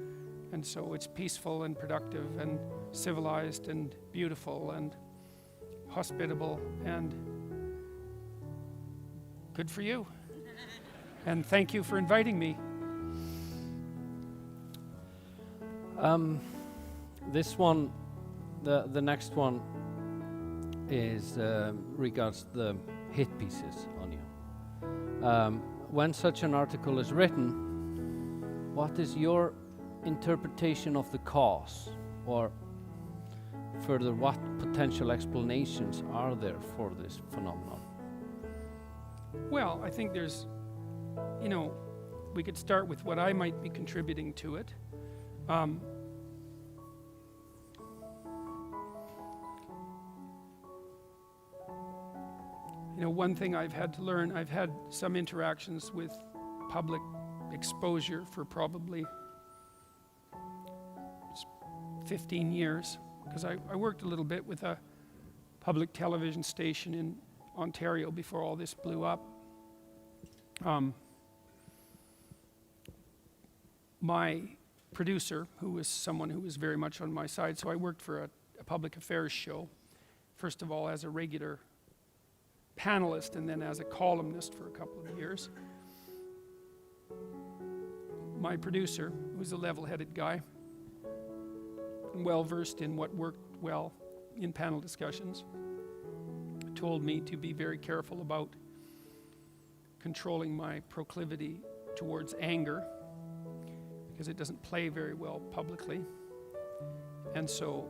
And so it's peaceful and productive and civilized and beautiful and hospitable, and good for you. And thank you for inviting me. This one, the next one is regards the hit pieces on you. When such an article is written, what is your interpretation of the cause, or further, what potential explanations are there for this phenomenon? Well, I think there's, we could start with what I might be contributing to it. One thing I've had to learn, I've had some interactions with public exposure for probably 15 years, because I worked a little bit with a public television station in Ontario before all this blew up. My producer, who was someone who was very much on my side, so I worked for a public affairs show, first of all as a regular panelist and then as a columnist for a couple of years. My producer, who was a level-headed guy, well-versed in what worked well in panel discussions, told me to be very careful about controlling my proclivity towards anger, because it doesn't play very well publicly. And so,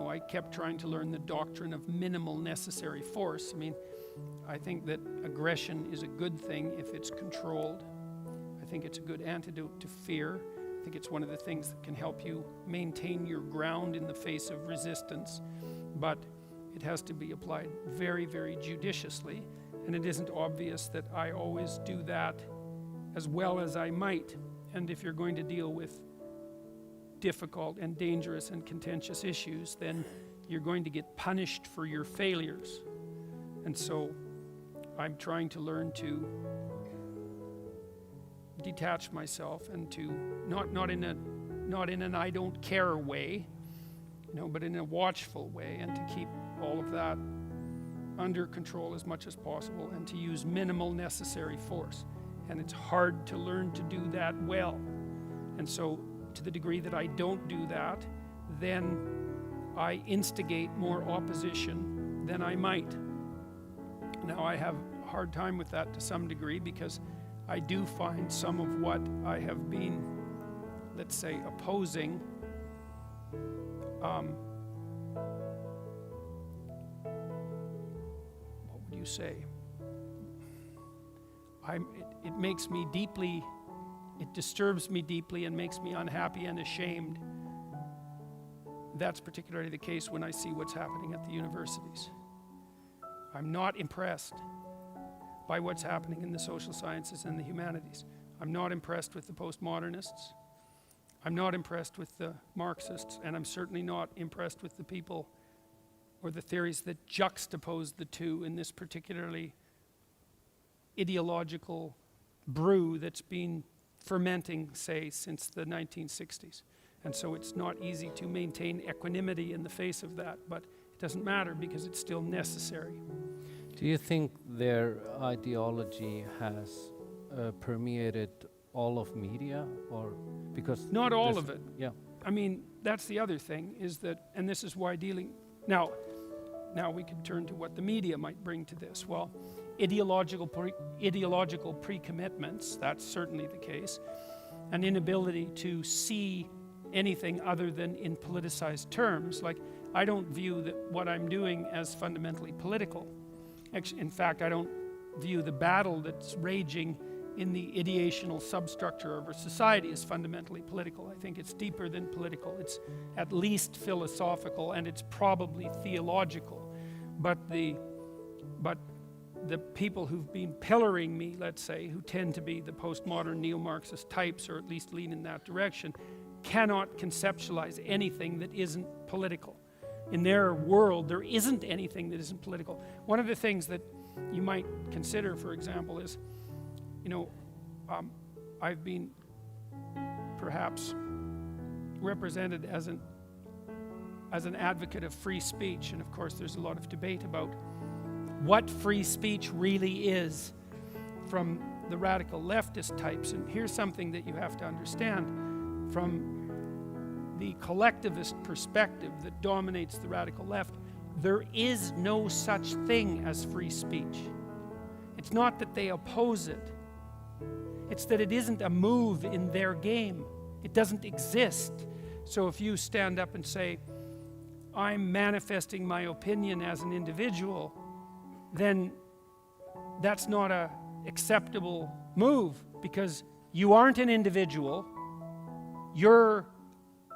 I kept trying to learn the doctrine of minimal necessary force. I mean, I think that aggression is a good thing if it's controlled. I think it's a good antidote to fear. I think it's one of the things that can help you maintain your ground in the face of resistance. But it has to be applied very, very judiciously. And it isn't obvious that I always do that as well as I might. And if you're going to deal with difficult and dangerous and contentious issues, then you're going to get punished for your failures. And so I'm trying to learn to detach myself and to not in an I don't care way, but in a watchful way, and to keep all of that under control as much as possible, and to use minimal necessary force. And it's hard to learn to do that well. And so to the degree that I don't do that, then I instigate more opposition than I might. Now, I have a hard time with that to some degree, because I do find some of what I have been, let's say, opposing what would you say? It makes me deeply, it disturbs me deeply and makes me unhappy and ashamed. That's particularly the case when I see what's happening at the universities. I'm not impressed by what's happening in the social sciences and the humanities. I'm not impressed with the postmodernists. I'm not impressed with the Marxists, and I'm certainly not impressed with the people or the theories that juxtapose the two in this particularly ideological brew that's been fermenting, say, since the 1960s. And so it's not easy to maintain equanimity in the face of that, but it doesn't matter because it's still necessary. Do you think their ideology has permeated all of media, or because not all of it? Yeah. I mean, that's the other thing, is that, and this is why dealing now we can turn to what the media might bring to this. Well, ideological pre-commitments, that's certainly the case. An inability to see anything other than in politicized terms. Like, I don't view that what I'm doing as fundamentally political. Actually, in fact, I don't view the battle that's raging in the ideational substructure of our society as fundamentally political. I think it's deeper than political. It's at least philosophical, and it's probably theological. But the people who've been pillaring me, let's say, who tend to be the postmodern neo-Marxist types, or at least lean in that direction, cannot conceptualize anything that isn't political. In their world, there isn't anything that isn't political. One of the things that you might consider, for example, is, I've been perhaps represented as an advocate of free speech, and of course there's a lot of debate about what free speech really is from the radical leftist types. And here's something that you have to understand. From the collectivist perspective that dominates the radical left, there is no such thing as free speech. It's not that they oppose it. It's that it isn't a move in their game. It doesn't exist. So if you stand up and say, I'm manifesting my opinion as an individual, then that's not an acceptable move, because you aren't an individual. You're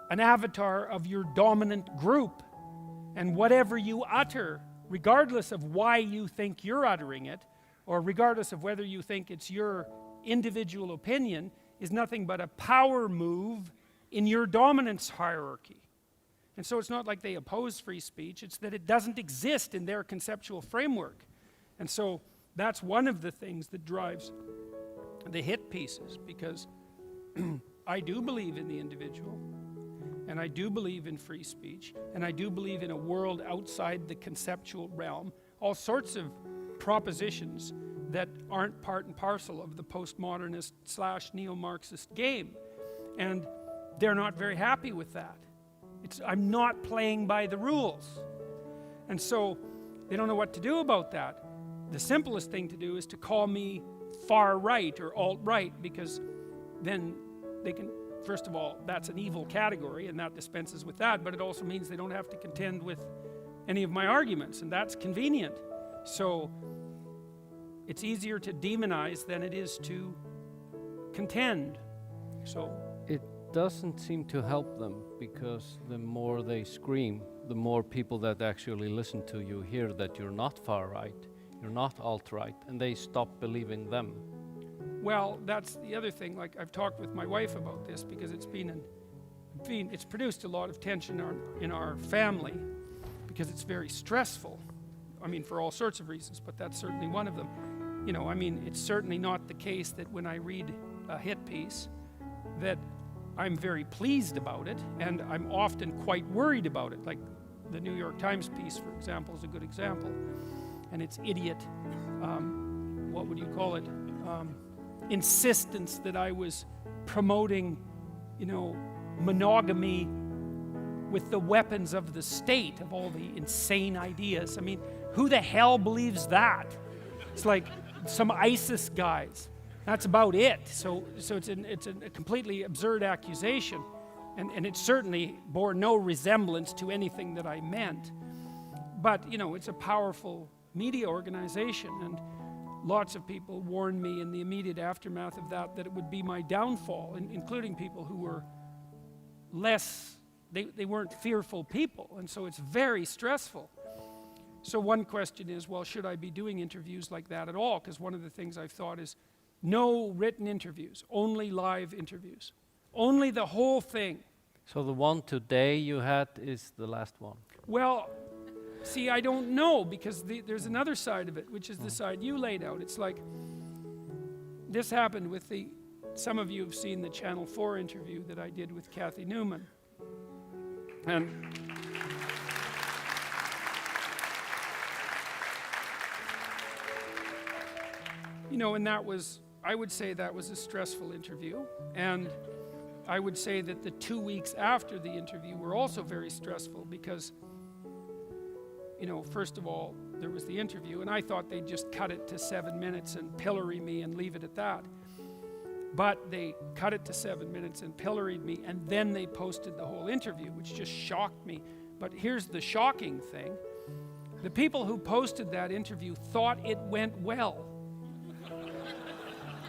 an avatar of your dominant group. And whatever you utter, regardless of why you think you're uttering it, or regardless of whether you think it's your individual opinion, is nothing but a power move in your dominance hierarchy. And so it's not like they oppose free speech, it's that it doesn't exist in their conceptual framework. And so that's one of the things that drives the hit pieces, because I do believe in the individual, and I do believe in free speech, and I do believe in a world outside the conceptual realm, all sorts of propositions that aren't part and parcel of the postmodernist / neo-Marxist game. And they're not very happy with that. I'm not playing by the rules. And so they don't know what to do about that. the simplest thing to do is to call me far right or alt-right, because then they can, first of all, that's an evil category and that dispenses with that, but it also means they don't have to contend with any of my arguments, and that's convenient. So it's easier to demonize than it is to contend. So It doesn't seem to help them, because the more they scream, the more people that actually listen to you hear that you're not far right, you're not alt-right, and they stop believing them. well, that's the other thing. Like, I've talked with my wife about this, because it's produced a lot of tension in our family, because it's very stressful. I mean, for all sorts of reasons, but that's certainly one of them. You know, I mean, it's certainly not the case that when I read a hit piece that I'm very pleased about it, and I'm often quite worried about it. Like the New York Times piece, for example, is a good example. And it's idiot, what would you call it, insistence that I was promoting, you know, monogamy with the weapons of the state, of all the insane ideas. I mean, who the hell believes that? It's like some ISIS guys. That's about it. So it's a completely absurd accusation, and it certainly bore no resemblance to anything that I meant. But, you know, it's a powerful media organization, and lots of people warned me in the immediate aftermath of that it would be my downfall, including people who were less, they weren't fearful people, and so it's very stressful. So one question is, well, should I be doing interviews like that at all? Because one of the things I've thought is, no written interviews, only live interviews. Only the whole thing. So the one today you had is the last one? Well, see, I don't know, because there's another side of it, which is the side you laid out. It's like, this happened with some of you have seen the Channel 4 interview that I did with Kathy Newman. And you know, and that was, I would say that was a stressful interview, and I would say that the 2 weeks after the interview were also very stressful, because, you know, first of all, there was the interview, and I thought they'd just cut it to 7 minutes and pillory me and leave it at that. But they cut it to 7 minutes and pilloried me, and then they posted the whole interview, which just shocked me. But here's the shocking thing. The people who posted that interview thought it went well.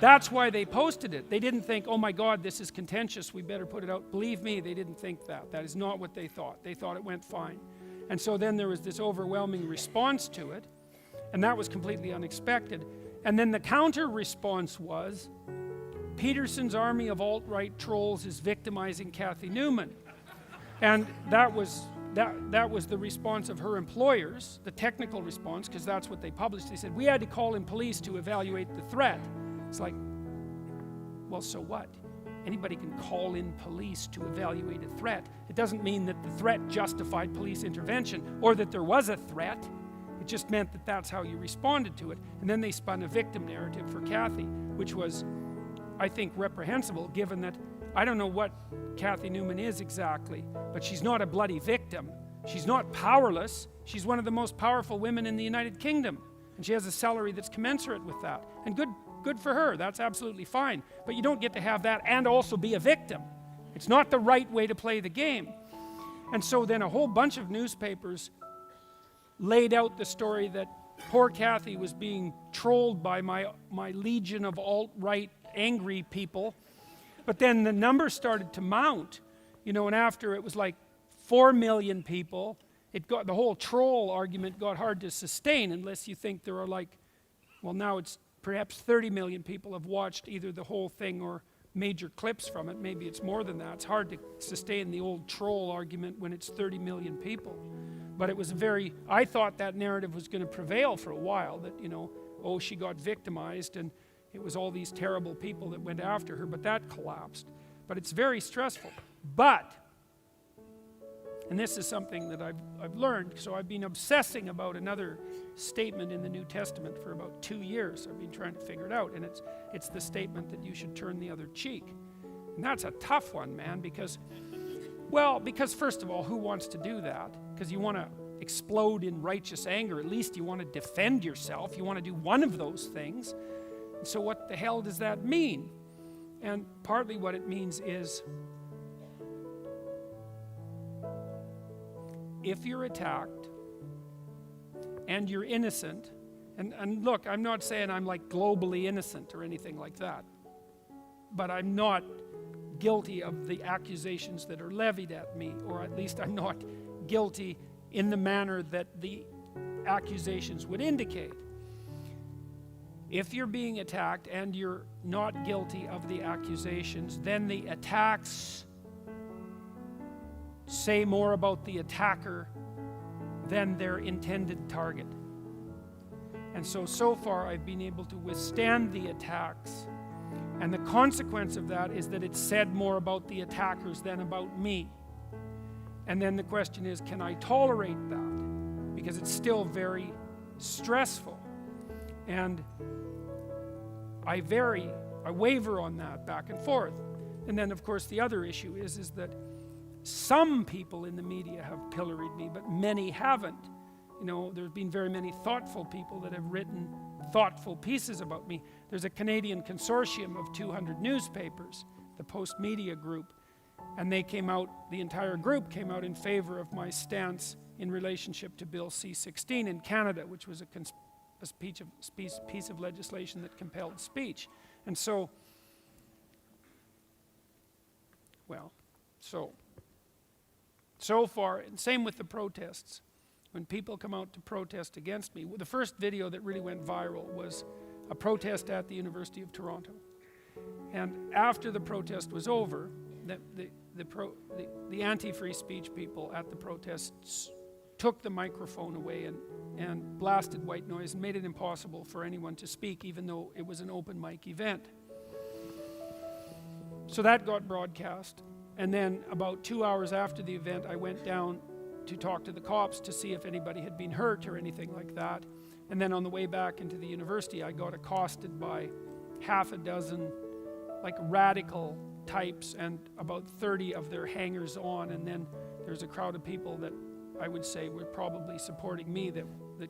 That's why they posted it. They didn't think, oh my God, this is contentious, we better put it out. Believe me, they didn't think that. That is not what they thought. They thought it went fine. And so then there was this overwhelming response to it, and that was completely unexpected. And then the counter response was, Peterson's army of alt-right trolls is victimizing Kathy Newman. And that was the response of her employers, the technical response, because that's what they published. They said, we had to call in police to evaluate the threat. It's like, well, so what? Anybody can call in police to evaluate a threat. It doesn't mean that the threat justified police intervention or that there was a threat. It just meant that that's how you responded to it. And then they spun a victim narrative for Kathy, which was, I think, reprehensible, given that I don't know what Kathy Newman is exactly, but she's not a bloody victim. She's not powerless. She's one of the most powerful women in the United Kingdom, and she has a salary that's commensurate with that. And good for her. That's absolutely fine. But you don't get to have that and also be a victim. It's not the right way to play the game. And so then a whole bunch of newspapers laid out the story that poor Kathy was being trolled by my legion of alt-right angry people. But then the numbers started to mount, you know, and after it was like 4 million people, the whole troll argument got hard to sustain, unless you think there are like, well, now it's perhaps 30 million people have watched either the whole thing or major clips from it. Maybe it's more than that. It's hard to sustain the old troll argument when it's 30 million people. But it was I thought that narrative was going to prevail for a while, that, you know, oh, she got victimized and it was all these terrible people that went after her, but that collapsed. But it's very stressful. But, and this is something that I've learned, so I've been obsessing about another statement in the New Testament for about 2 years. I've been trying to figure it out, and it's the statement that you should turn the other cheek. And that's a tough one, man, because first of all, who wants to do that? Because you want to explode in righteous anger. At least you want to defend yourself. You want to do one of those things. So what the hell does that mean? And partly what it means is, if you're attacked and you're innocent, and look, I'm not saying I'm like globally innocent or anything like that, but I'm not guilty of the accusations that are levied at me, or at least I'm not guilty in the manner that the accusations would indicate. If you're being attacked and you're not guilty of the accusations, then the attacks say more about the attacker than their intended target. And so far I've been able to withstand the attacks, and the consequence of that is that it's said more about the attackers than about me. And then the question is, can I tolerate that? Because it's still very stressful. And I waver on that back and forth. And then of course the other issue is that some people in the media have pilloried me, but many haven't. You know, there's been very many thoughtful people that have written thoughtful pieces about me. There's a Canadian consortium of 200 newspapers, the Post Media Group, and they came out, the entire group came out in favor of my stance in relationship to Bill C-16 in Canada, which was a piece of legislation that compelled speech. And so, well, so far, and same with the protests. When people come out to protest against me, the first video that really went viral was a protest at the University of Toronto. And after the protest was over, the anti-free speech people at the protests took the microphone away and blasted white noise and made it impossible for anyone to speak, even though it was an open mic event. So that got broadcast. And then about 2 hours after the event, I went down to talk to the cops to see if anybody had been hurt or anything like that. And then on the way back into the university, I got accosted by half a dozen like radical types and about 30 of their hangers-on. And then there's a crowd of people that I would say were probably supporting me that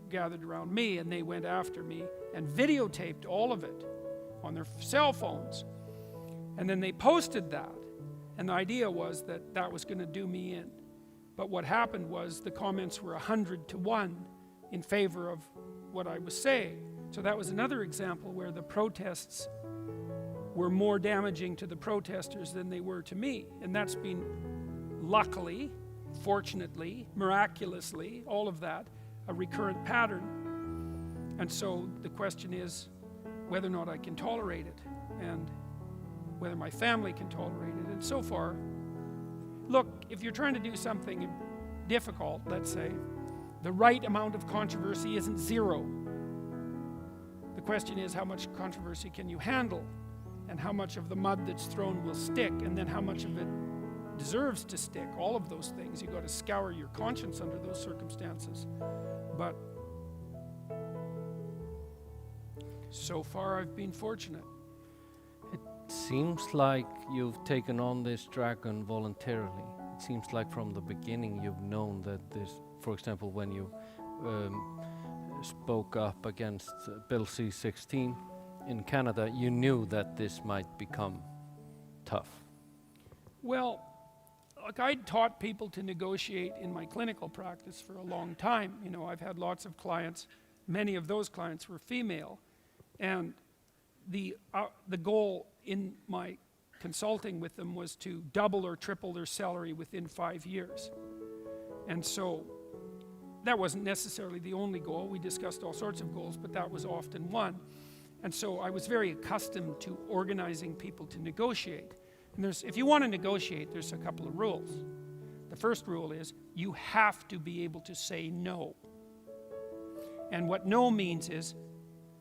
gathered around me, and they went after me and videotaped all of it on their cell phones. And then they posted that. And the idea was that that was going to do me in. But what happened was the comments were 100 to 1 in favor of what I was saying. So that was another example where the protests were more damaging to the protesters than they were to me. And that's been, luckily, fortunately, miraculously, all of that, a recurrent pattern. And so the question is whether or not I can tolerate it, and whether my family can tolerate it. And so far, look, if you're trying to do something difficult, let's say, the right amount of controversy isn't zero. The question is, how much controversy can you handle? And how much of the mud that's thrown will stick? And then how much of it deserves to stick? All of those things. You've got to scour your conscience under those circumstances. But so far, I've been fortunate. It seems like you've taken on this dragon voluntarily. It seems like from the beginning you've known that this, for example, when you spoke up against Bill C-16 in Canada, you knew that this might become tough. Well, like, I'd taught people to negotiate in my clinical practice for a long time. You know, I've had lots of clients. Many of those clients were female. And the goal in my consulting with them was to double or triple their salary within 5 years. And so that wasn't necessarily the only goal. We discussed all sorts of goals, but that was often one. And so I was very accustomed to organizing people to negotiate. And if you want to negotiate, there's a couple of rules. The first rule is you have to be able to say no. And what no means is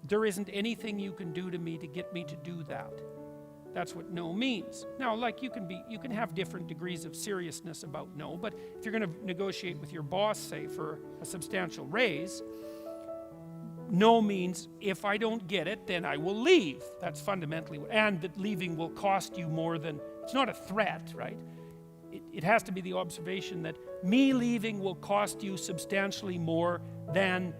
there isn't anything you can do to me to get me to do that. That's what no means. Now, like, you can have different degrees of seriousness about no, but if you're going to negotiate with your boss, say, for a substantial raise, no means if I don't get it, then I will leave. That's fundamentally, and that leaving will cost you more than, it's not a threat, right? it has to be the observation that me leaving will cost you substantially more than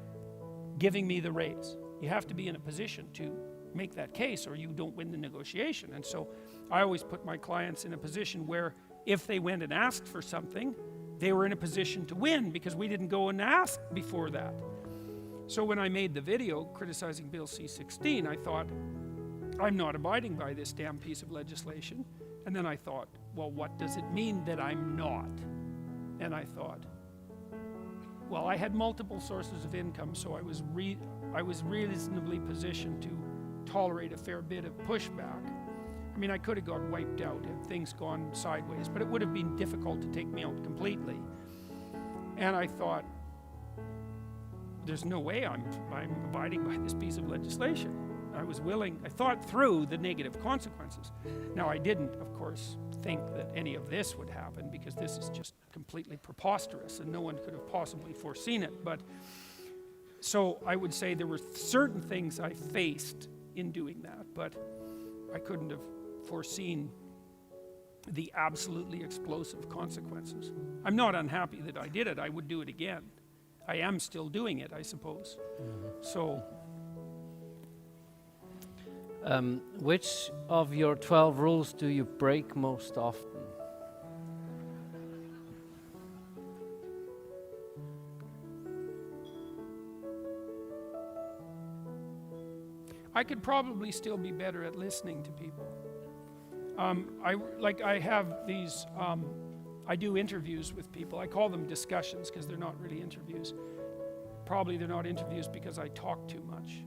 giving me the raise. You have to be in a position to make that case or you don't win the negotiation. And so I always put my clients in a position where if they went and asked for something, they were in a position to win because we didn't go and ask before that. So when I made the video criticizing Bill C-16, I thought, I'm not abiding by this damn piece of legislation. And then I thought, well, what does it mean that I'm not? And I thought, well, I had multiple sources of income, so I was reasonably positioned to tolerate a fair bit of pushback. I mean, I could have got wiped out had things gone sideways, but it would have been difficult to take me out completely. And I thought, there's no way I'm abiding by this piece of legislation. I thought through the negative consequences. Now, I didn't, of course, think that any of this would happen because this is just completely preposterous and no one could have possibly foreseen it. But so I would say there were certain things I faced in doing that, but I couldn't have foreseen the absolutely explosive consequences. I'm not unhappy that I did it. I would do it again. I am still doing it, I suppose. So. Which of your 12 rules do you break most often? I could probably still be better at listening to people. I do interviews with people. I call them discussions because they're not really interviews. Probably they're not interviews because I talk too much.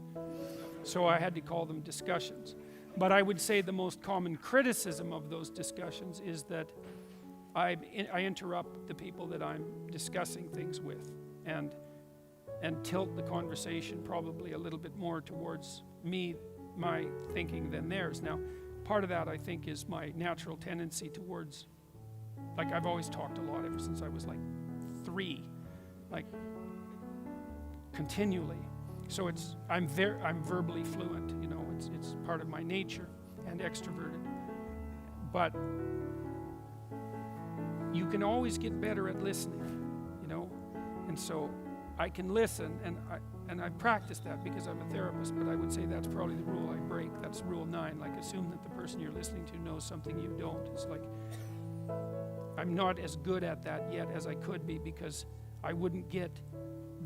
So I had to call them discussions. But I would say the most common criticism of those discussions is that I interrupt the people that I'm discussing things with and tilt the conversation probably a little bit more towards me, my thinking than theirs. Now, part of that I think is my natural tendency towards, like I've always talked a lot ever since I was like 3, like continually. So I'm verbally fluent, you know, it's part of my nature and extroverted. But you can always get better at listening, you know. And so I can listen and I practice that because I'm a therapist, but I would say that's probably the rule I break. That's rule 9, like assume that the person you're listening to knows something you don't. It's like I'm not as good at that yet as I could be because I wouldn't get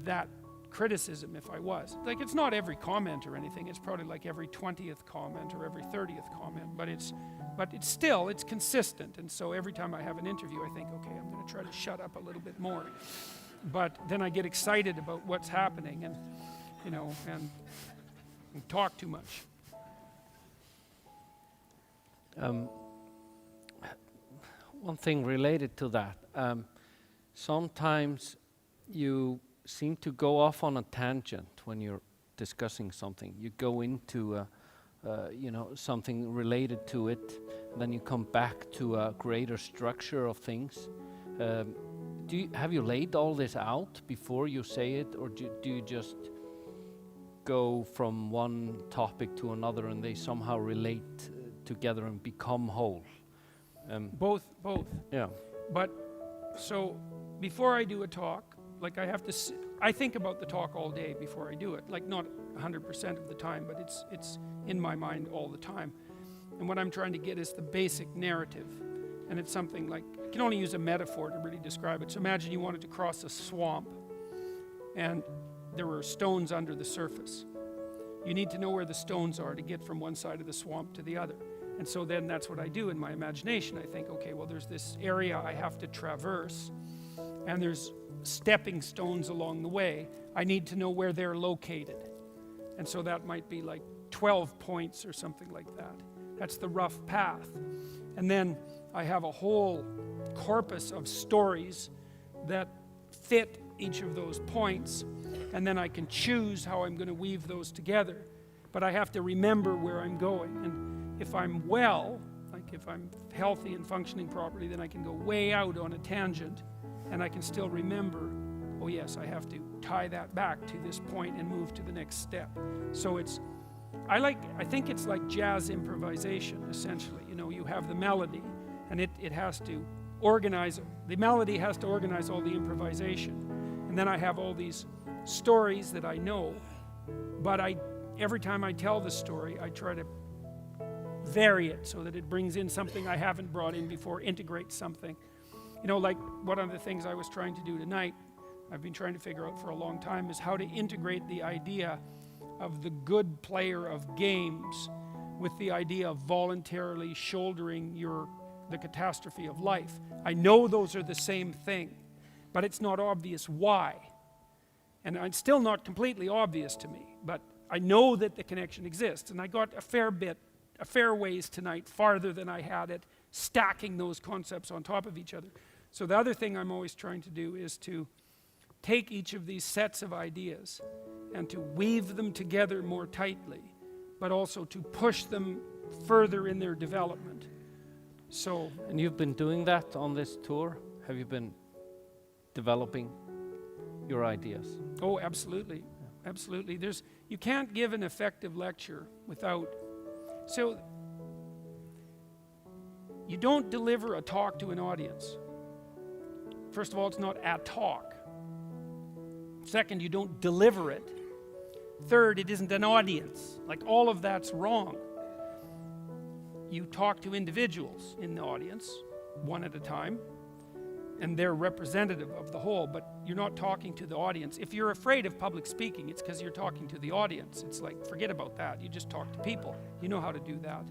that criticism if I was. Like it's not every comment or anything, it's probably like every 20th comment or every 30th comment, but it's consistent. And so every time I have an interview I think, okay, I'm going to try to shut up a little bit more. But then I get excited about what's happening and, you know, and talk too much. One thing related to that, sometimes you seem to go off on a tangent when you're discussing something. You go into something related to it, then you come back to a greater structure of things. Have you laid all this out before you say it, or do you just go from one topic to another and they somehow relate together and become whole? Both. Yeah. But so before I do a talk, like I think about the talk all day before I do it, like not 100% of the time, but it's in my mind all the time. And what I'm trying to get is the basic narrative. And it's something like, I can only use a metaphor to really describe it. So imagine you wanted to cross a swamp and there were stones under the surface. You need to know where the stones are to get from one side of the swamp to the other. And so then that's what I do in my imagination. I think, okay, well, there's this area I have to traverse and there's stepping stones along the way. I need to know where they're located. And so that might be like 12 points or something like that. That's the rough path. And then I have a whole corpus of stories that fit each of those points. And then I can choose how I'm going to weave those together. But I have to remember where I'm going. And if I'm well, like if I'm healthy and functioning properly, then I can go way out on a tangent and I can still remember, oh yes, I have to tie that back to this point and move to the next step. So I think it's like jazz improvisation, essentially. You know, you have the melody and it has to organize, the melody has to organize all the improvisation. And then I have all these stories that I know, but every time I tell the story, I try to vary it so that it brings in something I haven't brought in before, integrate something. You know, like one of the things I was trying to do tonight, I've been trying to figure out for a long time, is how to integrate the idea of the good player of games with the idea of voluntarily shouldering the catastrophe of life. I know those are the same thing, but it's not obvious why. And it's still not completely obvious to me, but I know that the connection exists. And I got a fair ways tonight, farther than I had it, stacking those concepts on top of each other. So the other thing I'm always trying to do is to take each of these sets of ideas and to weave them together more tightly, but also to push them further in their development. So, And you've been doing that on this tour? Have you been developing your ideas? oh, absolutely, absolutely. You can't give an effective lecture without, so you don't deliver a talk to an audience. First of all, it's not a talk. Second, you don't deliver it. Third, it isn't an audience. Like, all of that's wrong. You talk to individuals in the audience, one at a time, and they're representative of the whole, but you're not talking to the audience. If you're afraid of public speaking, it's because you're talking to the audience. It's like, forget about that. You just talk to people. You know how to do that.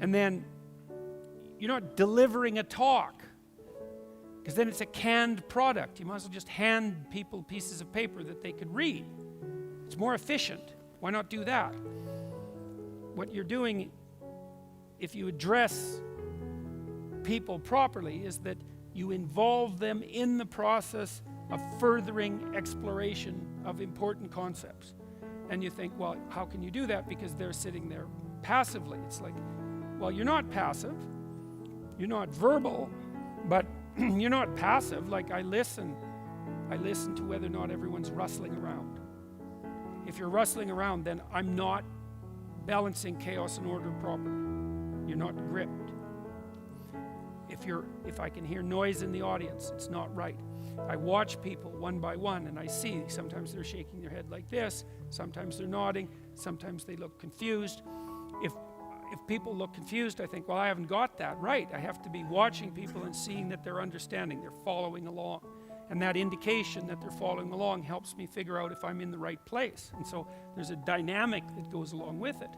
And then you're not delivering a talk, because then it's a canned product. You might as well just hand people pieces of paper that they could read. It's more efficient. Why not do that? What you're doing, if you address people properly, is that you involve them in the process of furthering exploration of important concepts. And you think, well, how can you do that? Because they're sitting there passively. It's like, well, you're not passive. You're not verbal, but you're not passive. Like, I listen to whether or not everyone's rustling around. If you're rustling around, then I'm not balancing chaos and order properly. You're not gripped. If I can hear noise in the audience, it's not right. I watch people one by one, and I see sometimes they're shaking their head like this, sometimes they're nodding, sometimes they look confused. If people look confused, I think, well, I haven't got that right. I have to be watching people and seeing that they're understanding, they're following along. And that indication that they're following along helps me figure out if I'm in the right place. And so there's a dynamic that goes along with it.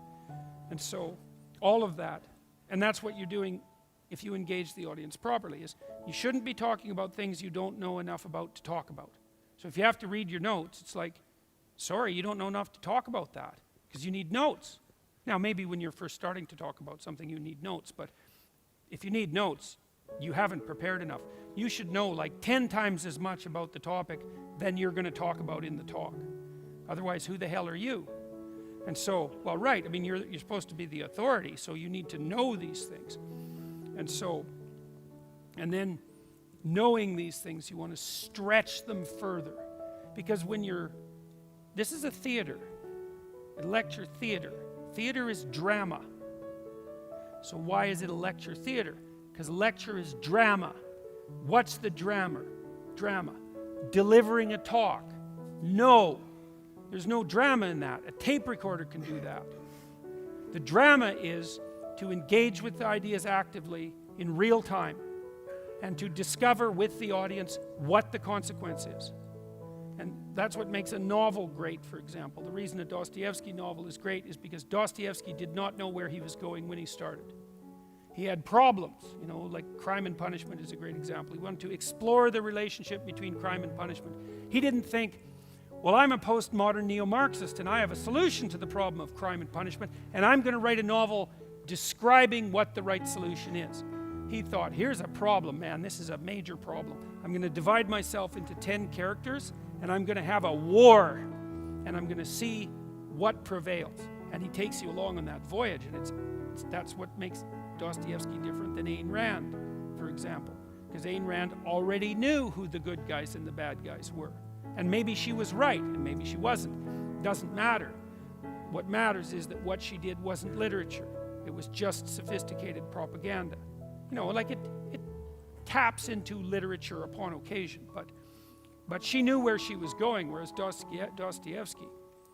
And so all of that, and that's what you're doing if you engage the audience properly, is you shouldn't be talking about things you don't know enough about to talk about. So if you have to read your notes, it's like, sorry, you don't know enough to talk about that, because you need notes. Now, maybe when you're first starting to talk about something, you need notes, but if you need notes, you haven't prepared enough. You should know like 10 times as much about the topic than you're going to talk about in the talk. Otherwise, who the hell are you? And so, well, right, I mean, you're supposed to be the authority, so you need to know these things. And so, and then knowing these things, you want to stretch them further. Because this is a theater, a lecture theater. Theater is drama. So why is it a lecture theater? Because lecture is drama. What's the drama? Delivering a talk. No, there's no drama in that. A tape recorder can do that. The drama is to engage with the ideas actively in real time and to discover with the audience what the consequence is. And that's what makes a novel great, for example. The reason a Dostoevsky novel is great is because Dostoevsky did not know where he was going when he started. He had problems, like Crime and Punishment is a great example. He wanted to explore the relationship between crime and punishment. He didn't think, well, I'm a postmodern neo-Marxist and I have a solution to the problem of crime and punishment, and I'm going to write a novel describing what the right solution is. He thought, here's a problem, man, this is a major problem. I'm going to divide myself into 10 characters, and I'm going to have a war, and I'm going to see what prevails. And he takes you along on that voyage, and that's what makes Dostoevsky different than Ayn Rand, for example. Because Ayn Rand already knew who the good guys and the bad guys were. And maybe she was right, and maybe she wasn't. It doesn't matter. What matters is that what she did wasn't literature. It was just sophisticated propaganda. taps into literature upon occasion, but she knew where she was going, whereas Dostoevsky,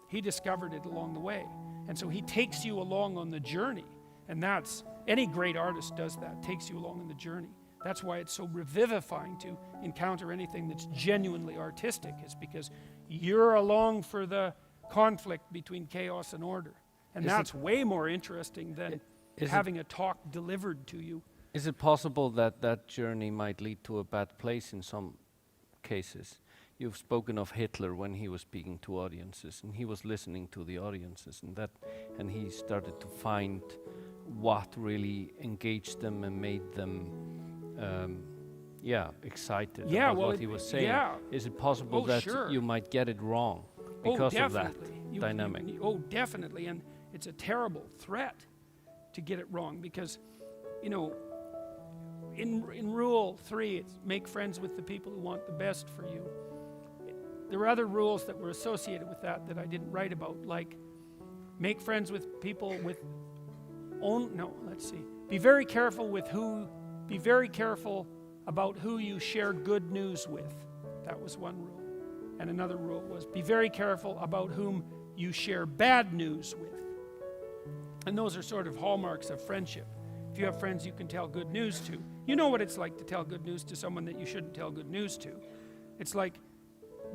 he discovered it along the way. And so he takes you along on the journey, and that's, any great artist does that, takes you along on the journey. That's why it's so revivifying to encounter anything that's genuinely artistic, is because you're along for the conflict between chaos and order. And that's way more interesting than having a talk delivered to you. Is it possible that that journey might lead to a bad place in some cases? You've spoken of Hitler when he was speaking to audiences, and he was listening to the audiences, and he started to find what really engaged them and made them excited about what he was saying. Yeah. Is it possible that you might get it wrong because of that dynamic? Definitely, and it's a terrible threat to get it wrong, because, you know, in Rule 3, it's make friends with the people who want the best for you. There were other rules that were associated with that I didn't write about, like make friends with people with be very careful about who you share good news with. That was one rule. And another rule was be very careful about whom you share bad news with. And those are sort of hallmarks of friendship. If you have friends you can tell good news to, you know what it's like to tell good news to someone that you shouldn't tell good news to. It's like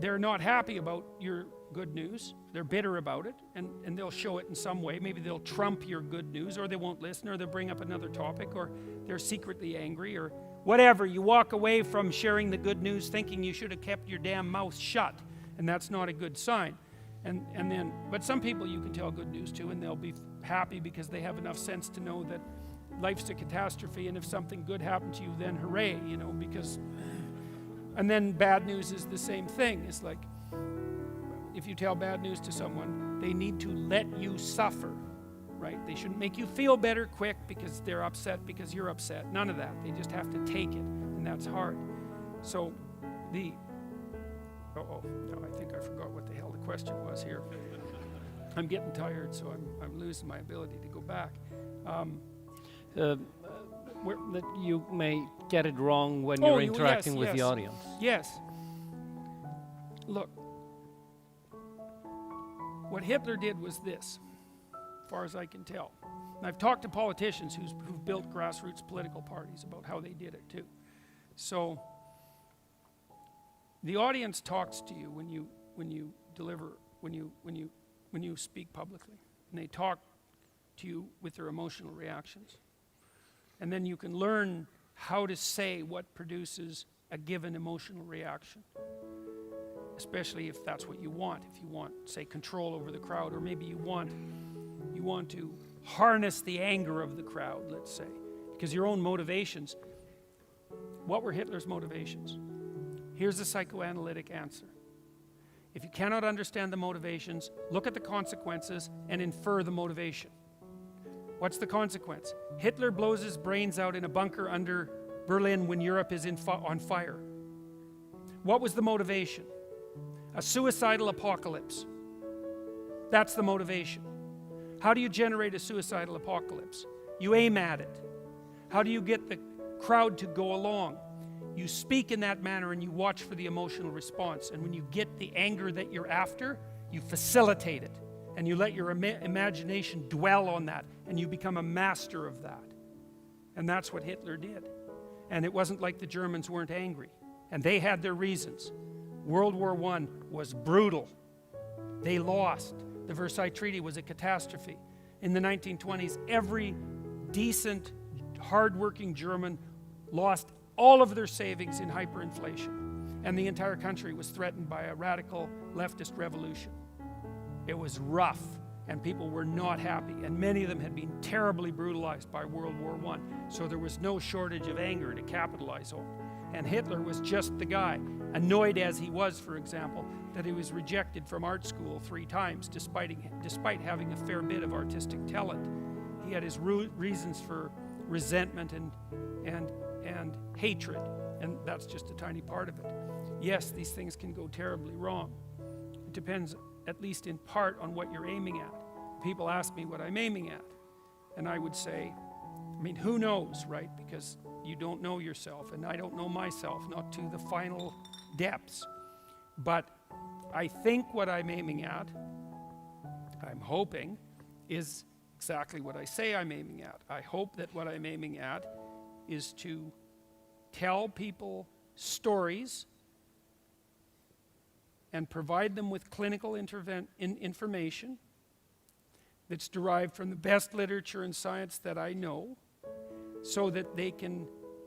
they're not happy about your good news, they're bitter about it, and they'll show it in some way. Maybe they'll trump your good news, or they won't listen, or they'll bring up another topic, or they're secretly angry, or whatever. You walk away from sharing the good news thinking you should have kept your damn mouth shut, and that's not a good sign. But some people you can tell good news to, and they'll be happy because they have enough sense to know that life's a catastrophe, and if something good happened to you, then hooray, you know, because... And then bad news is the same thing. It's like, if you tell bad news to someone, they need to let you suffer, right? They shouldn't make you feel better quick because they're upset because you're upset. None of that. They just have to take it, and that's hard. So I think I forgot what the hell the question was here. I'm getting tired, so I'm losing my ability to go back. That you may get it wrong when you're interacting with the audience. Yes. Look, what Hitler did was this, as far as I can tell. And I've talked to politicians who've built grassroots political parties about how they did it too. So the audience talks to you when you speak publicly, and they talk to you with their emotional reactions. And then you can learn how to say what produces a given emotional reaction, especially if that's what you want. If you want, say, control over the crowd, or maybe you want to harness the anger of the crowd, let's say, because your own motivations. What were Hitler's motivations? Here's the psychoanalytic answer. If you cannot understand the motivations, look at the consequences and infer the motivation. What's the consequence? Hitler blows his brains out in a bunker under Berlin when Europe is on fire. What was the motivation? A suicidal apocalypse. That's the motivation. How do you generate a suicidal apocalypse? You aim at it. How do you get the crowd to go along? You speak in that manner and you watch for the emotional response. And when you get the anger that you're after, you facilitate it. And you let your imagination dwell on that, and you become a master of that. And that's what Hitler did. And it wasn't like the Germans weren't angry. And they had their reasons. World War I was brutal. They lost. The Versailles Treaty was a catastrophe. In the 1920s, every decent, hard-working German lost all of their savings in hyperinflation. And the entire country was threatened by a radical leftist revolution. It was rough, and people were not happy, and many of them had been terribly brutalized by World War I, so there was no shortage of anger to capitalize on. And Hitler was just the guy, annoyed as he was, for example, that he was rejected from art school 3 times, despite having a fair bit of artistic talent. He had his reasons for resentment and hatred, and that's just a tiny part of it. Yes, these things can go terribly wrong. It depends, at least in part, on what you're aiming at. People ask me what I'm aiming at, and I would say, I mean, who knows, right? Because you don't know yourself, and I don't know myself, not to the final depths. But I think what I'm aiming at, I'm hoping, is exactly what I say I'm aiming at. I hope that what I'm aiming at is to tell people stories and provide them with clinical information that's derived from the best literature and science that I know, so that they can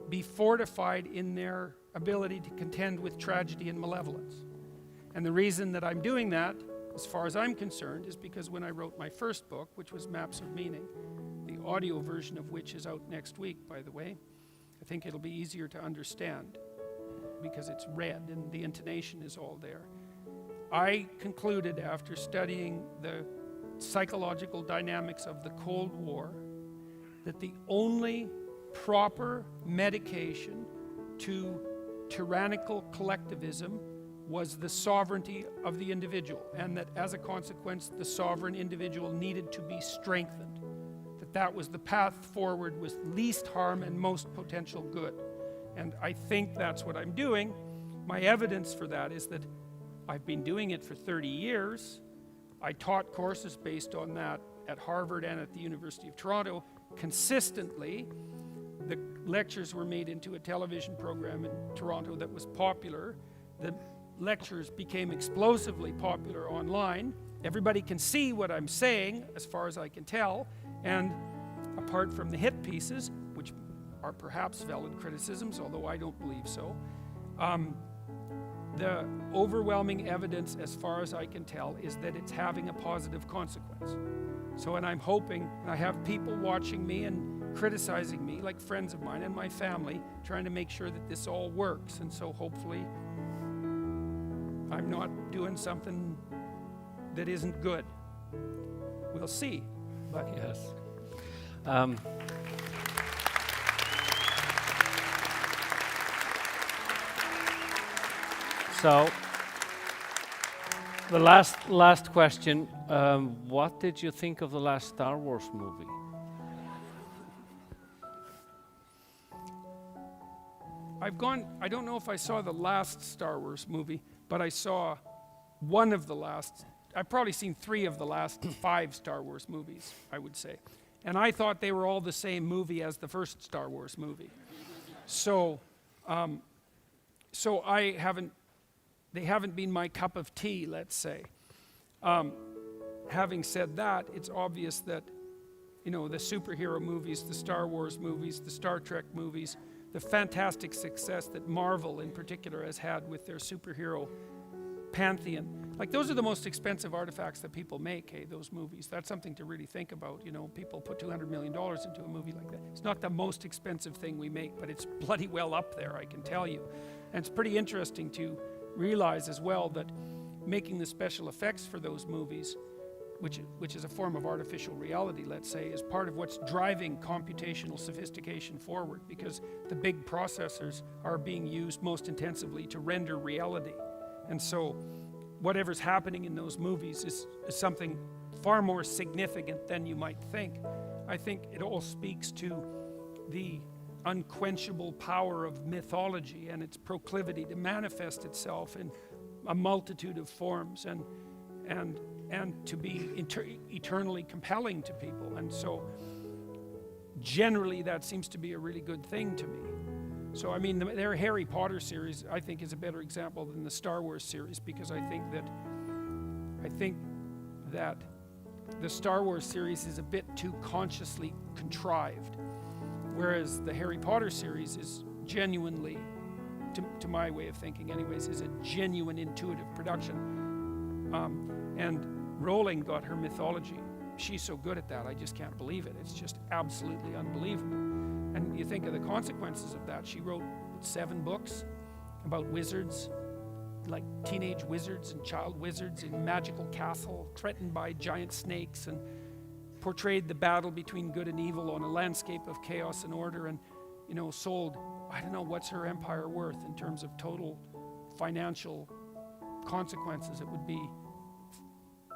be fortified in their ability to contend with tragedy and malevolence. And the reason that I'm doing that, as far as I'm concerned, is because when I wrote my first book, which was Maps of Meaning, the audio version of which is out next week, by the way, I think it'll be easier to understand because it's read and the intonation is all there. I concluded, after studying the psychological dynamics of the Cold War, that the only proper medication to tyrannical collectivism was the sovereignty of the individual, and that as a consequence the sovereign individual needed to be strengthened, that was the path forward with least harm and most potential good. And I think that's what I'm doing. My evidence for that is that I've been doing it for 30 years. I taught courses based on that at Harvard and at the University of Toronto consistently. The lectures were made into a television program in Toronto that was popular. The lectures became explosively popular online. Everybody can see what I'm saying, as far as I can tell. And apart from the hit pieces, which are perhaps valid criticisms, although I don't believe so, the overwhelming evidence, as far as I can tell, is that it's having a positive consequence. So, and I'm hoping, and I have people watching me and criticizing me, like friends of mine and my family, trying to make sure that this all works. And so hopefully I'm not doing something that isn't good. We'll see. But Yes. So the last question, what did you think of the last Star Wars movie? I don't know if I saw the last Star Wars movie, but I saw one of the last. I've probably seen 3 of the last 5 Star Wars movies, I would say. And I thought they were all the same movie as the first Star Wars movie. So they haven't been my cup of tea, let's say. Having said that, it's obvious that, the superhero movies, the Star Wars movies, the Star Trek movies, the fantastic success that Marvel in particular has had with their superhero pantheon. Like, those are the most expensive artifacts that people make, those movies. That's something to really think about. People put $200 million into a movie like that. It's not the most expensive thing we make, but it's bloody well up there, I can tell you. And it's pretty interesting to realize as well that making the special effects for those movies, which is a form of artificial reality, let's say, is part of what's driving computational sophistication forward, because the big processors are being used most intensively to render reality. And so whatever's happening in those movies is something far more significant than you might think. I think it all speaks to the unquenchable power of mythology and its proclivity to manifest itself in a multitude of forms and to be eternally compelling to people. And so generally that seems to be a really good thing to me. So I mean, their Harry Potter series, I think, is a better example than the Star Wars series, because I think that the Star Wars series is a bit too consciously contrived, whereas the Harry Potter series is genuinely, to my way of thinking anyways, is a genuine intuitive production. And Rowling got her mythology. She's so good at that, I just can't believe it. It's just absolutely unbelievable. And you think of the consequences of that. She wrote 7 books about wizards, like teenage wizards and child wizards in a magical castle threatened by giant snakes, and portrayed the battle between good and evil on a landscape of chaos and order, and sold, I don't know, what's her empire worth in terms of total financial consequences.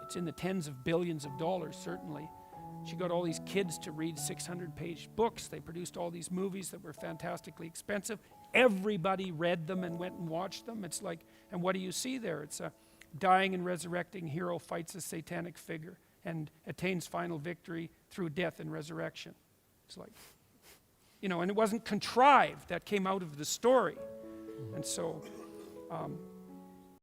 It's in the tens of billions of dollars, certainly. She got all these kids to read 600-page books. They produced all these movies that were fantastically expensive. Everybody read them and went and watched them. It's like, and what do you see there? It's a dying and resurrecting hero fights a satanic figure and attains final victory through death and resurrection. It's like, and it wasn't contrived. That came out of the story. And so